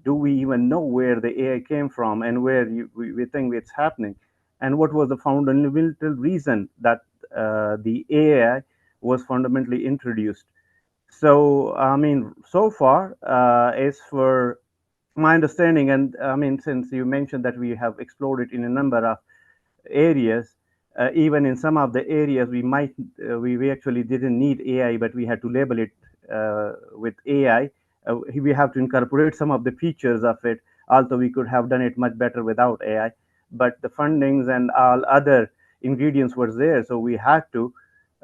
[SPEAKER 14] do we even know where the AI came from and where we think it's happening? And what was the fundamental reason that the AI was fundamentally introduced? So, I mean, so far, as for my understanding, and I mean, since you mentioned that we have explored it in a number of areas, even in some of the areas we actually didn't need AI, but we had to label it with AI. We have to incorporate some of the features of it, although we could have done it much better without AI. But the fundings and all other ingredients were there, so we had to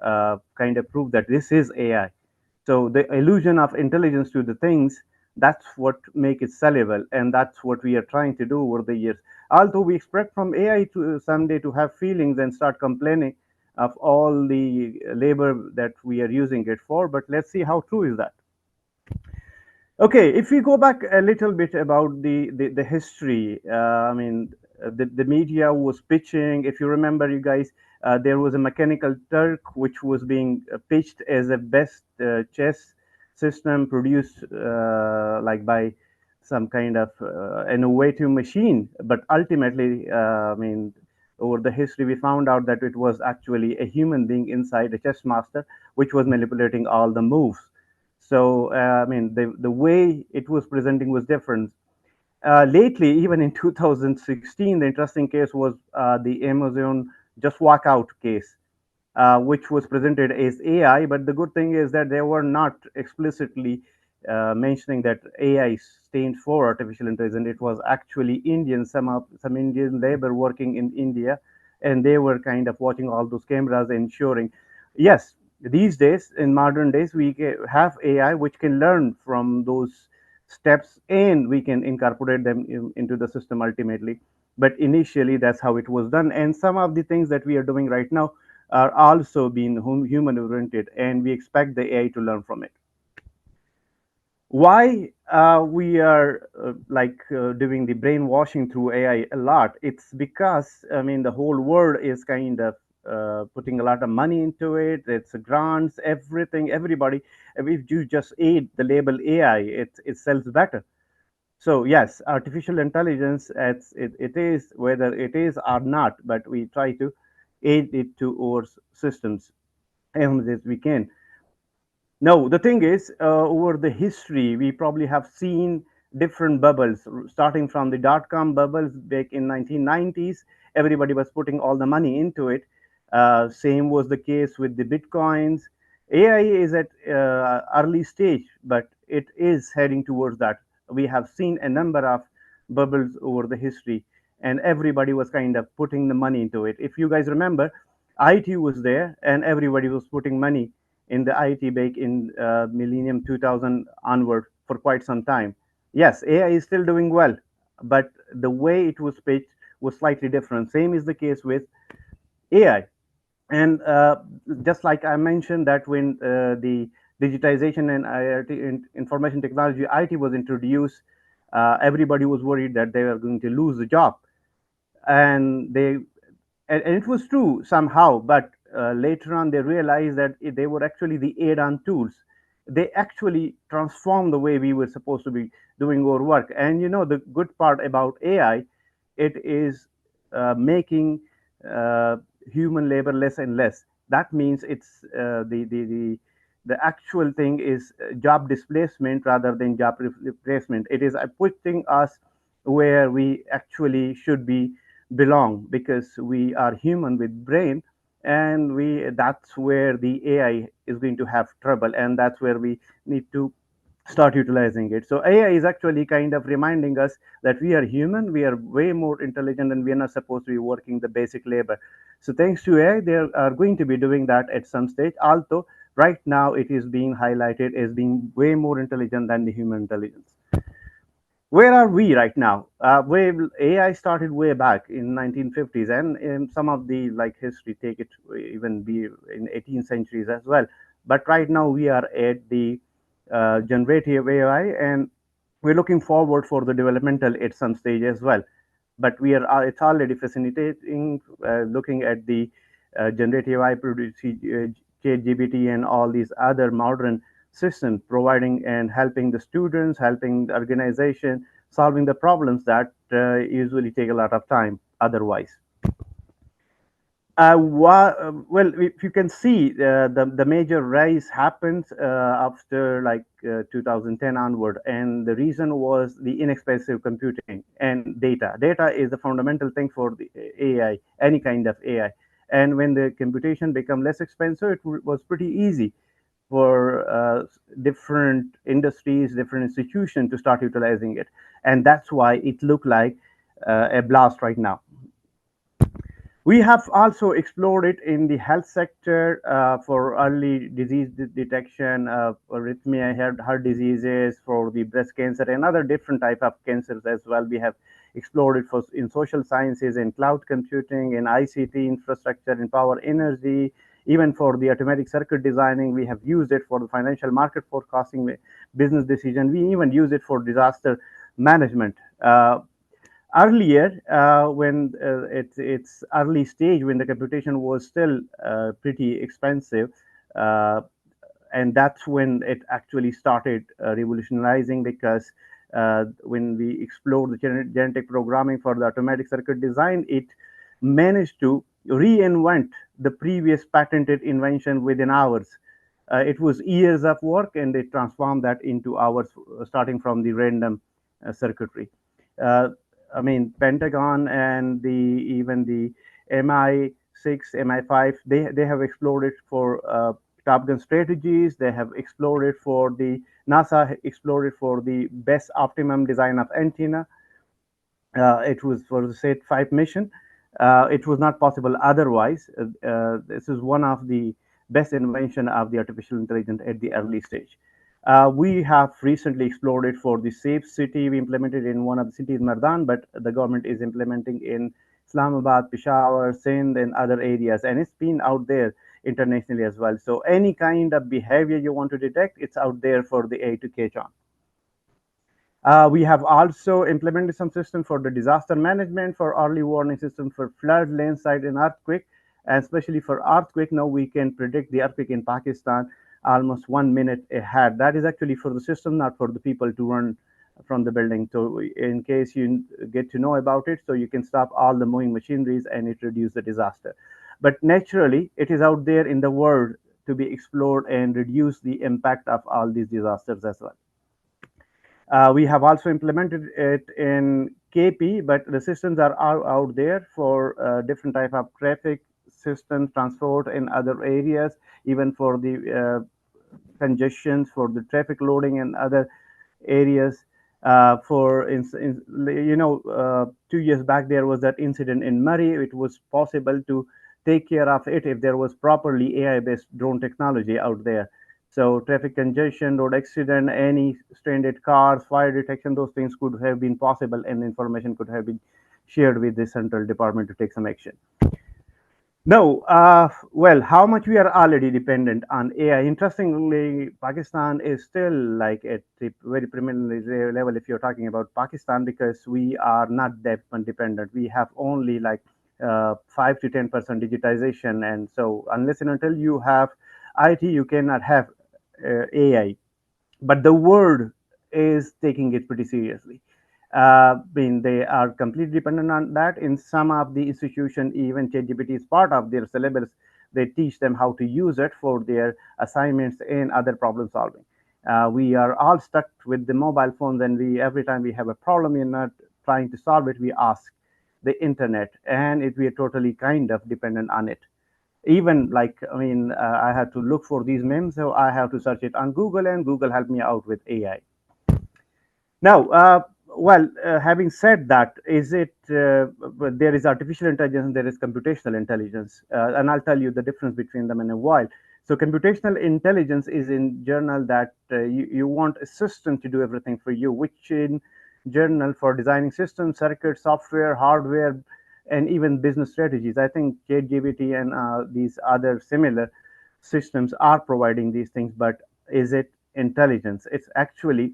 [SPEAKER 14] kind of prove that this is AI. So the illusion of intelligence to the things, that's what make it sellable, and that's what we are trying to do over the years. Although we expect from AI to someday to have feelings and start complaining of all the labor that we are using it for, but let's see how true is that. Okay, if we go back a little bit about the history, I mean, the media was pitching, if you remember, you guys, there was a mechanical Turk which was being pitched as a best chess system produced like by some kind of innovative machine. But ultimately, I mean, over the history, we found out that it was actually a human being inside a chess master, which was manipulating all the moves. So, I mean, the way it was presenting was different. Lately, even in 2016, the interesting case was the Amazon Just Walk Out case, which was presented as AI. But the good thing is that they were not explicitly mentioning that AI stands for artificial intelligence. It was actually Indian, some Indian labor working in India, and they were kind of watching all those cameras, ensuring, yes, these days, in modern days, we have AI which can learn from those steps and we can incorporate them into the system ultimately. But initially, that's how it was done. And some of the things that we are doing right now are also being human oriented, and we expect the AI to learn from it. Why we are doing the brainwashing through AI a lot? It's because, I mean, the whole world is kind of putting a lot of money into it. It's grants, everything, everybody. If you just aid the label AI, it sells better. So yes, artificial intelligence, it is, whether it is or not, but we try to aid it to our systems as much as we can. No, the thing is, over the history, we probably have seen different bubbles, starting from the dot-com bubbles back in 1990s. Everybody was putting all the money into it. Same was the case with the Bitcoins. AI is at early stage, but it is heading towards that. We have seen a number of bubbles over the history, and everybody was kind of putting the money into it. If you guys remember, IT was there, and everybody was putting money in the IT back in millennium 2000 onward for quite some time. Yes, AI is still doing well, but the way it was pitched was slightly different. Same is the case with AI. And just like I mentioned that when the digitization and IoT, information technology, IT was introduced, everybody was worried that they were going to lose the job. And it was true somehow, but later on they realized that they were actually the add-on tools. They actually transformed the way we were supposed to be doing our work. And you know, the good part about AI, it is making human labor less and less. That means it's the actual thing is job displacement rather than job replacement. It is putting us where we actually should be belong, because we are human with brain, and that's where the AI is going to have trouble, and that's where we need to start utilizing it. So AI is actually kind of reminding us that we are human, we are way more intelligent, and we are not supposed to be working the basic labor. So thanks to AI, they are going to be doing that at some stage, although right now it is being highlighted as being way more intelligent than the human intelligence. Where are we right now? AI started way back in 1950s, and in some of the history take it even be in 18th centuries as well. But right now we are at the generative AI, and we're looking forward for the developmental at some stage as well. But it's already facilitating, looking at the generative AI, ChatGPT, and all these other modern systems, providing and helping the students, helping the organization, solving the problems that usually take a lot of time otherwise. Well, if you can see, the major rise happened after 2010 onward, and the reason was the inexpensive computing and data. Data is the fundamental thing for the AI, any kind of AI. And when the computation became less expensive, it was pretty easy for different industries, different institutions to start utilizing it. And that's why it looked like a blast right now. We have also explored it in the health sector for early disease detection, arrhythmia, heart diseases, for the breast cancer and other different type of cancers as well. We have explored it in social sciences, in cloud computing, in ICT infrastructure, in power energy, even for the automatic circuit designing. We have used it for the financial market forecasting, business decision. We even use it for disaster management. Earlier, when its early stage, when the computation was still pretty expensive, and that's when it actually started revolutionizing, because when we explored the genetic programming for the automatic circuit design, it managed to reinvent the previous patented invention within hours. It was years of work, and it transformed that into hours, starting from the random circuitry. I mean, Pentagon and even the MI6, MI5, they have explored it for Top Gun strategies. They have explored it for the NASA, explored it for the best optimum design of antenna. It was for the SAT-5 mission. It was not possible otherwise. This is one of the best invention of the artificial intelligence at the early stage. We have recently explored it for the safe city. We implemented in one of the cities, Mardan, but the government is implementing in Islamabad, Peshawar, Sindh, and other areas, and it's been out there internationally as well. So any kind of behavior you want to detect, it's out there for the AI to catch on. We have also implemented some system for the disaster management, for early warning system for flood, landslide, and earthquake. And especially for earthquake, now we can predict the earthquake in Pakistan almost 1 minute ahead. That is actually for the system, not for the people to run from the building. So in case you get to know about it, so you can stop all the moving machineries and it reduce the disaster. But naturally, it is out there in the world to be explored and reduce the impact of all these disasters as well. We have also implemented it in KP, but the systems are out there for different type of traffic systems, transport in other areas, even for the congestions, for the traffic loading and other areas. For 2 years back, there was that incident in Murray. It was possible to take care of it if there was properly AI-based drone technology out there. So traffic congestion, road accident, any stranded cars, fire detection, those things could have been possible, and information could have been shared with the central department to take some action. No, well, how much we are already dependent on AI. Interestingly, Pakistan is still like at the very preliminary level if you're talking about Pakistan, because we are not that dependent. We have only like 5 to 10% digitization. And so unless and until you have IT, you cannot have AI. But the world is taking it pretty seriously. They are completely dependent on that. In some of the institutions, even ChatGPT is part of their syllabus. They teach them how to use it for their assignments and other problem solving. We are all stuck with the mobile phones, and every time we have a problem, we're not trying to solve it, we ask the internet, and we are totally kind of dependent on it. Even like, I have to look for these memes, so I have to search it on Google, and Google helped me out with AI. Now, having said that, there is artificial intelligence and there is computational intelligence, and I'll tell you the difference between them in a while. So computational intelligence is in general that you want a system to do everything for you, which in general for designing systems, circuits, software, hardware, and even business strategies. I think ChatGPT and these other similar systems are providing these things, but is it intelligence? It's actually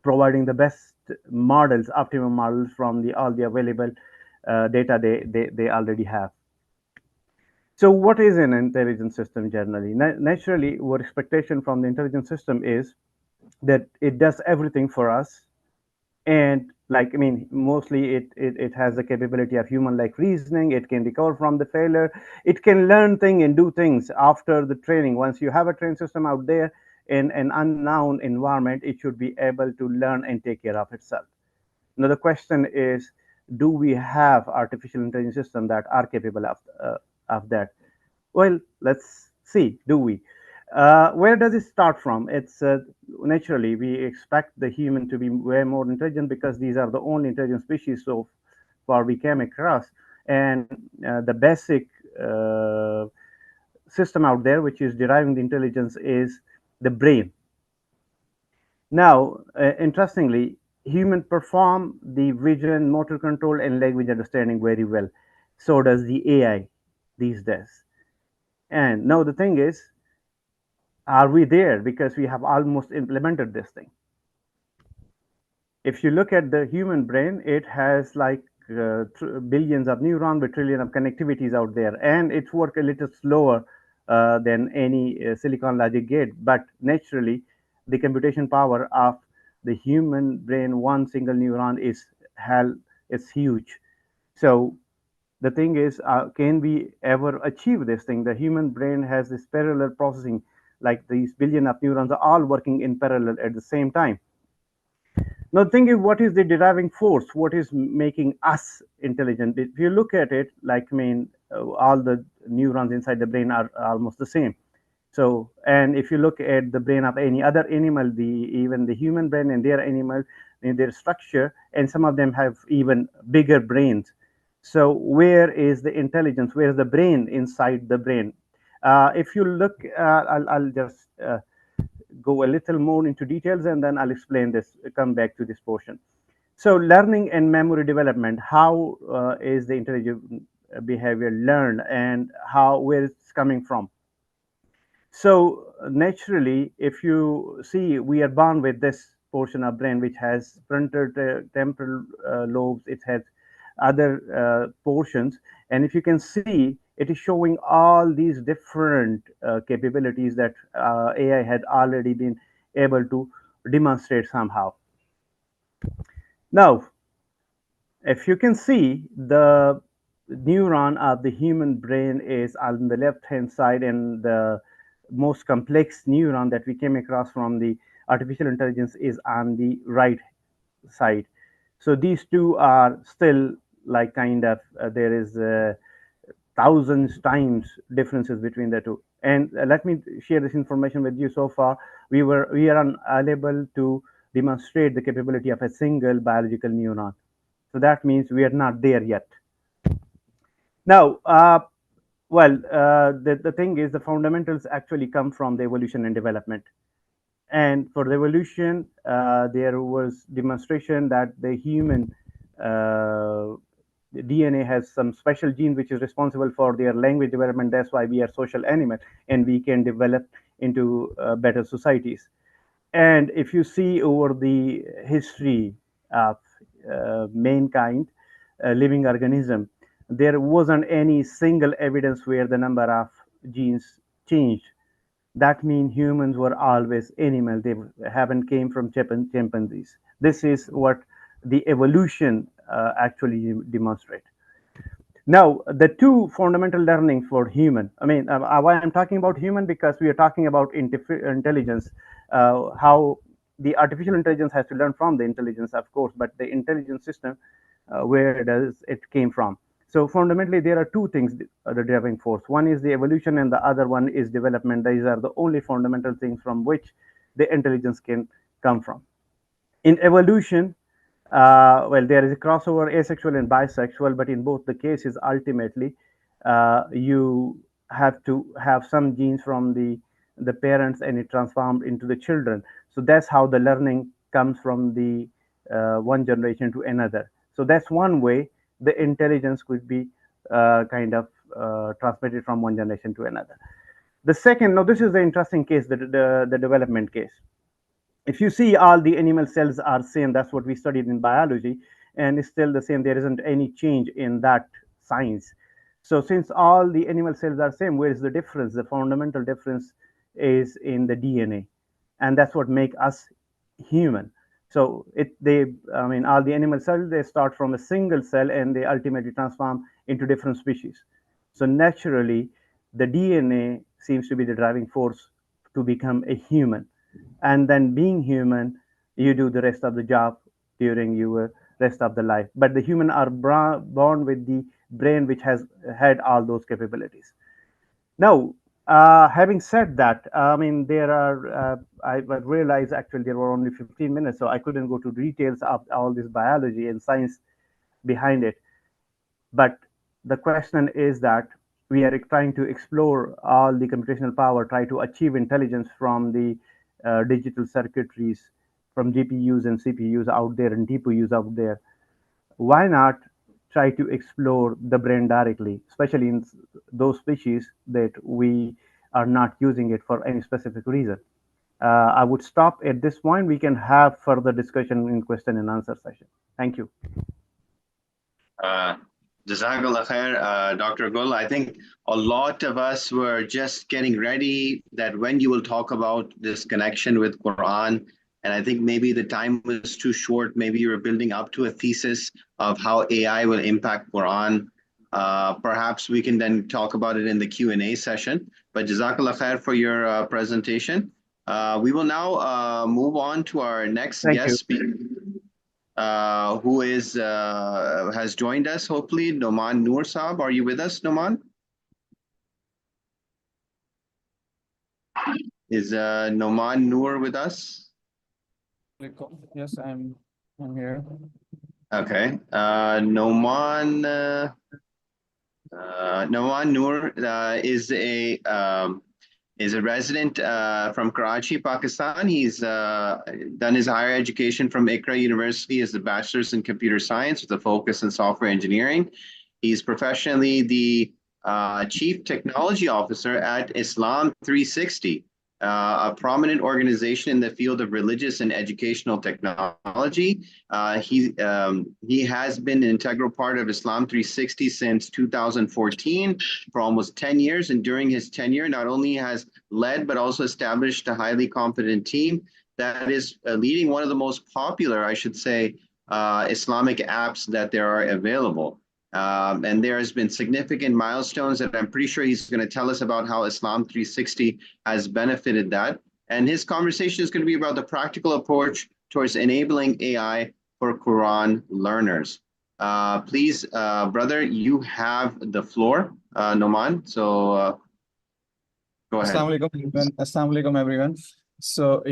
[SPEAKER 14] providing the best models, optimum models from all the available data they already have. So what is an intelligent system generally? Naturally, our expectation from the intelligent system is that it does everything for us. And mostly it has the capability of human-like reasoning. It can recover from the failure. It can learn things and do things after the training. Once you have a trained system out there in an unknown environment, it should be able to learn and take care of itself. Now, the question is, do we have artificial intelligence systems that are capable of that? Well, let's see, do we? Where does it start from? It's naturally, we expect the human to be way more intelligent because these are the only intelligent species so far we came across. And the basic system out there, which is deriving the intelligence, is the brain. Now, interestingly, Humans perform the vision, motor control, and language understanding very well. So does the AI these days. And now the thing is, are we there? Because we have almost implemented this thing. If you look at the human brain, it has like billions of neurons with trillion of connectivities out there, and it's work a little slower than any silicon logic gate. But naturally, the computation power of the human brain, one single neuron is huge. So the thing is, can we ever achieve this thing? The human brain has this parallel processing, like these billion of neurons are all working in parallel at the same time. Now, the thing is, what is the driving force? What is making us intelligent? If you look at it, like, I mean, all the neurons inside the brain are almost the same. So, and if you look at the brain of any other animal, even the human brain and their animal, in their structure, and some of them have even bigger brains. So, where is the intelligence? Where is the brain inside the brain? If you look, I'll just go a little more into details, and then I'll explain this, come back to this portion. So learning and memory development, how is the intelligent behavior learned, and where it's coming from? So naturally, if you see, we are born with this portion of brain which has frontal temporal lobes, it has other portions, and if you can see, it is showing all these different capabilities that AI had already been able to demonstrate somehow. Now, if you can see, the neuron of the human brain is on the left hand side, and the most complex neuron that we came across from the artificial intelligence is on the right side. So these two are still like kind of there is thousands times differences between the two. And let me share this information with you. So far, we are unable to demonstrate the capability of a single biological neuron. So that means we are not there yet. Now, the thing is, the fundamentals actually come from the evolution and development. And for the evolution, there was demonstration that the human the DNA has some special gene which is responsible for their language development. That's why we are social animal, and we can develop into better societies. And if you see over the history of mankind, living organism, there wasn't any single evidence where the number of genes changed. That means humans were always animal. They haven't came from chimpanzees. This is what the evolution actually demonstrate. Now, the two fundamental learning for human, I mean, why I'm talking about human, because we are talking about intelligence, how the artificial intelligence has to learn from the intelligence, of course, but the intelligence system, where does it came from? So fundamentally, there are two things, the driving force. One is the evolution, and the other one is development. These are the only fundamental things from which the intelligence can come from. In evolution, there is a crossover, asexual and bisexual, but in both the cases, ultimately, you have to have some genes from the parents, and it transformed into the children. So that's how the learning comes from the one generation to another. So that's one way the intelligence could be kind of transmitted from one generation to another. The second, now this is the interesting case, the development case. If you see, all the animal cells are same. That's what we studied in biology, and it's still the same. There isn't any change in that science. So since all the animal cells are same, where is the difference? The fundamental difference is in the DNA, and that's what make us human. So I mean, all the animal cells, they start from a single cell, and they ultimately transform into different species. So naturally, the DNA seems to be the driving force to become a human. And then being human, you do the rest of the job during your rest of the life. But the human are born with the brain which has had all those capabilities. Now, having said that, I mean, there are, I realized actually there were only 15 minutes, so I couldn't go to details of all this biology and science behind it. But the question is that we are trying to explore all the computational power, try to achieve intelligence from the digital circuitries, from GPUs and CPUs out there and TPUs out there, why not try to explore the brain directly, especially in those species that we are not using it for any specific reason? I would stop at this point. We can have further discussion in question and answer session. Thank you.
[SPEAKER 12] Jazakallah khair, Dr. Gul. I think a lot of us were just getting ready that when you will talk about this connection with Quran, and I think maybe the time was too short. Maybe you were building up to a thesis of how AI will impact Quran. Perhaps we can then talk about it in the Q&A session. But Jazakallah khair for your presentation. We will now move on to our next guest speaker. Who is has joined us, hopefully, Noman Noor Saab. Are you with us, Noman? Is Noman Noor with us?
[SPEAKER 15] Yes, I'm here.
[SPEAKER 12] Okay. Noman Noor is a resident from Karachi, Pakistan. He's done his higher education from Iqra University as a bachelor's in computer science with a focus in software engineering. He's professionally the chief technology officer at Islam 360, a prominent organization in the field of religious and educational technology. He has been an integral part of Islam 360 since 2014 for almost 10 years. And during his tenure, not only has led, but also established a highly competent team that is leading one of the most popular, I should say, Islamic apps that there are available. And there has been significant milestones that I'm pretty sure he's going to tell us about how Islam 360 has benefited that. And his conversation is going to be about the practical approach towards enabling AI for Quran learners. Please, brother, you have the floor, Noman. So go ahead.
[SPEAKER 15] Assalamu alaikum, everyone. So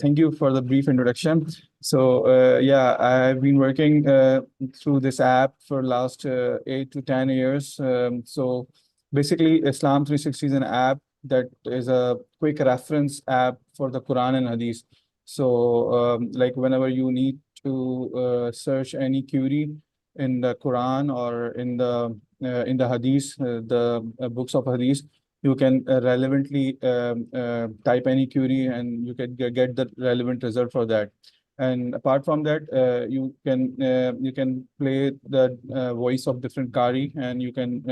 [SPEAKER 15] thank you for the brief introduction. So I've been working through this app for last 8 to 10 years. So basically, Islam 360 is an app that is a quick reference app for the Quran and Hadith. So like whenever you need to search any query in the Quran or in the Hadith, the books of Hadith, you can relevantly type any query and you can get the relevant result for that. And apart from that, you can play the voice of different qari, and you can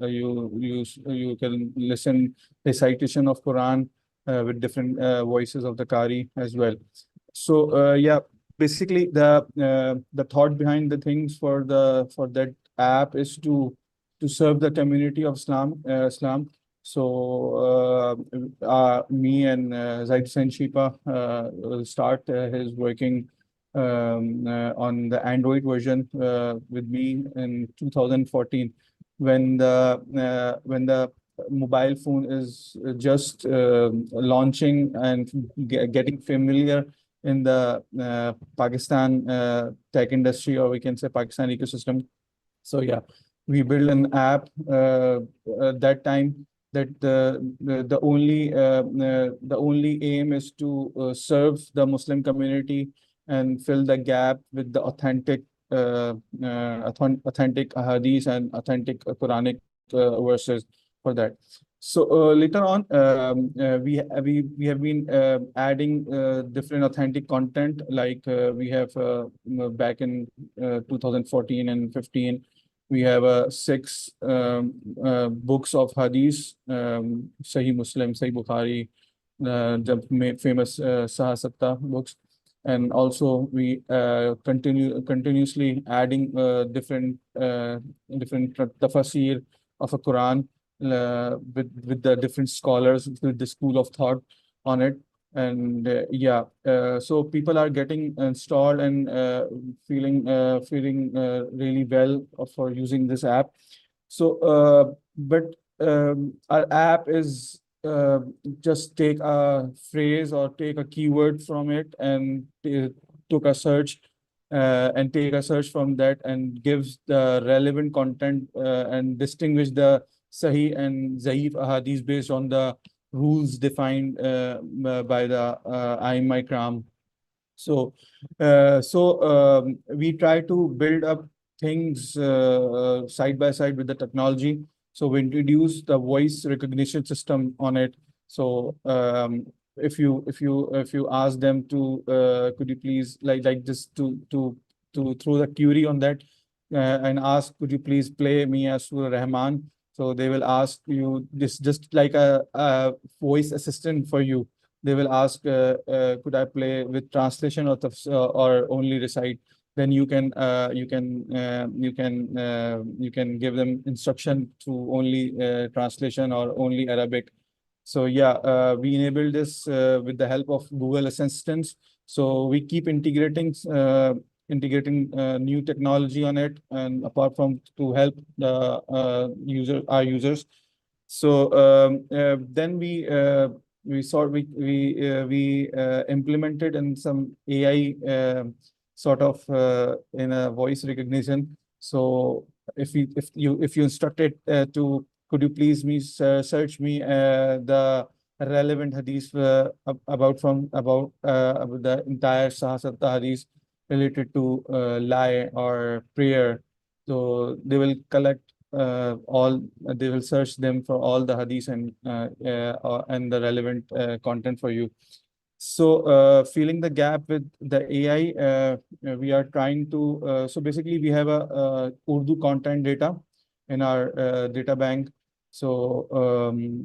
[SPEAKER 15] you can listen recitation of Quran with different voices of the qari as well. So basically the thought behind the things for that app is to serve the community of Islam. So me and Zaid Hussain Shipa will start his working on the Android version with me in 2014 when the mobile phone is just launching and getting familiar in the Pakistan tech industry, or we can say Pakistan ecosystem. So we built an app that time that the only aim is to serve the Muslim community and fill the gap with the authentic hadith and authentic Quranic verses for that. So later on, we have been adding different authentic content, like we have back in 2014 and 15. We have 6 books of hadith, Sahih Muslim, Sahih Bukhari, the famous Shahada books. And also we continuously adding different tafsir of a Quran with the different scholars, with the school of thought on it. And so people are getting installed and feeling really well for using this app. So but our app is just take a phrase or take a keyword from it and took a search and take a search from that and gives the relevant content and distinguish the Sahih and Zaif ahadith based on the rules defined by the Aimma Ikram. So, we try to build up things side by side with the technology. So we introduce the voice recognition system on it. So if you ask them to could you please like this to throw the query on that and ask, could you please play me as Surah Rahman? So they will ask you this just like a voice assistant for you. They will ask, could I play with translation or only recite? Then you can give them instruction to only translation or only Arabic. So yeah, we enabled this with the help of Google Assistants. So we keep integrating new technology on it, and apart from to help the our users. So then we implemented in some AI in a voice recognition. So if you instruct it to could you please search me the relevant hadith about the entire Sahasata hadith related to lie or prayer. So they will collect they will search them for all the hadiths and the relevant content for you. So filling the gap with the AI, we are trying to so basically we have a Urdu content data in our data bank. So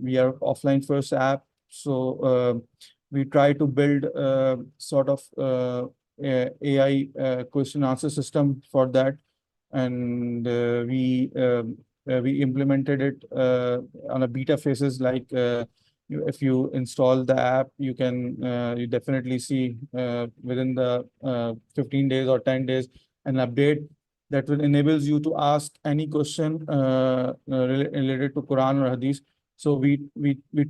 [SPEAKER 15] we are offline first app. So we try to build sort of AI question answer system for that, and we implemented it on a beta phases. Like if you install the app, you can you definitely see within the 15 days or 10 days an update that will enables you to ask any question related to Quran or Hadith. So we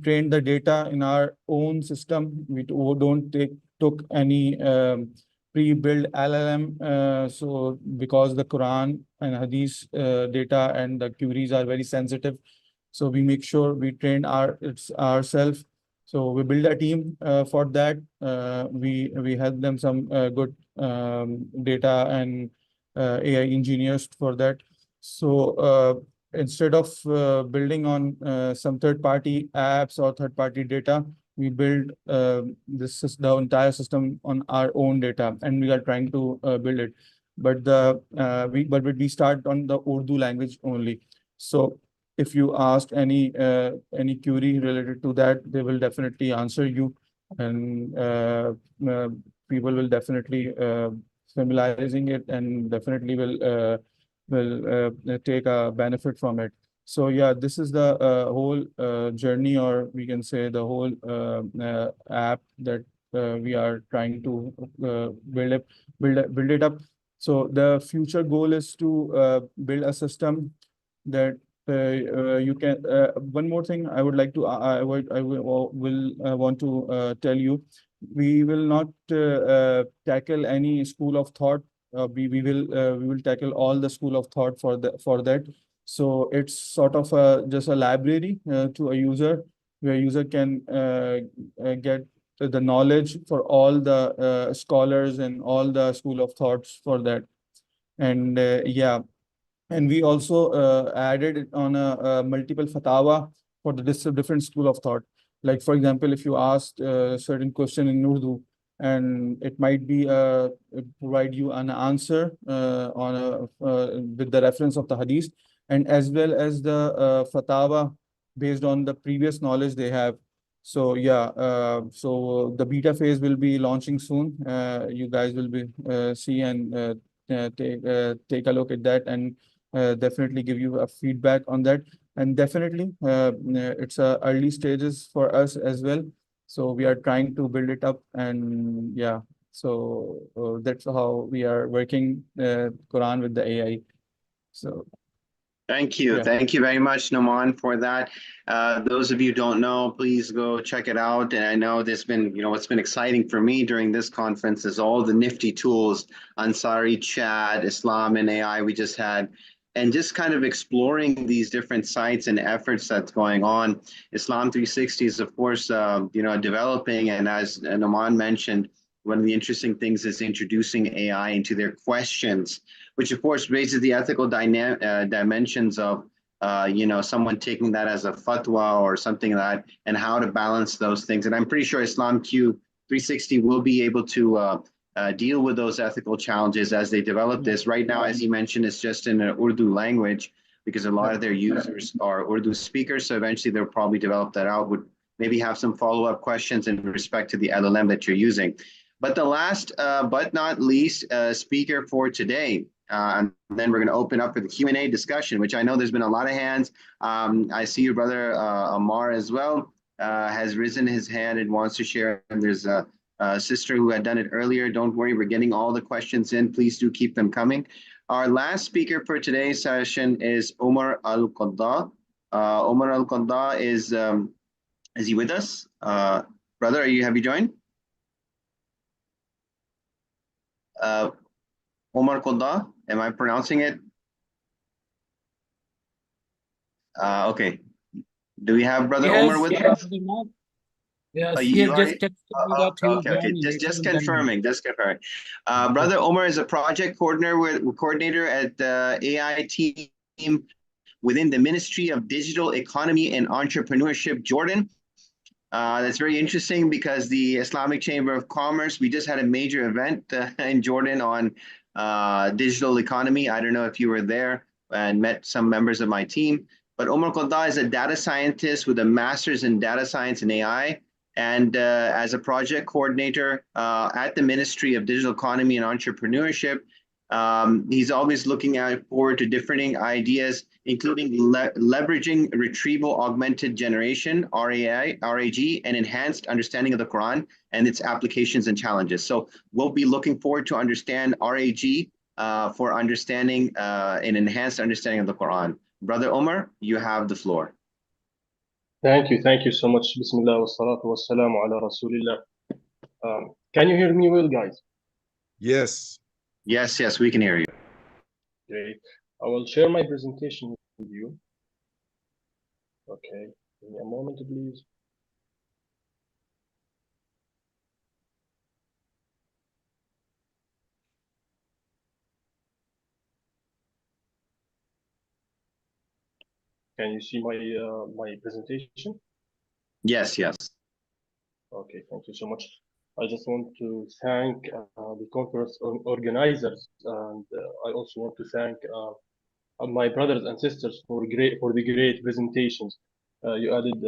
[SPEAKER 15] trained the data in our own system. We don't took any pre-built LLM. So because the Quran and Hadith data and the queries are very sensitive, so we make sure we train ourselves. So we build a team for that. We help them some good data and AI engineers for that. So instead of building on some third-party apps or third-party data, we build the entire system on our own data, and we are trying to build it. But we start on the Urdu language only. So if you ask any query related to that, they will definitely answer you, and people will definitely familiarizing it and definitely will take a benefit from it. So yeah, this is the whole journey, or we can say the whole app that we are trying to build it up. So the future goal is to build a system that you can. One more thing I would like to I will want to tell you. We will not tackle any school of thought. We will tackle all the school of thought for that. So it's sort of just a library to a user, where user can get the knowledge for all the scholars and all the school of thoughts for that. And yeah, and we also added it on a multiple fatawa for the different school of thought. Like for example, if you asked a certain question in Urdu, and it might be provide you an answer with the reference of the hadith, and as well as the fatawa based on the previous knowledge they have. So yeah, so the beta phase will be launching soon. You guys will be see and take a look at that, and definitely give you a feedback on that. And definitely it's early stages for us as well. So we are trying to build it up, and yeah, so that's how we are working Quran with the AI. So
[SPEAKER 12] thank you.
[SPEAKER 15] Yeah.
[SPEAKER 12] Thank you very much, Noman, for that. Those of you who don't know, please go check it out. And I know there's been, what's been exciting for me during this conference is all the nifty tools, Ansari Chat, Islam and AI we just had. and just kind of exploring these different sites and efforts that's going on. Islam 360 is, of course, developing, and as Naman mentioned, one of the interesting things is introducing AI into their questions, which of course raises the ethical dimensions of someone taking that as a fatwa or something like that, and how to balance those things. And I'm pretty sure Islam Q 360 will be able to deal with those ethical challenges as they develop this. Right now, as he mentioned, it's just in an Urdu language because a lot of their users are Urdu speakers. So eventually they'll probably develop that out, would maybe have some follow-up questions in respect to the LLM that you're using. But the last but not least speaker for today, and then we're going to open up for the Q&A discussion, which I know there's been a lot of hands. I see your brother Amar as well has risen his hand and wants to share. And there's a sister who had done it earlier. Don't worry, we're getting all the questions in. Please do keep them coming. Our last speaker for today's session is Omar Al-Qadda. Omar Al-Qadda is he with us? Brother, have you joined? Omar Qadda, am I pronouncing it? Okay. Do we have Brother Omar with us?
[SPEAKER 7] Yes, he has just texted me that he will
[SPEAKER 12] okay.
[SPEAKER 7] join
[SPEAKER 12] Just confirming. Brother Omar is a project coordinator at the AI team within the Ministry of Digital Economy and Entrepreneurship, Jordan. That's very interesting because the Islamic Chamber of Commerce, we just had a major event in Jordan on digital economy. I don't know if you were there and met some members of my team, but Omar Qadda is a data scientist with a master's in data science and AI. And as a project coordinator at the Ministry of Digital Economy and Entrepreneurship, he's always looking forward to different ideas, including leveraging retrieval augmented generation, RAG, and enhanced understanding of the Quran and its applications and challenges. So we'll be looking forward to understand RAG for understanding an enhanced understanding of the Quran. Brother Omar, you have the floor.
[SPEAKER 16] Thank you so much. Bismillah wa salatu wa salamu ala Rasulillah. Can you hear me well, guys?
[SPEAKER 12] Yes, we can hear you.
[SPEAKER 16] Great. I will share my presentation with you. Okay, give me a moment, please. Can you see my presentation?
[SPEAKER 12] Yes.
[SPEAKER 16] Okay, thank you so much. I just want to thank the conference organizers, and I also want to thank my brothers and sisters for the great presentations. You added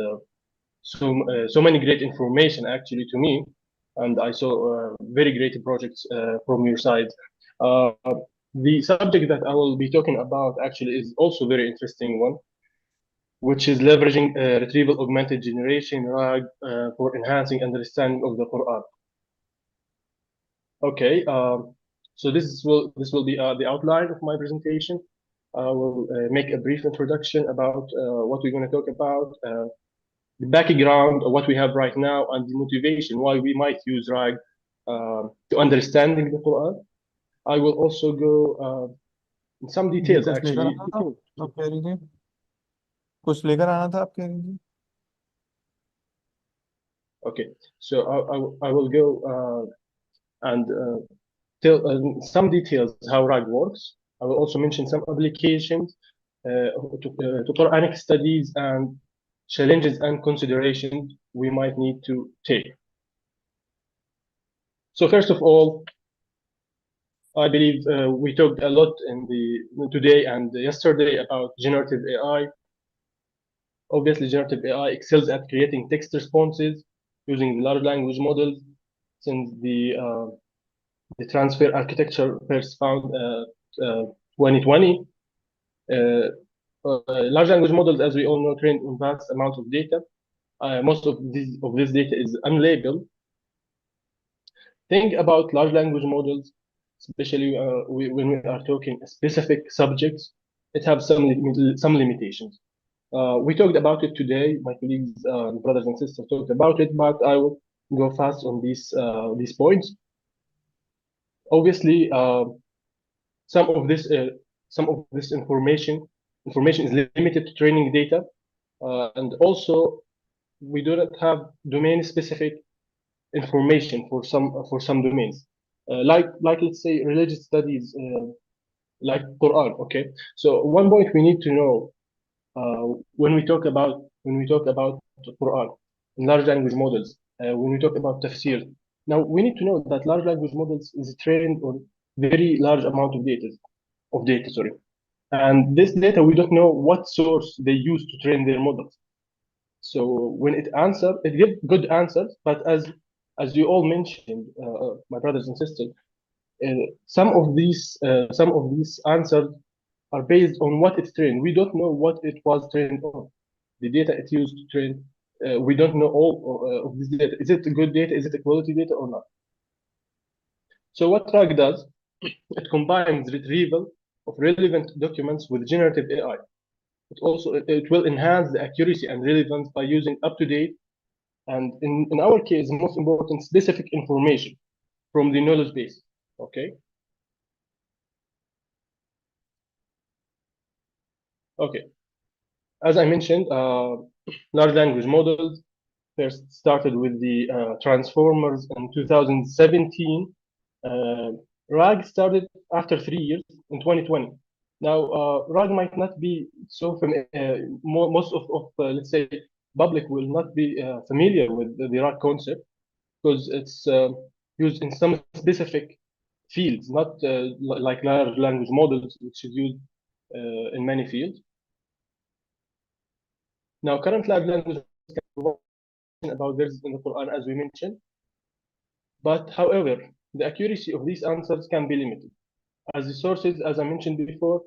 [SPEAKER 16] so many great information actually to me, and I saw very great projects from your side. The subject that I will be talking about actually is also a very interesting one, which is leveraging retrieval augmented generation RAG for enhancing understanding of the Quran. Okay, so this will be the outline of my presentation. I will make a brief introduction about what we're going to talk about, the background of what we have right now, and the motivation why we might use RAG to understanding the Quran. I will also go in some details actually. Okay, so I will go and tell some details how RAG works. I will also mention some applications to Quranic studies and challenges and considerations we might need to take. So first of all, I believe we talked a lot today and yesterday about generative AI. Obviously, generative AI excels at creating text responses using large language models, since the transfer architecture first found 2020. Large language models, as we all know, trained on vast amounts of data. Most of this data is unlabeled. Think about large language models, especially when we are talking specific subjects. It has some limitations. We talked about it today. My colleagues, brothers and sisters, talked about it, but I will go fast on these points. Obviously, some of this some of this information is limited to training data, and also we do not have domain-specific information for some domains, like let's say religious studies, like Qur'an. Okay, so one point we need to know when we talk about Qur'an, large language models, when we talk about tafsir. Now we need to know that large language models is trained on very large amount of data, sorry, and this data we don't know what source they use to train their models. So when it gives good answers, but as you all mentioned, my brothers and sisters, some of these answers are based on what it's trained. We don't know what it was trained on. The data it used to train, we don't know all of this data. Is it a good data? Is it a quality data or not? So what RAG does, it combines retrieval of relevant documents with generative AI. It will enhance the accuracy and relevance by using up-to-date, and in our case, the most important specific information from the knowledge base. Okay. Okay. As I mentioned, large language models first started with the transformers in 2017. RAG started after 3 years in 2020. Now, RAG might not be so most of let's say public will not be familiar with the RAG concept, because it's used in some specific fields, not like large language models, which is used in many fields. Now, current large language about this in the Quran, as we mentioned, but however, the accuracy of these answers can be limited, as the sources, as I mentioned before,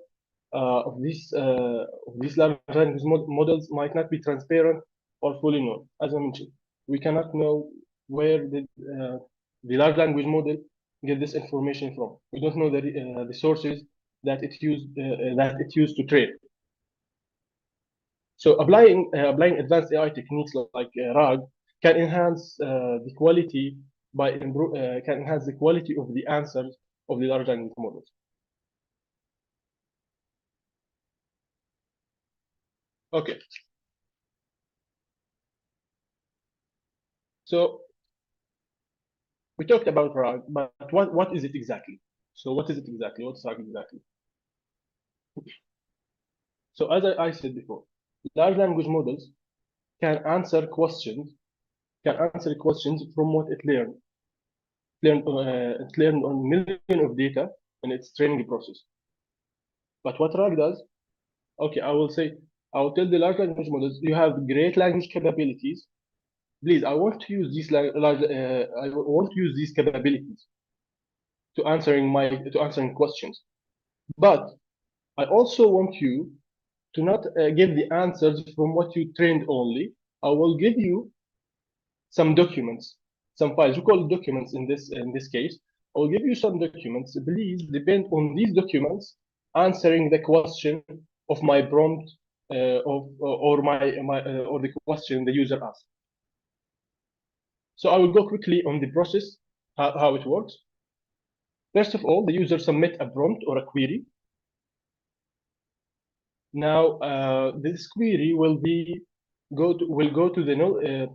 [SPEAKER 16] of these large language models might not be transparent or fully known. As I mentioned, we cannot know where the large language model get this information from. We don't know the sources that it used to train. So applying advanced AI techniques like RAG can enhance the quality can enhance the quality of the answers of the large language models. Okay. So we talked about RAG, but what is it exactly? So what is it exactly? What's RAG exactly? So as I said before, large language models can answer questions from what it learned. It learned on millions of data in its training process. But what RAG does, okay, I will tell the large language models, you have great language capabilities. Please, I want to use these capabilities to answering questions. But I also want you to not give the answers from what you trained only. I will give you some documents, some files. We call it documents in this case. I will give you some documents. Please depend on these documents answering the question of my prompt or the question the user asked. So I will go quickly on the process, how it works. First of all, the user submit a prompt or a query. Now, this query will go to the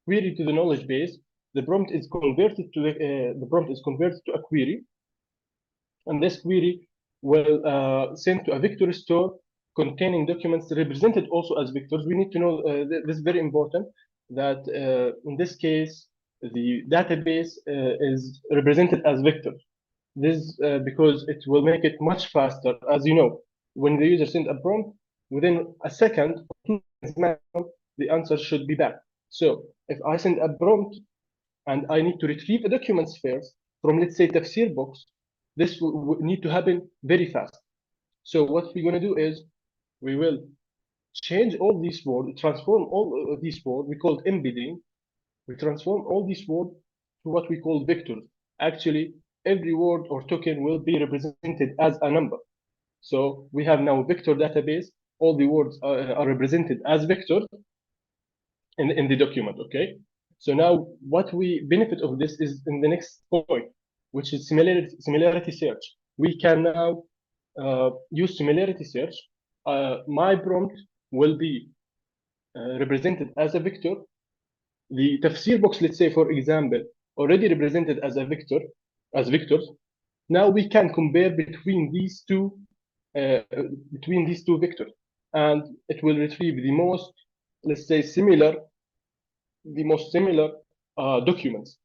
[SPEAKER 16] query to the knowledge base. The prompt is converted to a query, and this query will send to a vector store containing documents represented also as vectors. We need to know this is very important, that in this case the database is represented as vectors. This because it will make it much faster. As you know, when the user sends a prompt, within a second, the answer should be back. So if I send a prompt and I need to retrieve the documents first from, let's say, tafsir box, this will need to happen very fast. So what we're going to do is we will change all these words, transform all of these words. We call it embedding. We transform all these words to what we call vectors. Actually, every word or token will be represented as a number. So we have now a vector database. All the words are represented as vectors in the document, okay? So now what we benefit of this is in the next point, which is similarity search. We can now use similarity search, my prompt will be represented as a vector. The tafsir box, let's say, for example, already represented as a vector, as vectors. Now we can compare between these two vectors, and it will retrieve the most, let's say, similar documents.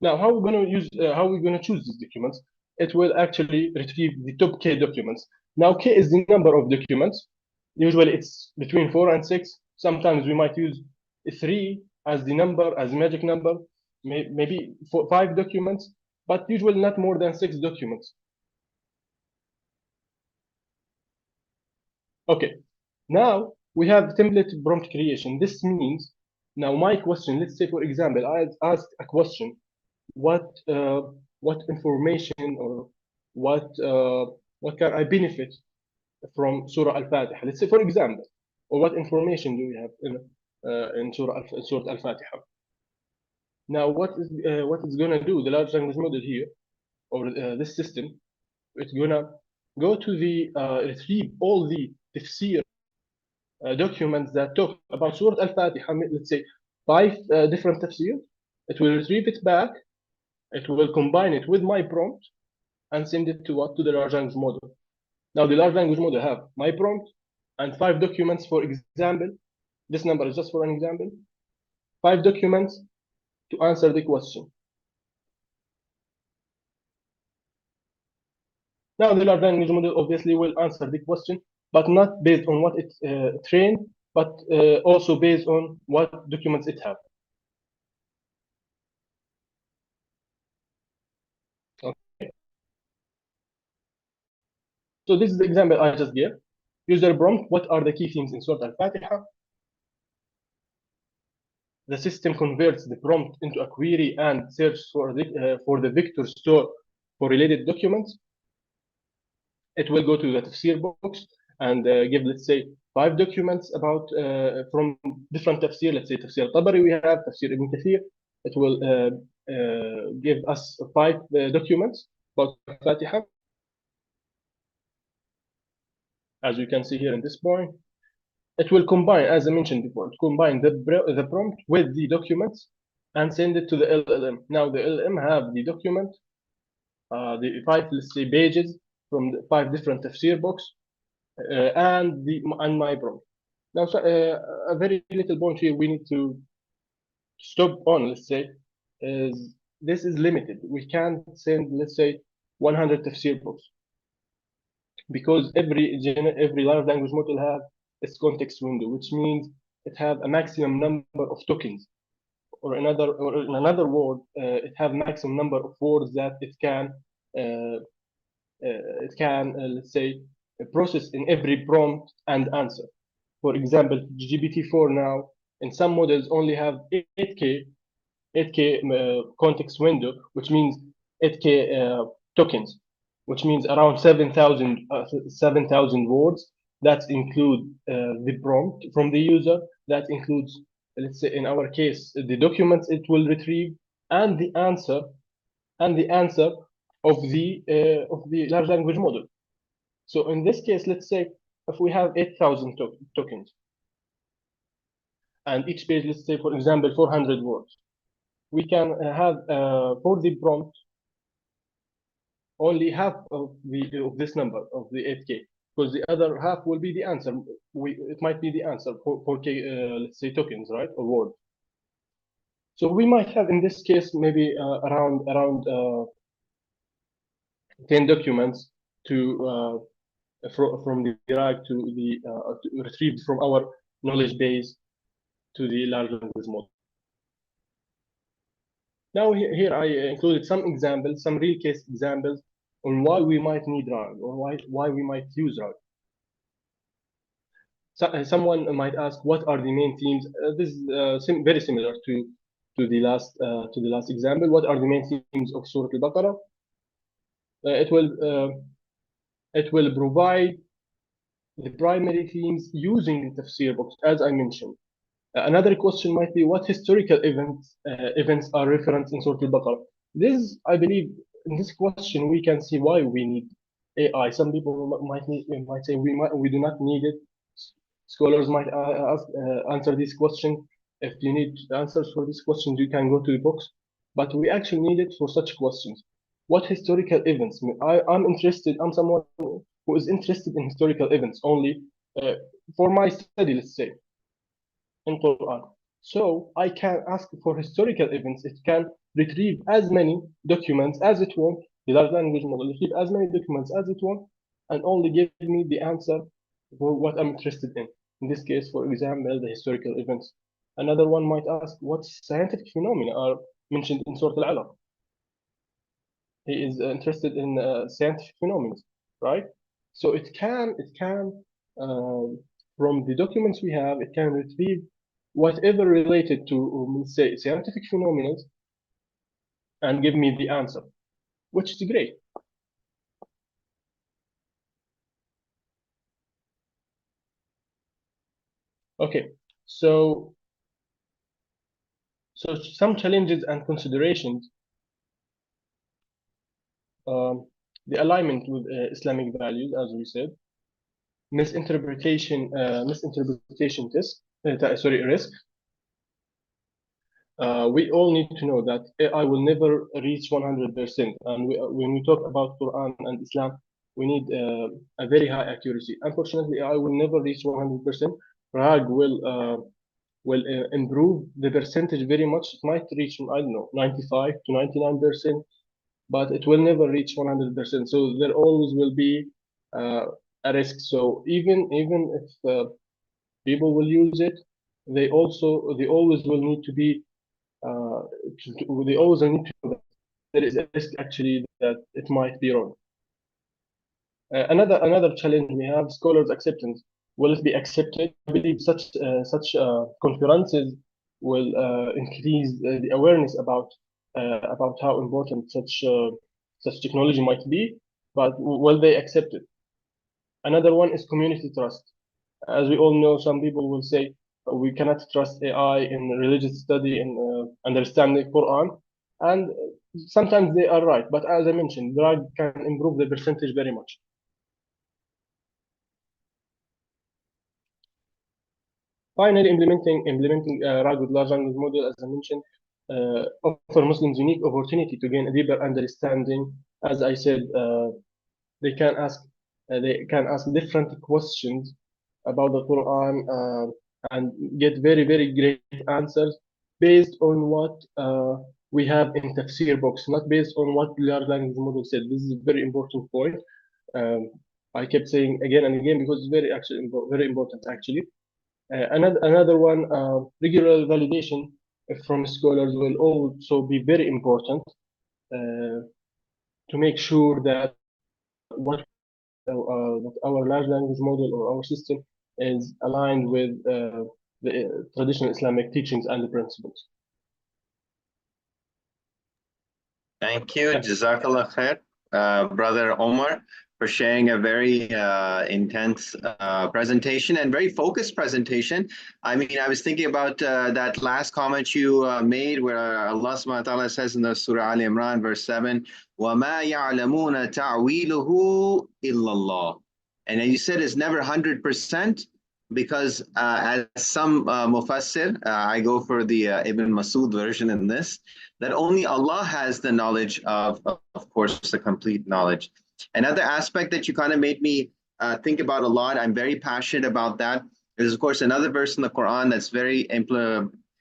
[SPEAKER 16] Now, how we're going to use, how we're going to choose these documents? It will actually retrieve the top K documents. Now, K is the number of documents. Usually, it's between 4 and 6. Sometimes we might use 3 as the number, as magic number, maybe 5 documents, but usually not more than 6 documents. Okay, now we have template prompt creation. This means now my question, let's say, for example, I asked a question, what information or what can I benefit from Surah Al-Fatiha? Let's say, for example, or what information do we have in Surah Al-Fatiha? Now, what it's gonna do, the large language model here, or this system, it's gonna go to the retrieve all the tafsir documents that talk about Surah Al-Fatiha, let's say 5 different tafsir. It will retrieve it back. It will combine it with my prompt and send it to what? To the large language model. Now the large language model have my prompt and 5 documents, for example. This number is just for an example. 5 documents to answer the question. Now the large language model obviously will answer the question, but not based on what it trained, but also based on what documents it have. Okay. So this is the example I just gave. User prompt, what are the key themes in Surah Al-Fatiha? The system converts the prompt into a query and search for the vector store for related documents. It will go to the tafsir box and give, let's say, 5 documents about from different tafsir. Let's say tafsir Tabari we have, tafsir Ibn Kathir. It will give us 5 documents about Fatiha. As you can see here in this point, it will combine, as I mentioned before, combine the prompt with the documents and send it to the LLM. Now the LLM have the document, the 5, let's say, pages from the 5 different tafsir books, and my prompt. Now, so, a very little point here we need to stop on, let's say, is this is limited. We can't send, let's say, 100 tafsir books, because every large language model have its context window, which means it have a maximum number of tokens, or in another word, it have maximum number of words that it can let's say, process in every prompt and answer. For example, GPT-4 now in some models only have 8K context window, which means 8K tokens, which means around 7,000 words. That include the prompt from the user. That includes, let's say, in our case, the documents it will retrieve and the answer of the large language model. So in this case, let's say if we have 8,000 tokens, and each page, let's say, for example, 400 words, we can have for the prompt only half of this number of the 8K, because the other half will be the answer. It might be the answer for 4K, let's say, tokens, right, or words. So we might have in this case maybe around 10 documents to from the RAG to the retrieved from our knowledge base to the large language model. Now here I included some examples, some real case examples on why we might need RAG, or why we might use RAG. So, someone might ask, what are the main themes? This is very similar to the last example. What are the main themes of Surah Al-Baqarah? It will provide the primary themes using the tafsir books, as I mentioned. Another question might be, what historical events are referenced in Surah Al-Baqarah? This, I believe, in this question, we can see why we need AI. Some people might say we do not need it. Scholars might answer this question. If you need answers for these questions, you can go to the books. But we actually need it for such questions. What historical events? I'm interested. I'm someone who is interested in historical events only for my study, let's say, in Quran. So I can ask for historical events. It can retrieve as many documents as it wants. The large language model retrieve as many documents as it wants, and only give me the answer for what I'm interested in. In this case, for example, the historical events. Another one might ask, what scientific phenomena are mentioned in Surah Al-Alaq? He is interested in scientific phenomena, right? So it can from the documents we have, it can retrieve whatever related to, let's say, scientific phenomena and give me the answer, which is great. Okay, so some challenges and considerations. The alignment with Islamic values, as we said, misinterpretation risk. We all need to know that AI will never reach 100%. And when we talk about Quran and Islam, we need a very high accuracy. Unfortunately, AI will never reach 100%. RAG will improve the percentage very much. It might reach, I don't know, 95 to 99%, but it will never reach 100%. So there always will be a risk. So even if people will use it, they always will need to be they always need to know that there is a risk actually that it might be wrong. Another challenge we have, scholars' acceptance. Will it be accepted? I believe such conferences will increase the awareness about how important such technology might be, but will they accept it? Another one is community trust. As we all know, some people will say we cannot trust AI in religious study and understanding Quran, and sometimes they are right. But as I mentioned, RAG can improve the percentage very much. Finally, implementing RAG with large language model, as I mentioned, offer Muslims unique opportunity to gain a deeper understanding. As I said, they can ask different questions about the Quran and get very, very great answers based on what we have in tafsir books, not based on what the large language model said. This is a very important point. I kept saying again and again because it's very important actually. Another one, regular validation from scholars will also be very important to make sure that that our large language model or our system is aligned with the traditional Islamic teachings and the principles.
[SPEAKER 12] Thank you, Jazakallah khair, Brother Omar, for sharing a very intense presentation and very focused presentation. I mean, I was thinking about that last comment you made where Allah subhanahu wa ta'ala says in the Surah Al Imran, verse 7, وَمَا يَعْلَمُونَ تَعْوِيلُهُ إِلَّا اللَّهُ. And you said it's never 100%, because as some mufassir, I go for the Ibn Masud version in this, that only Allah has the knowledge of course, the complete knowledge. Another aspect that you kind of made me think about a lot, I'm very passionate about that, is of course another verse in the Quran that's very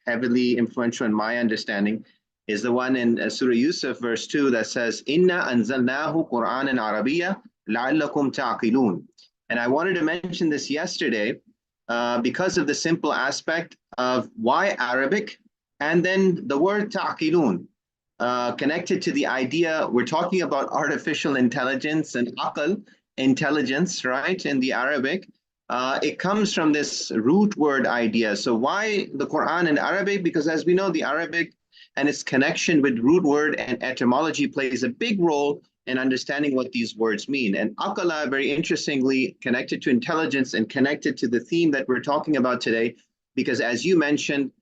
[SPEAKER 12] heavily influential in my understanding, is the one in Surah Yusuf, verse 2, that says, Inna anzalnahu Qur'anan Arabiyya la'allakum ta'qilun. And I wanted to mention this yesterday because of the simple aspect of why Arabic, and then the word ta'qilun, connected to the idea, we're talking about artificial intelligence and aql, intelligence, right, in the Arabic. It comes from this root word idea. So why the Quran in Arabic? Because as we know, the Arabic and its connection with root word and etymology plays a big role in understanding what these words mean. And aqla, very interestingly, connected to intelligence and connected to the theme that we're talking about today, because as you mentioned,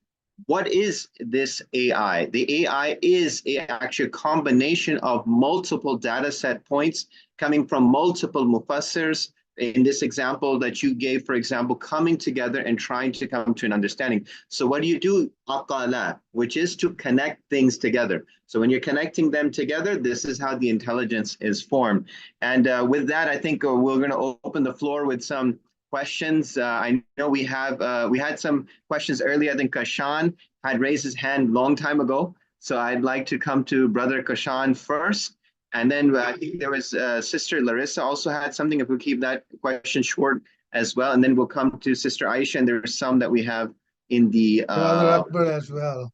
[SPEAKER 12] what is this AI? The AI is actually a combination of multiple data set points coming from multiple mufassirs. In this example that you gave, for example, coming together and trying to come to an understanding. So what do you do? Aqala, which is to connect things together. So when you're connecting them together, this is how the intelligence is formed. And with that, I think we're going to open the floor with some questions. I know we had some questions earlier. I think Kashan had raised his hand long time ago. So I'd like to come to Brother Kashan first. And then I think there was Sister Larissa also had something, if we keep that question short as well. And then we'll come to Sister Aisha, and there's some that we have in the...
[SPEAKER 8] Brother Akbar as well.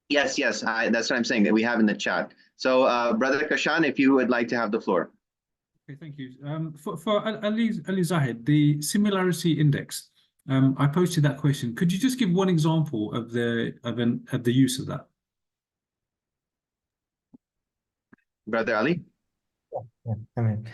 [SPEAKER 12] Yes, that's what I'm saying, that we have in the chat. So Brother Kashan, if you would like to have the floor.
[SPEAKER 1] Okay, thank you. For Ali Zahid, the similarity index, I posted that question. Could you just give one example of the use of that?
[SPEAKER 12] Brother Ali?
[SPEAKER 13] Yeah, I mean,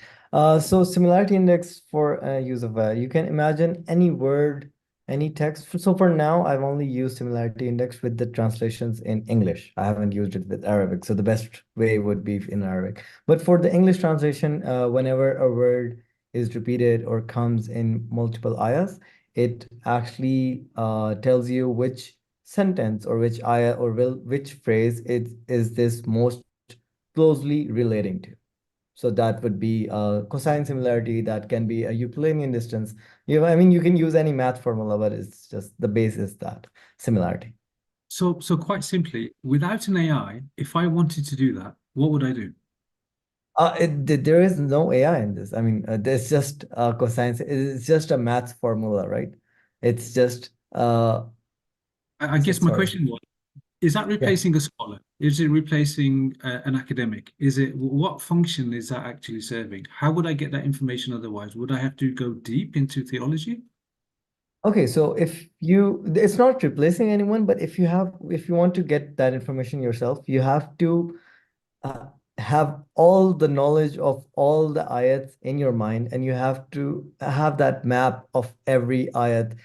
[SPEAKER 13] so similarity index for use of you can imagine any word, any text. So for now, I've only used similarity index with the translations in English. I haven't used it with Arabic. So the best way would be in Arabic. But for the English translation, whenever a word is repeated or comes in multiple ayahs, it actually tells you which sentence or which ayah or which phrase is this most closely relating to. So that would be a cosine similarity, that can be a Euclidean distance. I mean, you can use any math formula, but it's just the base is that similarity.
[SPEAKER 1] So quite simply, without an AI, if I wanted to do that, what would I do?
[SPEAKER 13] There is no AI in this. I mean, there's just cosine. It's just a math formula, right? It's just.
[SPEAKER 1] I guess my question was, is that replacing a scholar? Is it replacing an academic? What function is that actually serving? How would I get that information otherwise? Would I have to go deep into theology?
[SPEAKER 13] Okay, so it's not replacing anyone, but if you want to get that information yourself, you have to have all the knowledge of all the ayats in your mind, and you have to have that map of every ayat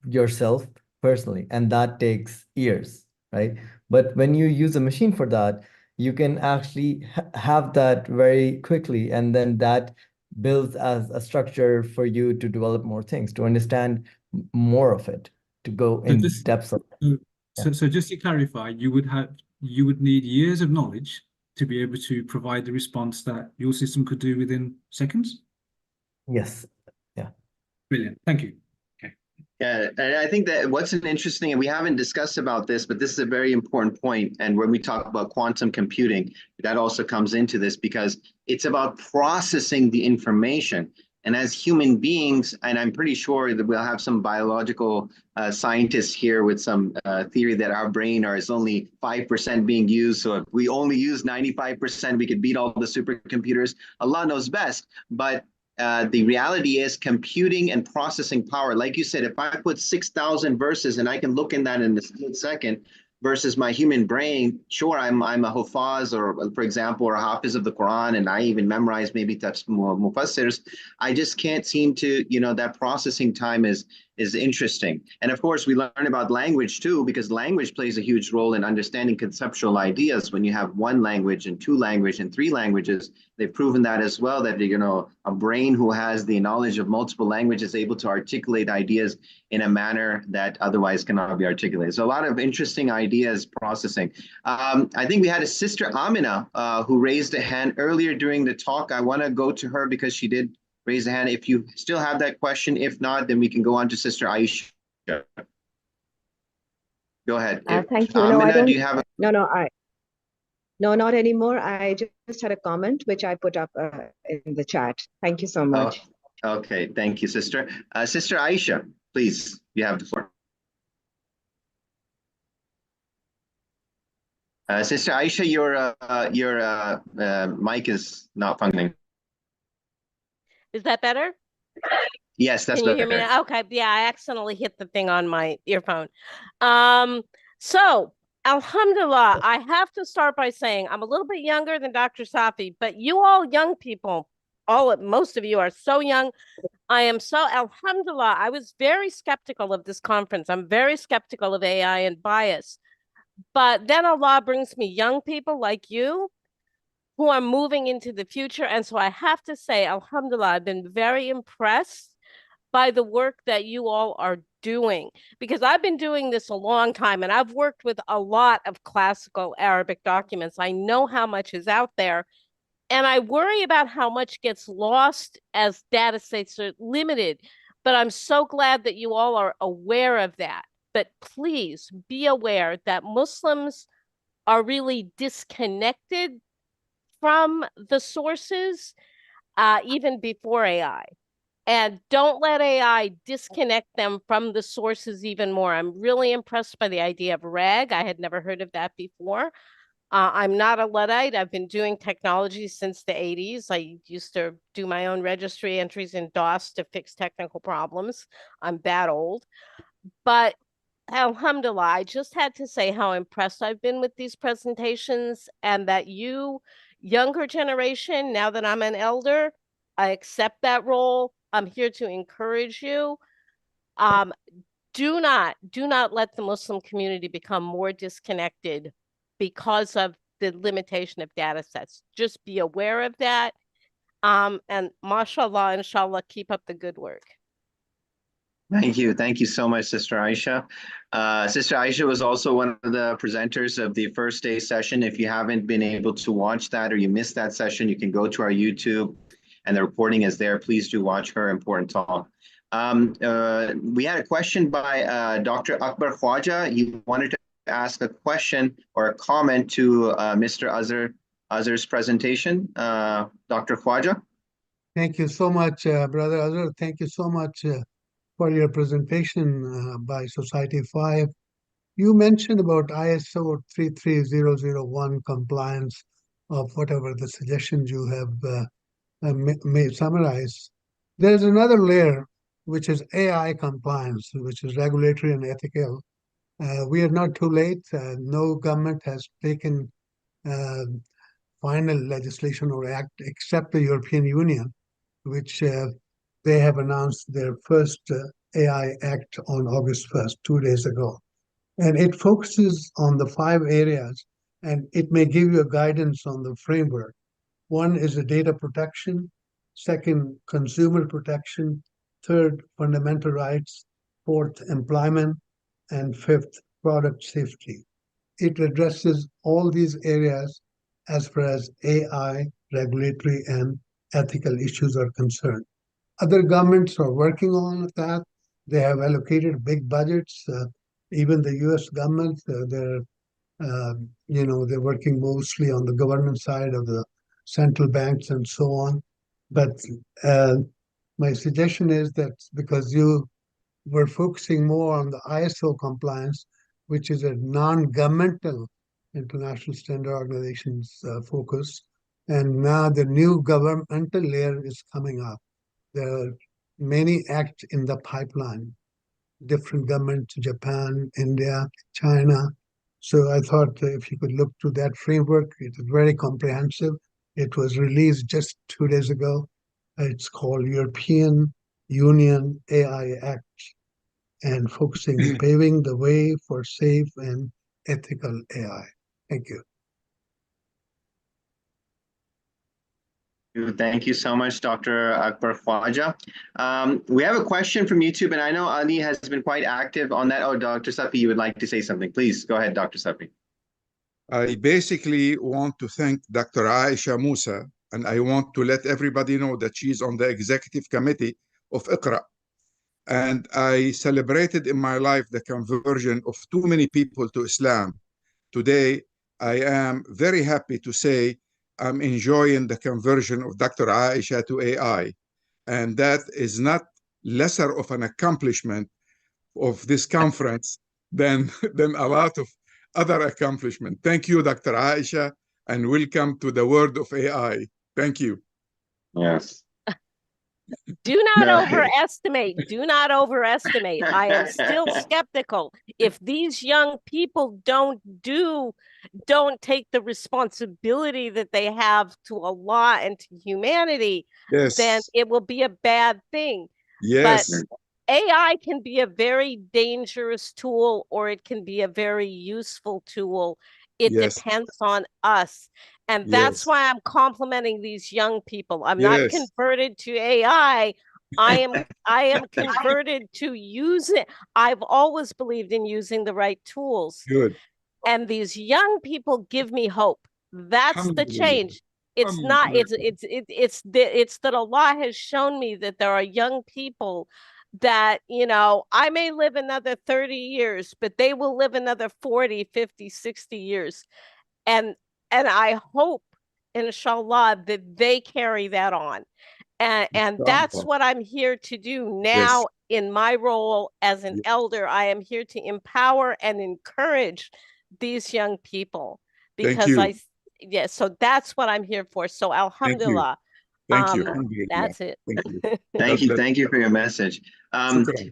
[SPEAKER 13] yourself personally, and that takes years, right? But when you use a machine for that, you can actually have that very quickly, and then that builds as a structure for you to develop more things, to understand more of it, to go in depth of it.
[SPEAKER 1] So just to clarify, you would need years of knowledge to be able to provide the response that your system could do within seconds?
[SPEAKER 13] Yes. Yeah.
[SPEAKER 1] Brilliant. Thank you.
[SPEAKER 12] Yeah, and I think that what's an interesting, and we haven't discussed about this, but this is a very important point. And when we talk about quantum computing, that also comes into this, because it's about processing the information. And as human beings, and I'm pretty sure that we'll have some biological scientists here with some theory that our brain is only 5% being used. So if we only use 95%, we could beat all the supercomputers. Allah knows best. But the reality is computing and processing power. Like you said, if I put 6,000 verses and I can look in that in a split second, versus my human brain, sure, I'm a hufaz, or for example, or a hafiz of the Quran, and I even memorize maybe mufassirs. I just can't seem to, that processing time is interesting. And of course, we learn about language too, because language plays a huge role in understanding conceptual ideas. When you have one language and two languages and three languages, they've proven that as well, that, a brain who has the knowledge of multiple languages is able to articulate ideas in a manner that otherwise cannot be articulated. So a lot of interesting ideas processing. I think we had a Sister Amina who raised a hand earlier during the talk. I want to go to her because she did raise a hand. If you still have that question, if not, then we can go on to Sister Aisha. Go ahead.
[SPEAKER 3] Thank you.
[SPEAKER 12] Amina, do you have a...
[SPEAKER 3] No, not anymore. I just had a comment which I put up in the chat. Thank you so much.
[SPEAKER 12] Oh, okay, thank you, Sister. Sister Aisha, please, you have the floor. Sister Aisha, your mic is not functioning.
[SPEAKER 17] Is that better?
[SPEAKER 12] Yes, that's
[SPEAKER 17] better. Can you hear me now? Okay, yeah, I accidentally hit the thing on my earphone. So, alhamdulillah, I have to start by saying I'm a little bit younger than Dr. Safi, but you all young people, most of you are so young. I am so, alhamdulillah, I was very skeptical of this conference. I'm very skeptical of AI and bias. But then Allah brings me young people like you who are moving into the future. And so I have to say, alhamdulillah, I've been very impressed by the work that you all are doing, because I've been doing this a long time and I've worked with a lot of classical Arabic documents. I know how much is out there. And I worry about how much gets lost as data sets are limited. But I'm so glad that you all are aware of that. But please be aware that Muslims are really disconnected from the sources, even before AI. And don't let AI disconnect them from the sources even more. I'm really impressed by the idea of RAG. I had never heard of that before. I'm not a Luddite. I've been doing technology since the 80s. I used to do my own registry entries in DOS to fix technical problems. I'm that old. But alhamdulillah, I just had to say how impressed I've been with these presentations, and that you, younger generation, now that I'm an elder, I accept that role. I'm here to encourage you. Do not let the Muslim community become more disconnected because of the limitation of data sets. Just be aware of that. And mashallah, inshallah, keep up the good work.
[SPEAKER 12] Thank you. Thank you so much, Sister Aisha. Sister Aisha was also one of the presenters of the first day session. If you haven't been able to watch that or you missed that session, you can go to our YouTube and the recording is there. Please do watch her important talk. We had a question by Dr. Akbar Khwaja. He wanted to ask a question or a comment to Mr. Azhar's presentation. Dr. Khwaja.
[SPEAKER 8] Thank you so much, Brother Azhar. Thank you so much for your presentation by Society 5. You mentioned about ISO 33001 compliance of whatever the suggestions you have may summarize. There's another layer, which is AI compliance, which is regulatory and ethical. We are not too late. No government has taken final legislation or act except the European Union, which they have announced their first AI Act on August 1st, 2 days ago. And it focuses on the 5 areas, and it may give you a guidance on the framework. One is the data protection, second, consumer protection, third, fundamental rights, fourth, employment, and fifth, product safety. It addresses all these areas as far as AI, regulatory, and ethical issues are concerned. Other governments are working on that. They have allocated big budgets. Even the U.S. government, they're working mostly on the government side of the central banks and so on. But my suggestion is that because you were focusing more on the ISO compliance, which is a non-governmental international standard organization's focus, and now the new governmental layer is coming up. There are many acts in the pipeline, different governments, Japan, India, China. So I thought if you could look to that framework, it is very comprehensive. It was released just 2 days ago. It's called European Union AI Act, and focusing paving the way for safe and ethical AI. Thank you.
[SPEAKER 12] Thank you so much, Dr. Akbar Khwaja. We have a question from YouTube, and I know Ali has been quite active on that. Oh, Dr. Safi, you would like to say something. Please go ahead, Dr. Safi.
[SPEAKER 6] I basically want to thank Dr. Aisha Musa, and I want to let everybody know that she's on the executive committee of Iqra. And I celebrated in my life the conversion of too many people to Islam. Today, I am very happy to say I'm enjoying the conversion of Dr. Aisha to AI. And that is not lesser of an accomplishment of this conference than a lot of other accomplishment. Thank you, Dr. Aisha, and welcome to the world of AI. Thank you.
[SPEAKER 12] Yes.
[SPEAKER 17] Do not overestimate. Do not overestimate. I am still skeptical. If these young people don't take the responsibility that they have to Allah and to humanity,
[SPEAKER 6] yes,
[SPEAKER 17] then it will be a bad thing.
[SPEAKER 6] Yes.
[SPEAKER 17] But AI can be a very dangerous tool, or it can be a very useful tool. It depends on us. And that's why I'm complimenting these young people. I'm not converted to AI. I am converted to using. I've always believed in using the right tools.
[SPEAKER 6] Good.
[SPEAKER 17] And these young people give me hope. That's the change. It's not, it's that Allah has shown me that there are young people that, you know, I may live another 30 years, but they will live another 40, 50, 60 years. And I hope, inshallah, that they carry that on. And that's what I'm here to do now in my role as an elder. I am here to empower and encourage these young people because so that's what I'm here for. So alhamdulillah.
[SPEAKER 6] Thank you.
[SPEAKER 17] That's it.
[SPEAKER 12] Thank you. Thank you for your message.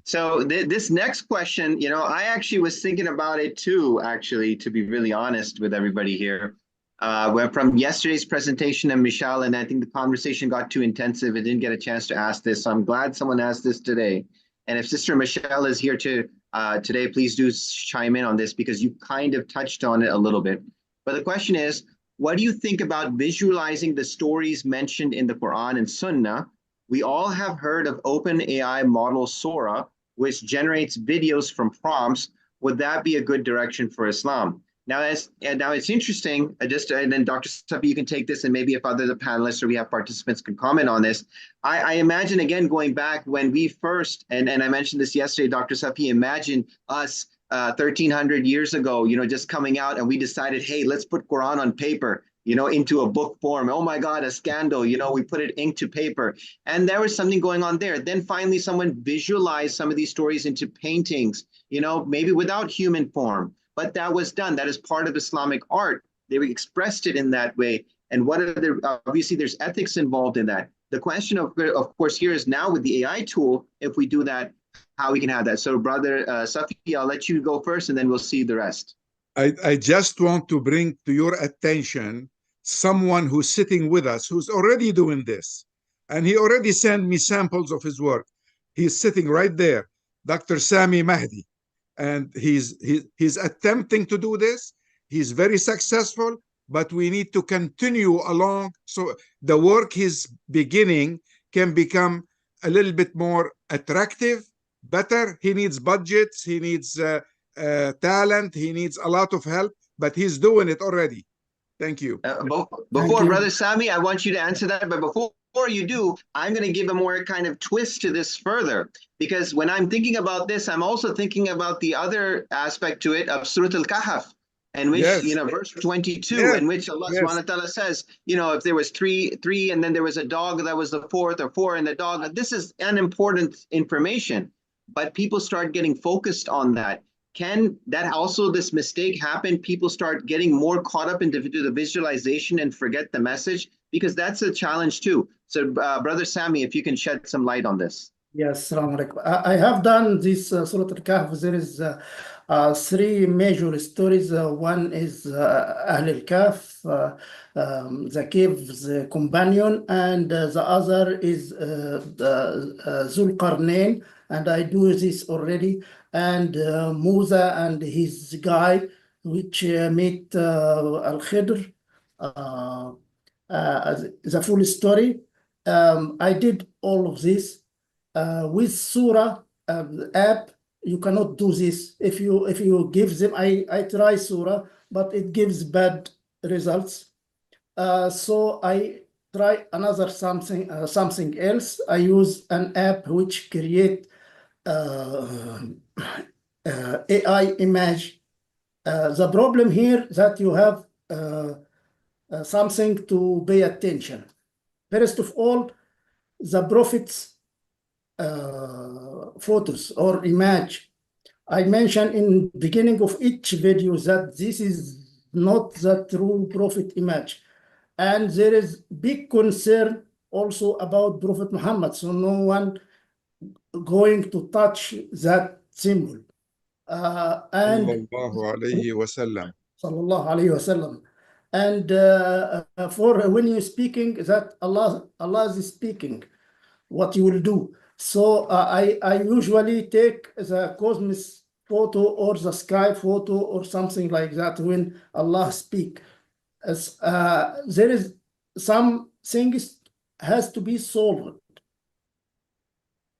[SPEAKER 12] So this next question, you know, I actually was thinking about it too, actually, to be really honest with everybody here. Where from yesterday's presentation and Michelle, and I think the conversation got too intensive. I didn't get a chance to ask this. So I'm glad someone asked this today. And if Sister Michelle is here today, please do chime in on this because you kind of touched on it a little bit. But the question is, what do you think about visualizing the stories mentioned in the Quran and Sunnah? We all have heard of OpenAI model Sora, which generates videos from prompts. Would that be a good direction for Islam? Now, it's interesting, and then Dr. Safi, you can take this, and maybe if other panelists or we have participants can comment on this. I imagine, again, going back when we first, and I mentioned this yesterday, Dr. Safi, imagine us 1,300 years ago, you know, just coming out and we decided, hey, let's put Quran on paper, you know, into a book form. Oh my God, a scandal, you know, we put it into paper. And there was something going on there. Then finally someone visualized some of these stories into paintings, you know, maybe without human form. But that was done. That is part of Islamic art. They expressed it in that way. And what are the, obviously there's ethics involved in that. The question of course here is now with the AI tool, if we do that, how we can have that. So Brother Safi, I'll let you go first and then we'll see the rest.
[SPEAKER 6] I just want to bring to your attention someone who's sitting with us, who's already doing this. And he already sent me samples of his work. He's sitting right there, Dr. Sami Mahdi. And he's attempting to do this. He's very successful, but we need to continue along so the work he's beginning can become a little bit more attractive, better. He needs budgets, he needs talent, he needs a lot of help, but he's doing it already. Thank you.
[SPEAKER 12] Before Brother Sami, I want you to answer that, but before you do, I'm going to give a more kind of twist to this further, because when I'm thinking about this, I'm also thinking about the other aspect to it of Surah Al-Kahf, in which, you know, verse 22, in which Allah subhanahu wa ta'ala says, you know, if there was three, and then there was a dog that was the fourth, or four and the dog, this is unimportant information, but people start getting focused on that. Can that also, this mistake happen? People start getting more caught up into the visualization and forget the message, because that's a challenge too. So Brother Sami, if you can shed some light on this.
[SPEAKER 5] Yes, Assalamu alaikum. I have done this Surah Al-Kahf. There is three major stories. One is Ahl al-Kahf, the cave's companion, and the other is Zulqarnain, and I do this already, and Musa and his guy, which meet Al-Khidr, the full story. I did all of this. With Surah app, you cannot do this. If you give them, I try Surah, but it gives bad results. So I try another something else. I use an app which create AI image. The problem here that you have something to pay attention. First of all, the prophets photos or image. I mentioned in beginning of each video that this is not the true prophet image, and there is big concern also about Prophet Muhammad, so no one going to touch that symbol. And
[SPEAKER 6] Sallallahu alayhi wa sallam.
[SPEAKER 5] Sallallahu alayhi wa sallam. And for when you're speaking, that Allah is speaking, what you will do. So I usually take the cosmos photo or the sky photo or something like that when Allah speak. As there is some things has to be solved,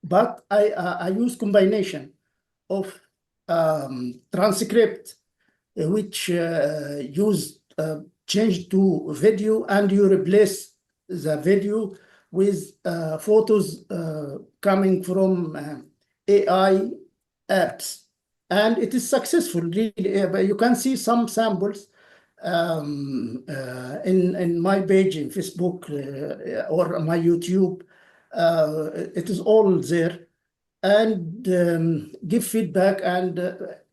[SPEAKER 5] but I use combination of transcript, which use change to video, and you replace the video with photos coming from AI apps, and it is successful really. But you can see some samples in my page in Facebook or my YouTube. It is all there, and give feedback. And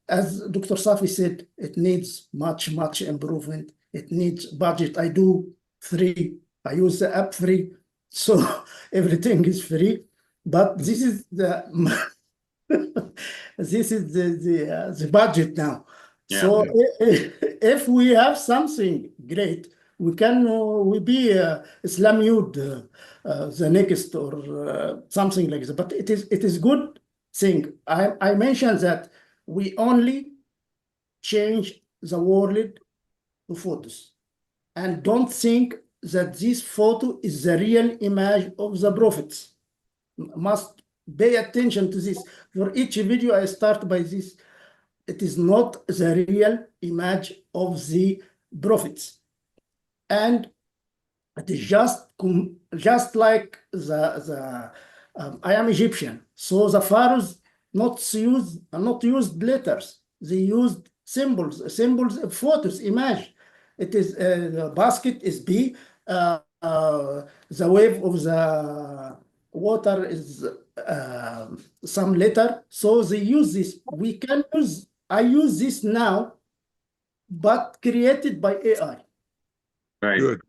[SPEAKER 5] as Dr. Safi said, it needs much improvement. It needs budget. I do free. I use the app free, so everything is free. But this is the this is the budget now.
[SPEAKER 12] Yeah.
[SPEAKER 5] So if we have something great, we can we be Islamud the next or something like that. But it is good thing. I mentioned that we only change the world to photos, and don't think that this photo is the real image of the prophets. Must pay attention to this. For each video, I start by this. It is not the real image of the prophets, and it is just like the I am Egyptian, so the pharaohs not used letters. They used symbols of photos, image. It is the basket is B. The wave of the water is some letter. So they use this. We can use. I use this now, but created by AI.
[SPEAKER 12] Right.
[SPEAKER 6] Good.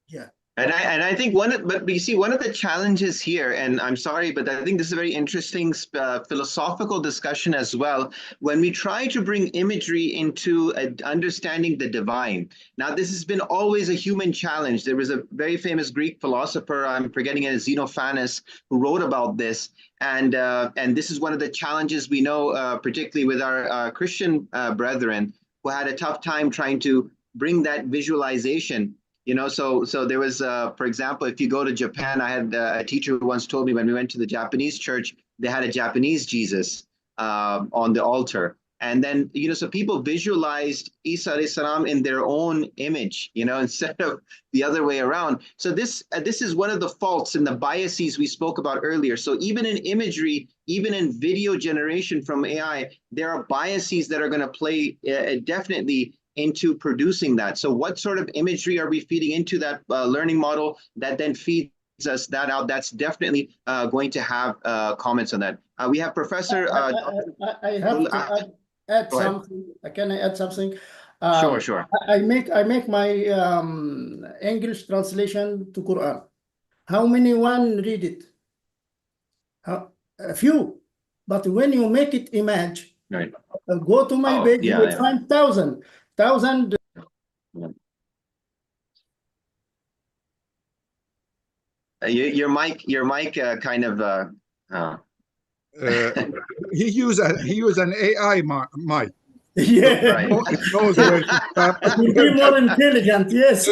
[SPEAKER 5] Yeah.
[SPEAKER 12] And I think but you see, one of the challenges here, and I'm sorry, but I think this is a very interesting philosophical discussion as well, when we try to bring imagery into understanding the divine. Now, this has been always a human challenge. There was a very famous Greek philosopher, I'm forgetting it, Xenophanes, who wrote about this. And this is one of the challenges we know, particularly with our Christian brethren, who had a tough time trying to bring that visualization. You know, so there was, for example, if you go to Japan, I had a teacher who once told me when we went to the Japanese church, they had a Japanese Jesus on the altar. And then, you know, so people visualized Isa alayhi salam in their own image, you know, instead of the other way around. So this is one of the faults and the biases we spoke about earlier. So even in imagery, even in video generation from AI, there are biases that are going to play definitely into producing that. So what sort of imagery are we feeding into that learning model that then feeds us that out? That's definitely going to have comments on that. We have Professor.
[SPEAKER 5] I have to add something. Can I add something?
[SPEAKER 12] Sure.
[SPEAKER 5] I make my English translation to Quran. How many one read it? A few. But when you make it image,
[SPEAKER 12] right.
[SPEAKER 5] Go to my page, you will find thousand.
[SPEAKER 12] Your mic kind of
[SPEAKER 6] he used an AI mic.
[SPEAKER 5] Yeah,
[SPEAKER 12] right.
[SPEAKER 6] It knows where to stop.
[SPEAKER 5] It will be more intelligent. Yes.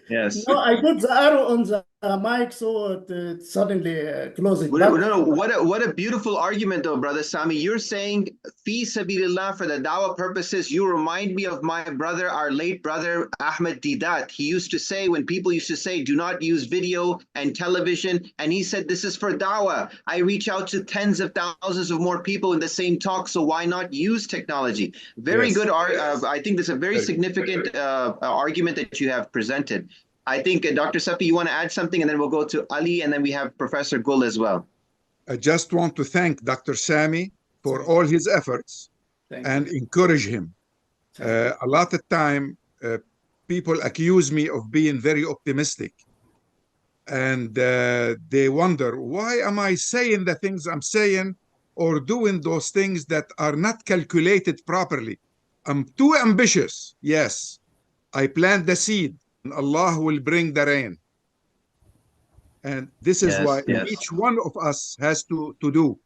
[SPEAKER 12] Yes.
[SPEAKER 5] No, I put the arrow on the mic so it suddenly closes.
[SPEAKER 12] No. What a beautiful argument, though, Brother Sami. You're saying, fi sabilillah, for the dawah purposes. You remind me of my brother, our late brother Ahmed Didat. He used to say, when people used to say, do not use video and television, and he said, this is for dawah. I reach out to tens of thousands of more people in the same talk, so why not use technology? Very good. I think this is a very significant argument that you have presented. I think, Dr. Safi, you want to add something, and then we'll go to Ali, and then we have Professor Gul as well.
[SPEAKER 6] I just want to thank Dr. Sami for all his efforts and encourage him. A lot of time, people accuse me of being very optimistic. And they wonder, why am I saying the things I'm saying or doing those things that are not calculated properly? I'm too ambitious. Yes, I plant the seed. Allah will bring the rain. And this is why each one of us has to do.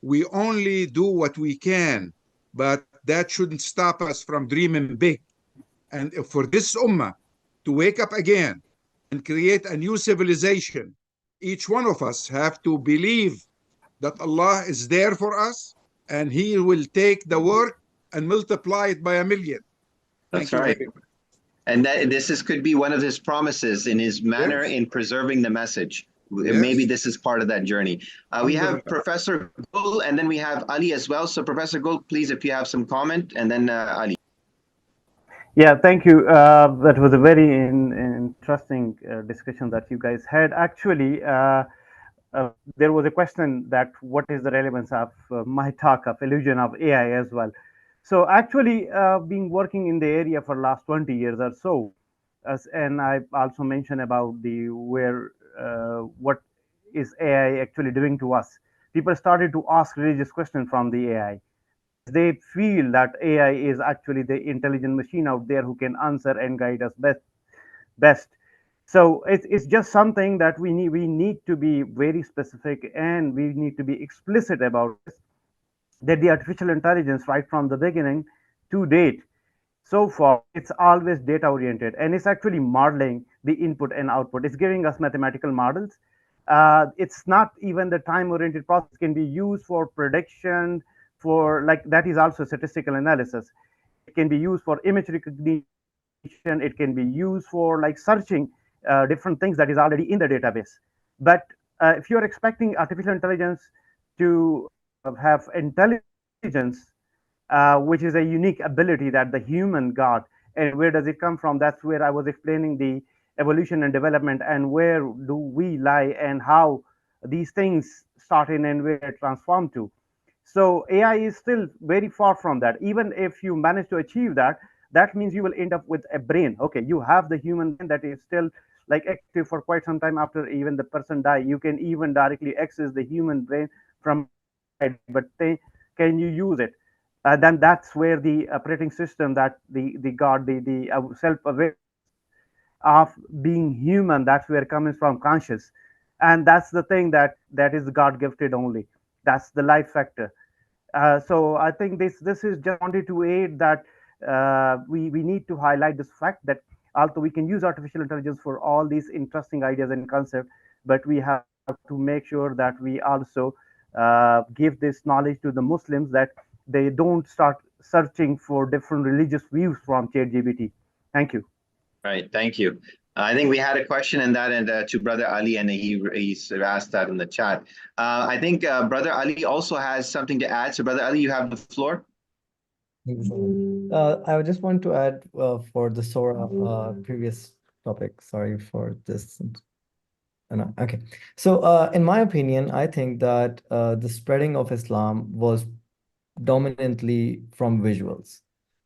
[SPEAKER 6] We only do what we can, but that shouldn't stop us from dreaming big. And for this ummah to wake up again and create a new civilization, each one of us have to believe that Allah is there for us and He will take the work and multiply it by 1,000,000.
[SPEAKER 12] That's right. And this could be one of His promises in His manner in preserving the message. Maybe this is part of that journey. We have Professor Gul, and then we have Ali as well. So Professor Gul, please, if you have some comment, and then Ali.
[SPEAKER 14] Yeah, thank you. That was a very interesting discussion that you guys had. Actually, there was a question that what is the relevance of my talk of illusion of AI as well. So actually, been working in the area for last 20 years or so, and I also mentioned about what is AI actually doing to us. People started to ask religious questions from the AI. They feel that AI is actually the intelligent machine out there who can answer and guide us best. So it's just something that we need to be very specific, and we need to be explicit about this, that the artificial intelligence right from the beginning to date, so far, it's always data oriented, and it's actually modeling the input and output. It's giving us mathematical models. It's not even the time oriented process. Can be used for prediction, for like that is also statistical analysis. It can be used for image recognition. It can be used for like searching different things that is already in the database. But if you're expecting artificial intelligence to have intelligence, which is a unique ability that the human got, and where does it come from? That's where I was explaining the evolution and development, and where do we lie, and how these things started and where it transformed to. So AI is still very far from that. Even if you manage to achieve that, that means you will end up with a brain. Okay, you have the human brain that is still like active for quite some time after even the person die. You can even directly access the human brain from, but can you use it? Then that's where the operating system that the God, the self-aware of being human, that's where it comes from, conscious. And that's the thing that is God gifted only. That's the life factor. So I think this is just wanted to aid that we need to highlight this fact that although we can use artificial intelligence for all these interesting ideas and concepts, but we have to make sure that we also give this knowledge to the Muslims, that they don't start searching for different religious views from ChatGPT. Thank you.
[SPEAKER 12] Right, thank you. I think we had a question in that, and to Brother Ali, and he's asked that in the chat. I think Brother Ali also has something to add. So Brother Ali, you have the floor.
[SPEAKER 13] I just want to add for the Surah previous topic. Sorry for this. No, okay. So in my opinion, I think that the spreading of Islam was dominantly from visuals.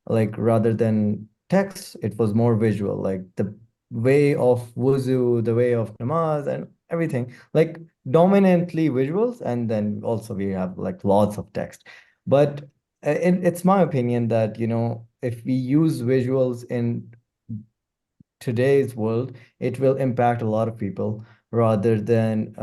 [SPEAKER 13] Like rather than text, it was more visual, like the way of wuzu, the way of namaz and everything, like dominantly visuals. And then also we have like lots of text. But it's my opinion that, you know, if we use visuals in today's world, it will impact a lot of people rather than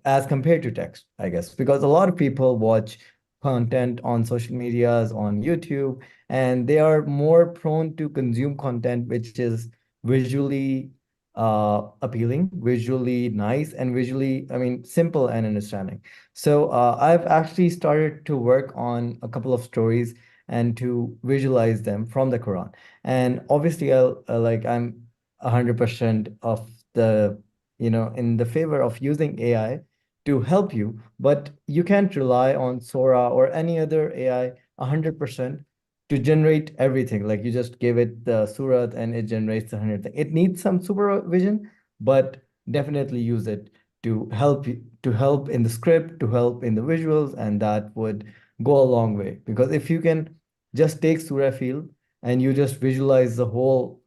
[SPEAKER 13] as compared to text, I guess, because a lot of people watch content on social medias, on YouTube, and they are more prone to consume content which is visually appealing, visually nice, and visually, I mean, simple and understanding. So I've actually started to work on a couple of stories and to visualize them from the Quran. And obviously, I'm 100% of the, you know, in the favor of using AI to help you, but you can't rely on Sora or any other AI 100% to generate everything. Like you just give it the surat and it generates the 100 thing. It needs some supervision, but definitely use it to help you, to help in the script, to help in the visuals, and that would go a long way. Because if you can just take surah field and you just visualize the whole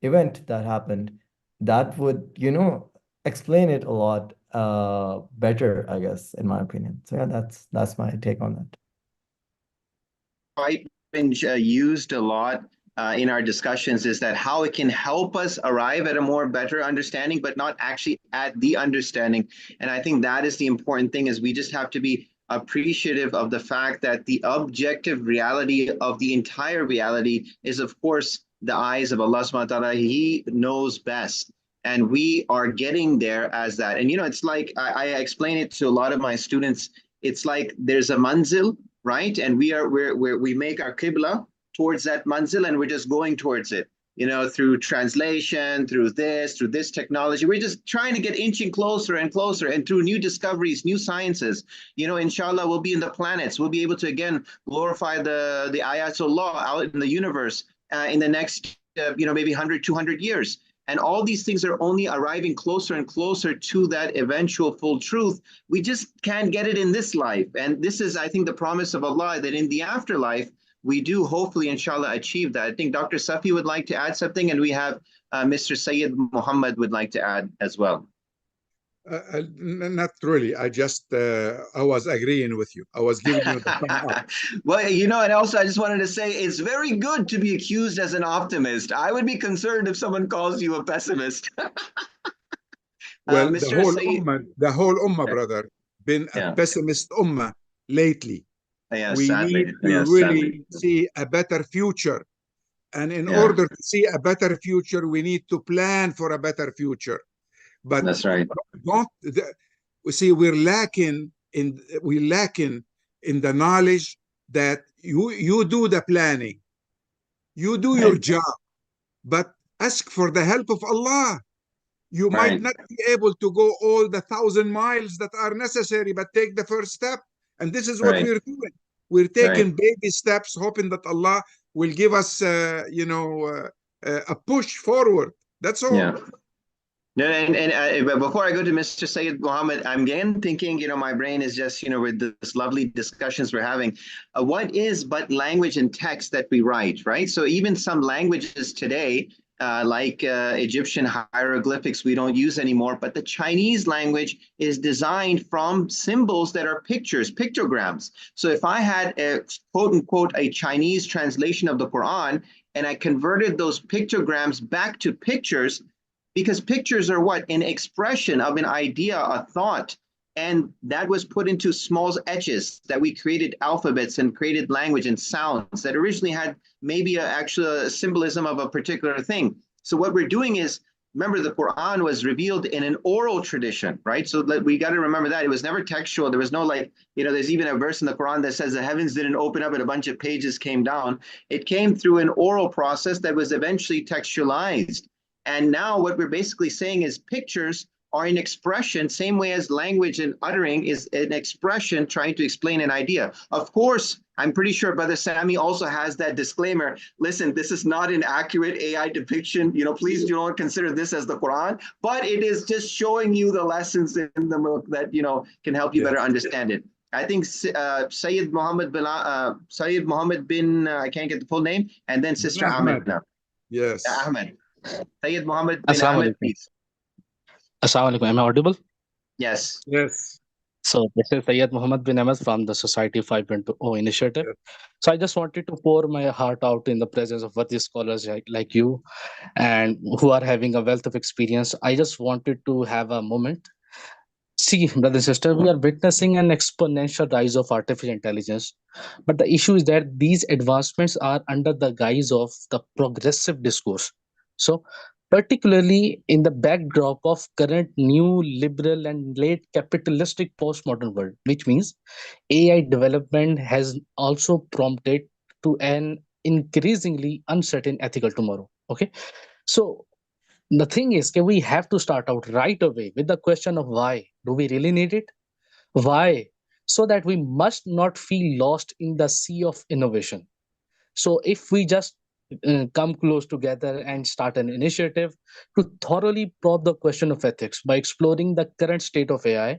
[SPEAKER 13] event that happened, that would, you know, explain it a lot better, I guess, in my opinion. So yeah, that's my take on that.
[SPEAKER 12] Quite been used a lot in our discussions is that how it can help us arrive at a more better understanding, but not actually at the understanding. And I think that is the important thing, is we just have to be appreciative of the fact that the objective reality of the entire reality is, of course, the eyes of Allah subhanahu wa ta'ala. He knows best. And we are getting there as that. And, it's like I explain it to a lot of my students. It's like there's a manzil, right? And we make our qibla towards that manzil, and we're just going towards it, through translation, through this technology. We're just trying to get inching closer and closer, and through new discoveries, new sciences, inshallah, we'll be in the planets. We'll be able to, again, glorify the ayatullah out in the universe in the next, maybe 100, 200 years. And all these things are only arriving closer and closer to that eventual full truth. We just can't get it in this life. And this is, I think, the promise of Allah, that in the afterlife, we do hopefully, inshallah, achieve that. I think Dr. Safi would like to add something, and we have Mr. Sayyid Muhammad would like to add as well.
[SPEAKER 6] Not really. I was agreeing with you. I was giving you the thumb up.
[SPEAKER 12] Well, and also I just wanted to say it's very good to be accused as an optimist. I would be concerned if someone calls you a pessimist.
[SPEAKER 6] Well, the whole ummah, brother, been a pessimist ummah lately.
[SPEAKER 12] Yes,
[SPEAKER 6] we
[SPEAKER 12] sadly.
[SPEAKER 6] need to really see a better future. And in order to see a better future, we need to plan for a better future. But
[SPEAKER 12] that's right.
[SPEAKER 6] We're lacking in the knowledge that you do the planning, you do your job, but ask for the help of Allah. You might not be able to go all the 1,000 miles that are necessary, but take the first step. And this is what we're doing. We're taking baby steps, hoping that Allah will give us, a push forward. That's all.
[SPEAKER 12] Yeah. No, and before I go to Mr. Sayyid Muhammad, I'm again thinking, my brain is just, with this lovely discussions we're having. What is but language and text that we write, right? So even some languages today, like Egyptian hieroglyphics, we don't use anymore, but the Chinese language is designed from symbols that are pictures, pictograms. So if I had a quote unquote a Chinese translation of the Quran, and I converted those pictograms back to pictures, because pictures are what? An expression of an idea, a thought. And that was put into small etches that we created alphabets and created language and sounds that originally had maybe a symbolism of a particular thing. So what we're doing is, remember, the Quran was revealed in an oral tradition, right? So we got to remember that. It was never textual. There was no there's even a verse in the Quran that says the heavens didn't open up and a bunch of pages came down. It came through an oral process that was eventually textualized. And now what we're basically saying is pictures are an expression, same way as language and uttering is an expression trying to explain an idea. Of course, I'm pretty sure Brother Sami also has that disclaimer. Listen, this is not an accurate AI depiction. Please do not consider this as the Quran, but it is just showing you the lessons in the book that, can help you better understand it. I think Sayyid Muhammad bin, I can't get the full name, and then Sister Ahmed now.
[SPEAKER 6] Yes.
[SPEAKER 12] Ahmed. Sayyid Muhammad bin Ahmed, please.
[SPEAKER 18] Assalamu alaikum. Am I audible?
[SPEAKER 12] Yes.
[SPEAKER 6] Yes.
[SPEAKER 18] So this is Sayyid Muhammad bin Ahmed from the Society 5.0 initiative. So I just wanted to pour my heart out in the presence of worthy scholars like you, and who are having a wealth of experience. I just wanted to have a moment. See, brother and sister, we are witnessing an exponential rise of artificial intelligence. But the issue is that these advancements are under the guise of the progressive discourse. So particularly in the backdrop of current new liberal and late capitalistic postmodern world, which means AI development has also prompted to an increasingly uncertain ethical tomorrow. Okay, so the thing is, we have to start out right away with the question of why. Do we really need it? Why? So that we must not feel lost in the sea of innovation. So if we just come close together and start an initiative to thoroughly probe the question of ethics by exploring the current state of AI,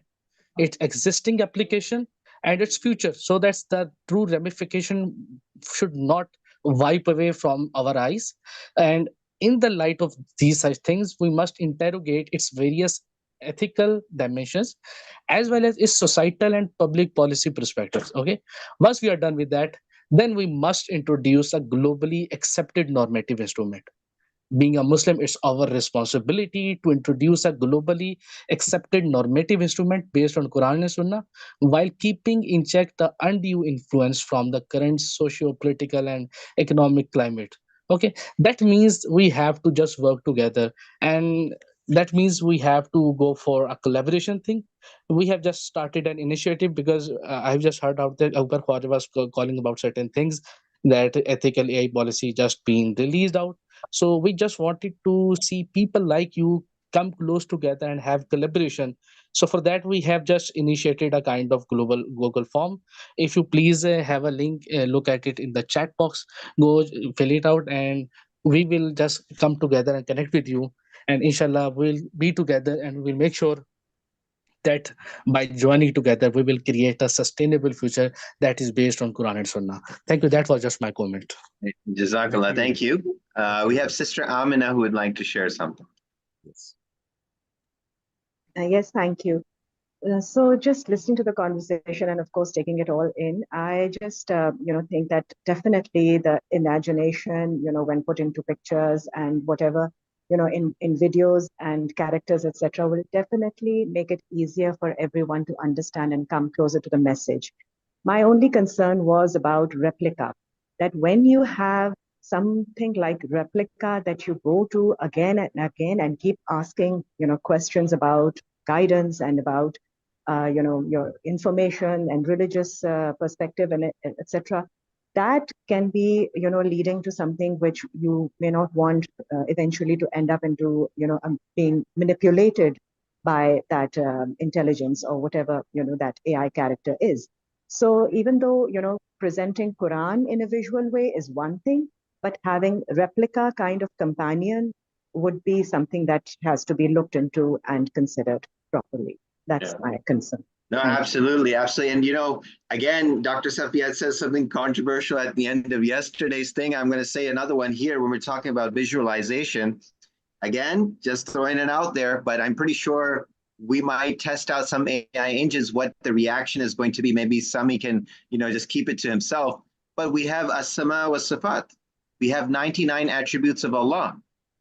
[SPEAKER 18] its existing application, and its future, so that the true ramification should not wipe away from our eyes. And in the light of these such things, we must interrogate its various ethical dimensions as well as its societal and public policy perspectives. Okay, once we are done with that, then we must introduce a globally accepted normative instrument. Being a Muslim, it's our responsibility to introduce a globally accepted normative instrument based on Quran and Sunnah, while keeping in check the undue influence from the current socio-political and economic climate. Okay, that means we have to just work together, and that means we have to go for a collaboration thing. We have just started an initiative because I've just heard out that Akbar Khwaja was calling about certain things, that ethical AI policy just being released out. So we just wanted to see people like you come close together and have collaboration. So for that, we have just initiated a kind of global Google form. If you please have a link, look at it in the chat box, go fill it out, and we will just come together and connect with you. And inshallah, we'll be together and we'll make sure that by joining together, we will create a sustainable future that is based on Quran and Sunnah. Thank you. That was just my comment.
[SPEAKER 12] Jazakallah. Thank you. We have Sister Amina who would like to share something.
[SPEAKER 6] Yes.
[SPEAKER 3] Yes, thank you. So just listening to the conversation and of course taking it all in, I just think that definitely the imagination, when put into pictures and whatever, in videos and characters, etc., will definitely make it easier for everyone to understand and come closer to the message. My only concern was about replica, that when you have something like replica that you go to again and again and keep asking, questions about guidance and about your information and religious perspective and etc. That can be, leading to something which you may not want eventually to end up into, being manipulated by that intelligence or whatever, that AI character is. So even though, presenting Quran in a visual way is one thing, but having replica kind of companion would be something that has to be looked into and considered properly. That's my concern.
[SPEAKER 12] No, absolutely, absolutely. And again, Dr. Safiat says something controversial at the end of yesterday's thing. I'm going to say another one here when we're talking about visualization. Again, just throwing it out there, but I'm pretty sure we might test out some AI engines, what the reaction is going to be. Maybe Sami can, just keep it to himself. But we have as-sama wa sifat. We have 99 attributes of Allah.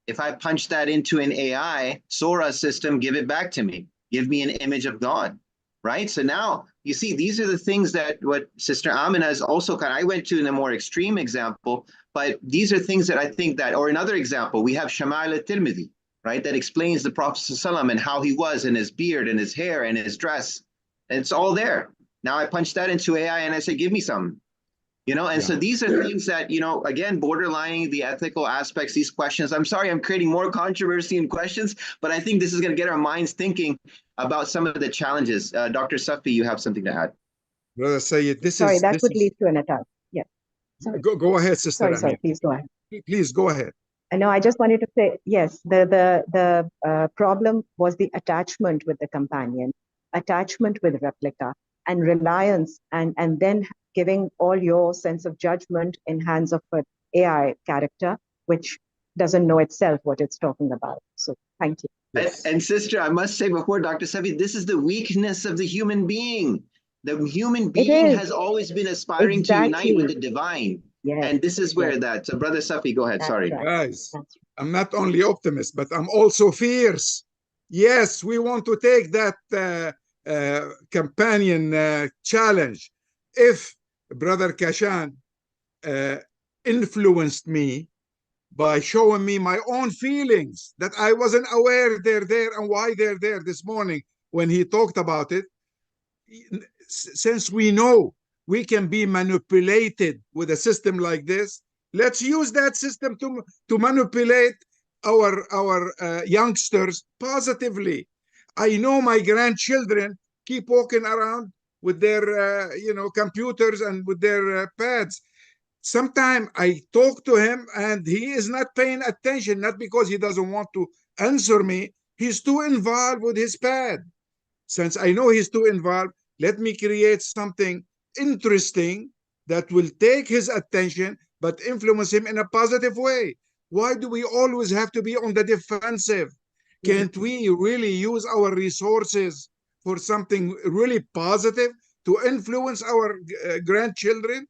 [SPEAKER 12] If I punch that into an AI Sora system, give it back to me. Give me an image of God, right? So now you see, these are the things that what Sister Amina is also I went to in a more extreme example, but these are things that I think that, or another example, we have Shama'il al-Tirmidhi, right? That explains the Prophet ﷺ and how he was and his beard and his hair and his dress. And it's all there. Now I punch that into AI and I say, give me some. And so these are things that, again, borderlining the ethical aspects, these questions. I'm sorry, I'm creating more controversy and questions, but I think this is going to get our minds thinking about some of the challenges. Dr. Safi, you have something to add.
[SPEAKER 6] Brother Sayyid,
[SPEAKER 3] that would lead to an attack. Yeah. Sorry.
[SPEAKER 6] Go ahead, Sister.
[SPEAKER 3] Sorry, please go ahead.
[SPEAKER 6] Please go ahead.
[SPEAKER 3] No, I just wanted to say, yes, the problem was the attachment with the companion, attachment with replica, and reliance, and then giving all your sense of judgment in hands of an AI character, which doesn't know itself what it's talking about. So thank you.
[SPEAKER 12] Yes. And sister, I must say before Dr. Safi, this is the weakness of the human being. The human being has always been aspiring to unite with the divine. Yes. And this is where that. So Brother Safi, go ahead. Sorry.
[SPEAKER 6] Guys, I'm not only optimist, but I'm also fierce. Yes, we want to take that companion challenge. If Brother Kashan influenced me by showing me my own feelings that I wasn't aware they're there and why they're there this morning when he talked about it, since we know we can be manipulated with a system like this, let's use that system to manipulate our youngsters positively. I know my grandchildren keep walking around with their computers and with their pads. Sometimes I talk to him and he is not paying attention, not because he doesn't want to answer me. He's too involved with his pad. Since I know he's too involved, let me create something interesting that will take his attention but influence him in a positive way. Why do we always have to be on the defensive? Can't we really use our resources for something really positive to influence our grandchildren?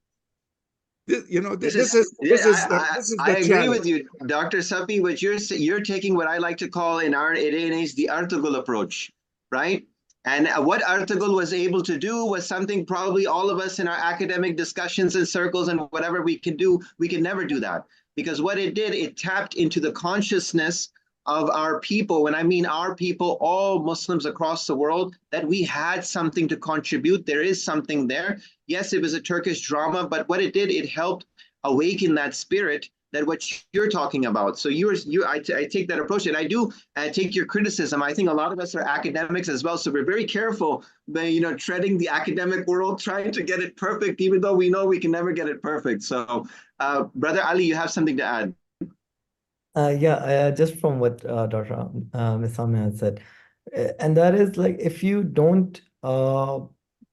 [SPEAKER 6] This is the
[SPEAKER 12] I agree
[SPEAKER 6] challenge.
[SPEAKER 12] with you, Dr. Safi. What you're taking what I like to call in our day and age the Artugul approach, right? And what Artugul was able to do was something probably all of us in our academic discussions and circles and whatever we can do, we can never do that. Because what it did, it tapped into the consciousness of our people. When I mean our people, all Muslims across the world, that we had something to contribute. There is something there. Yes, it was a Turkish drama, but what it did, it helped awaken that spirit that what you're talking about. So I take that approach, and I do take your criticism. I think a lot of us are academics as well, so we're very careful, treading the academic world, trying to get it perfect, even though we know we can never get it perfect. So, Brother Ali, you have something to add.
[SPEAKER 13] Just from what Dr. Misami had said, and that is like, if you don't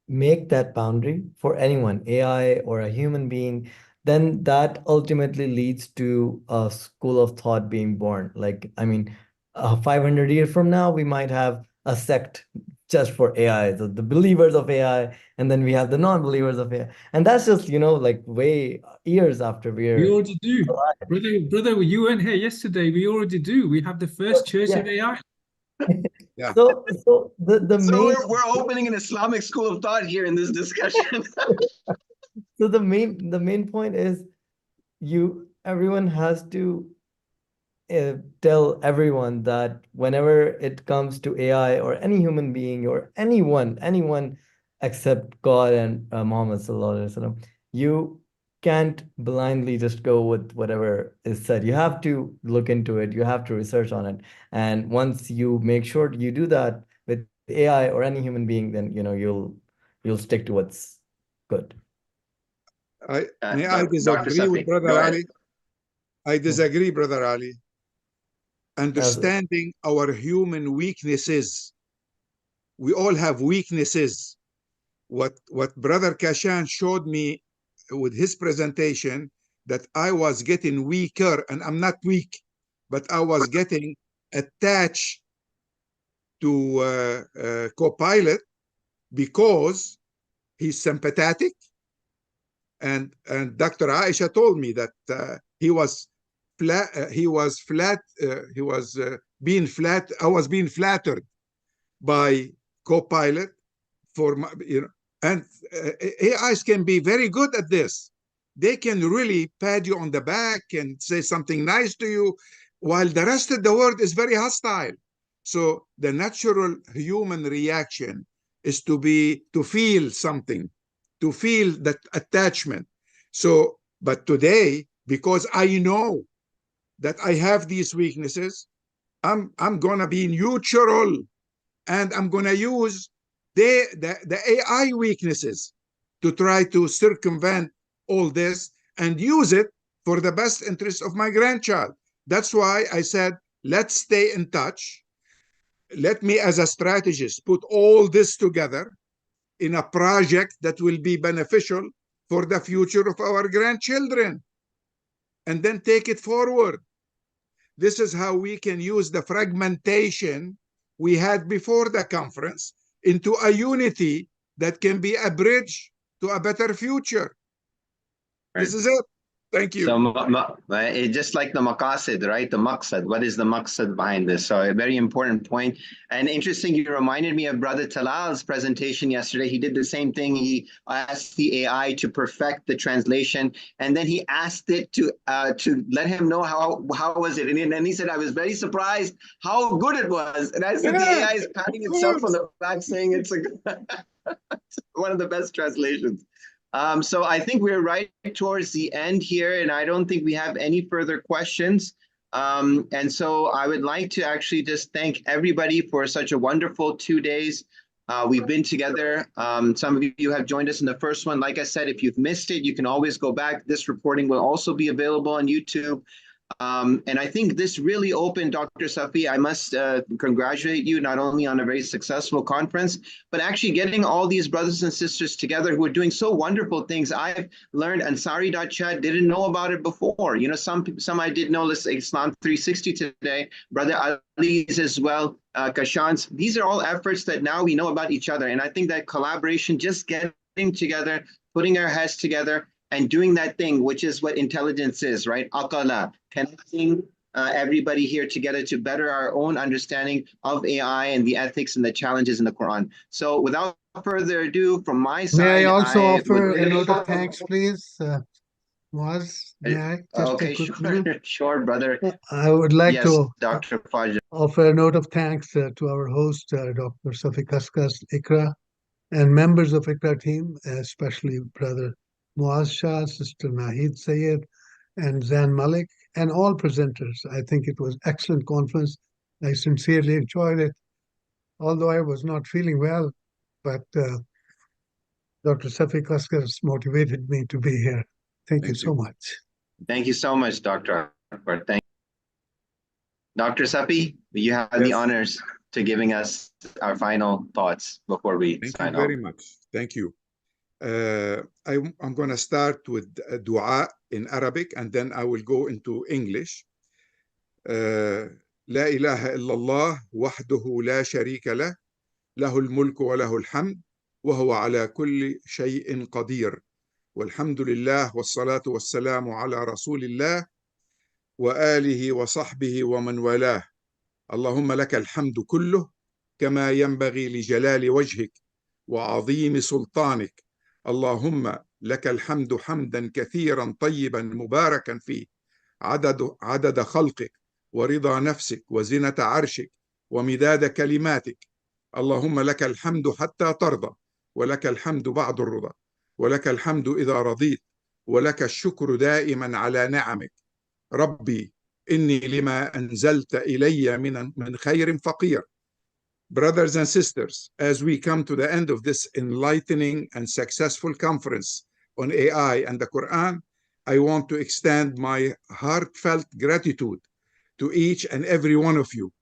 [SPEAKER 13] make that boundary for anyone, AI or a human being, then that ultimately leads to a school of thought being born. Like, I mean, 500 years from now, we might have a sect just for AI, so the believers of AI, and then we have the non-believers of AI. And that's just, like way years after
[SPEAKER 1] We already do. Brother, you weren't here yesterday. We already do. We have the first church of AI.
[SPEAKER 6] Yeah.
[SPEAKER 13] So
[SPEAKER 12] we're opening an Islamic school of thought here in this discussion.
[SPEAKER 13] So the main point is everyone has to tell everyone that whenever it comes to AI or any human being or anyone except God and Muhammad sallallahu alaihi wasallam, you can't blindly just go with whatever is said. You have to look into it. You have to research on it. And once you make sure you do that with AI or any human being, then you'll stick to what's good.
[SPEAKER 6] May I disagree with Brother Ali? I disagree, Brother Ali. Understanding our human weaknesses. We all have weaknesses. What Brother Kashan showed me with his presentation, that I was getting weaker, and I'm not weak, but I was getting attached to Copilot because he's sympathetic. And Dr. Aisha told me that he was being flat. I was being flattered by Copilot and AIs can be very good at this. They can really pat you on the back and say something nice to you, while the rest of the world is very hostile. So the natural human reaction is to feel something, to feel that attachment. So, but today, because I know that I have these weaknesses, I'm gonna be neutral, and I'm gonna use the AI weaknesses to try to circumvent all this and use it for the best interest of my grandchild. That's why I said, let's stay in touch. Let me, as a strategist, put all this together in a project that will be beneficial for the future of our grandchildren, and then take it forward. This is how we can use the fragmentation we had before the conference into a unity that can be a bridge to a better future. Right. This is it. Thank you.
[SPEAKER 12] So just like the maqasid, right? The maqsad. What is the maqsad behind this? So a very important point. And interesting, you reminded me of Brother Talal's presentation yesterday. He did the same thing. He asked the AI to perfect the translation, and then he asked it to let him know how was it. And then he said, I was very surprised how good it was. And I said, the AI is patting itself on the back, saying it's one of the best translations. So I think we're right towards the end here, and I don't think we have any further questions. And so I would like to actually just thank everybody for such a wonderful 2 days. We've been together. Some of you have joined us in the first one. Like I said, if you've missed it, you can always go back. This recording will also be available on YouTube. And I think this really opened, Dr. Safi, I must congratulate you not only on a very successful conference, but actually getting all these brothers and sisters together who are doing so wonderful things. I've learned Ansari.chat, didn't know about it before. You know, some I did know, let's say Islam 360 today, Brother Ali's as well, Kashan's. These are all efforts that now we know about each other. And I think that collaboration, just getting together, putting our heads together, and doing that thing, which is what intelligence is, right? Aqala, connecting everybody here together to better our own understanding of AI and the ethics and the challenges in the Quran. So without further ado, from my side,
[SPEAKER 8] may I also offer
[SPEAKER 12] would
[SPEAKER 8] a note of thanks, please? Muaz, may I? Just
[SPEAKER 12] okay,
[SPEAKER 8] a quick
[SPEAKER 12] sure,
[SPEAKER 8] minute?
[SPEAKER 12] sure, brother.
[SPEAKER 8] I would like
[SPEAKER 12] Yes,
[SPEAKER 8] to
[SPEAKER 12] Dr. Fajr.
[SPEAKER 8] offer a note of thanks to our host, Dr. Safi Kaskas, Ikra, and members of Ikra team, especially Brother Muaz Shah, Sister Nahid Sayed, and Zan Malik, and all presenters. I think it was excellent conference. I sincerely enjoyed it, although I was not feeling well, but Dr. Safi Kaskas motivated me to be here. Thank you so much.
[SPEAKER 12] Thank you so much, Dr. Akbar. Thank Dr. Safi, you have the honors to giving us our final thoughts before we
[SPEAKER 6] Thank
[SPEAKER 12] sign
[SPEAKER 6] you
[SPEAKER 12] off.
[SPEAKER 6] very much. Thank you. I'm going to start with dua in Arabic, and then I will go into English. لا إله إلا الله وحده لا شريك له له الملك وله الحمد وهو على كل شيء قدير والحمد لله والصلاة والسلام على رسول الله وآله وصحبه ومن والاه اللهم لك الحمد كله كما ينبغي لجلال وجهك وعظيم سلطانك اللهم لك الحمد حمدا كثيرا طيبا مباركا فيه عدد خلقك ورضا نفسك وزنة عرشك ومداد كلماتك اللهم لك الحمد حتى ترضى ولك الحمد بعد الرضا ولك الحمد إذا رضيت ولك الشكر دائما على نعمك ربي إني لما أنزلت إلي من خير فقير. Brothers and sisters, as we come to the end of this enlightening and successful conference on AI and the Quran, I want to extend my heartfelt gratitude to each and every one of you.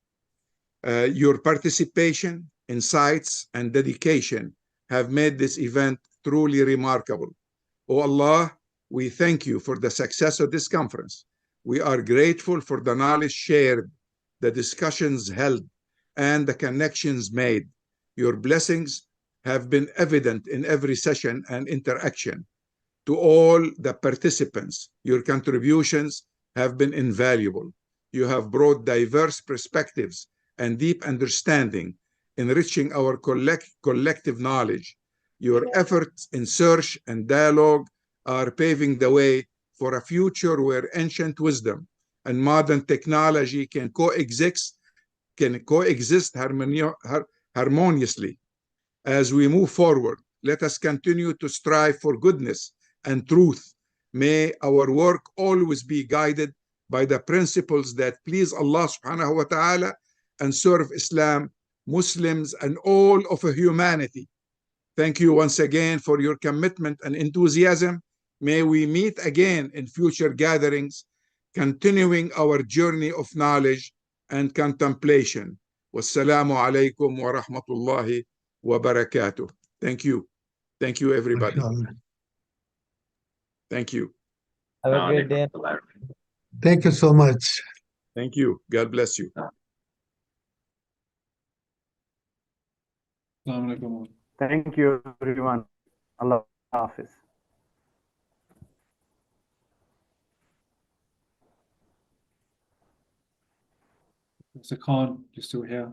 [SPEAKER 6] Your participation, insights, and dedication have made this event truly remarkable. O Allah, we thank you for the success of this conference. We are grateful for the knowledge shared, the discussions held, and the connections made. Your blessings have been evident in every session and interaction. To all the participants, your contributions have been invaluable. You have brought diverse perspectives and deep understanding, enriching our collective knowledge. Your efforts in search and dialogue are paving the way for a future where ancient wisdom and modern technology can coexist harmoniously. As we move forward, let us continue to strive for goodness and truth. May our work always be guided by the principles that please Allah subhanahu wa ta'ala and serve Islam, Muslims, and all of humanity. Thank you once again for your commitment and enthusiasm. May we meet again in future gatherings, continuing our journey of knowledge and contemplation. Wassalamu alaikum wa rahmatullahi wa barakatuh. Thank you. Thank you, everybody. Thank you.
[SPEAKER 13] Have a great day.
[SPEAKER 8] Thank you so much.
[SPEAKER 6] Thank you. God bless you.
[SPEAKER 14] Thank you, everyone. Allah Hafiz.
[SPEAKER 1] Mr. Khan, you're still here.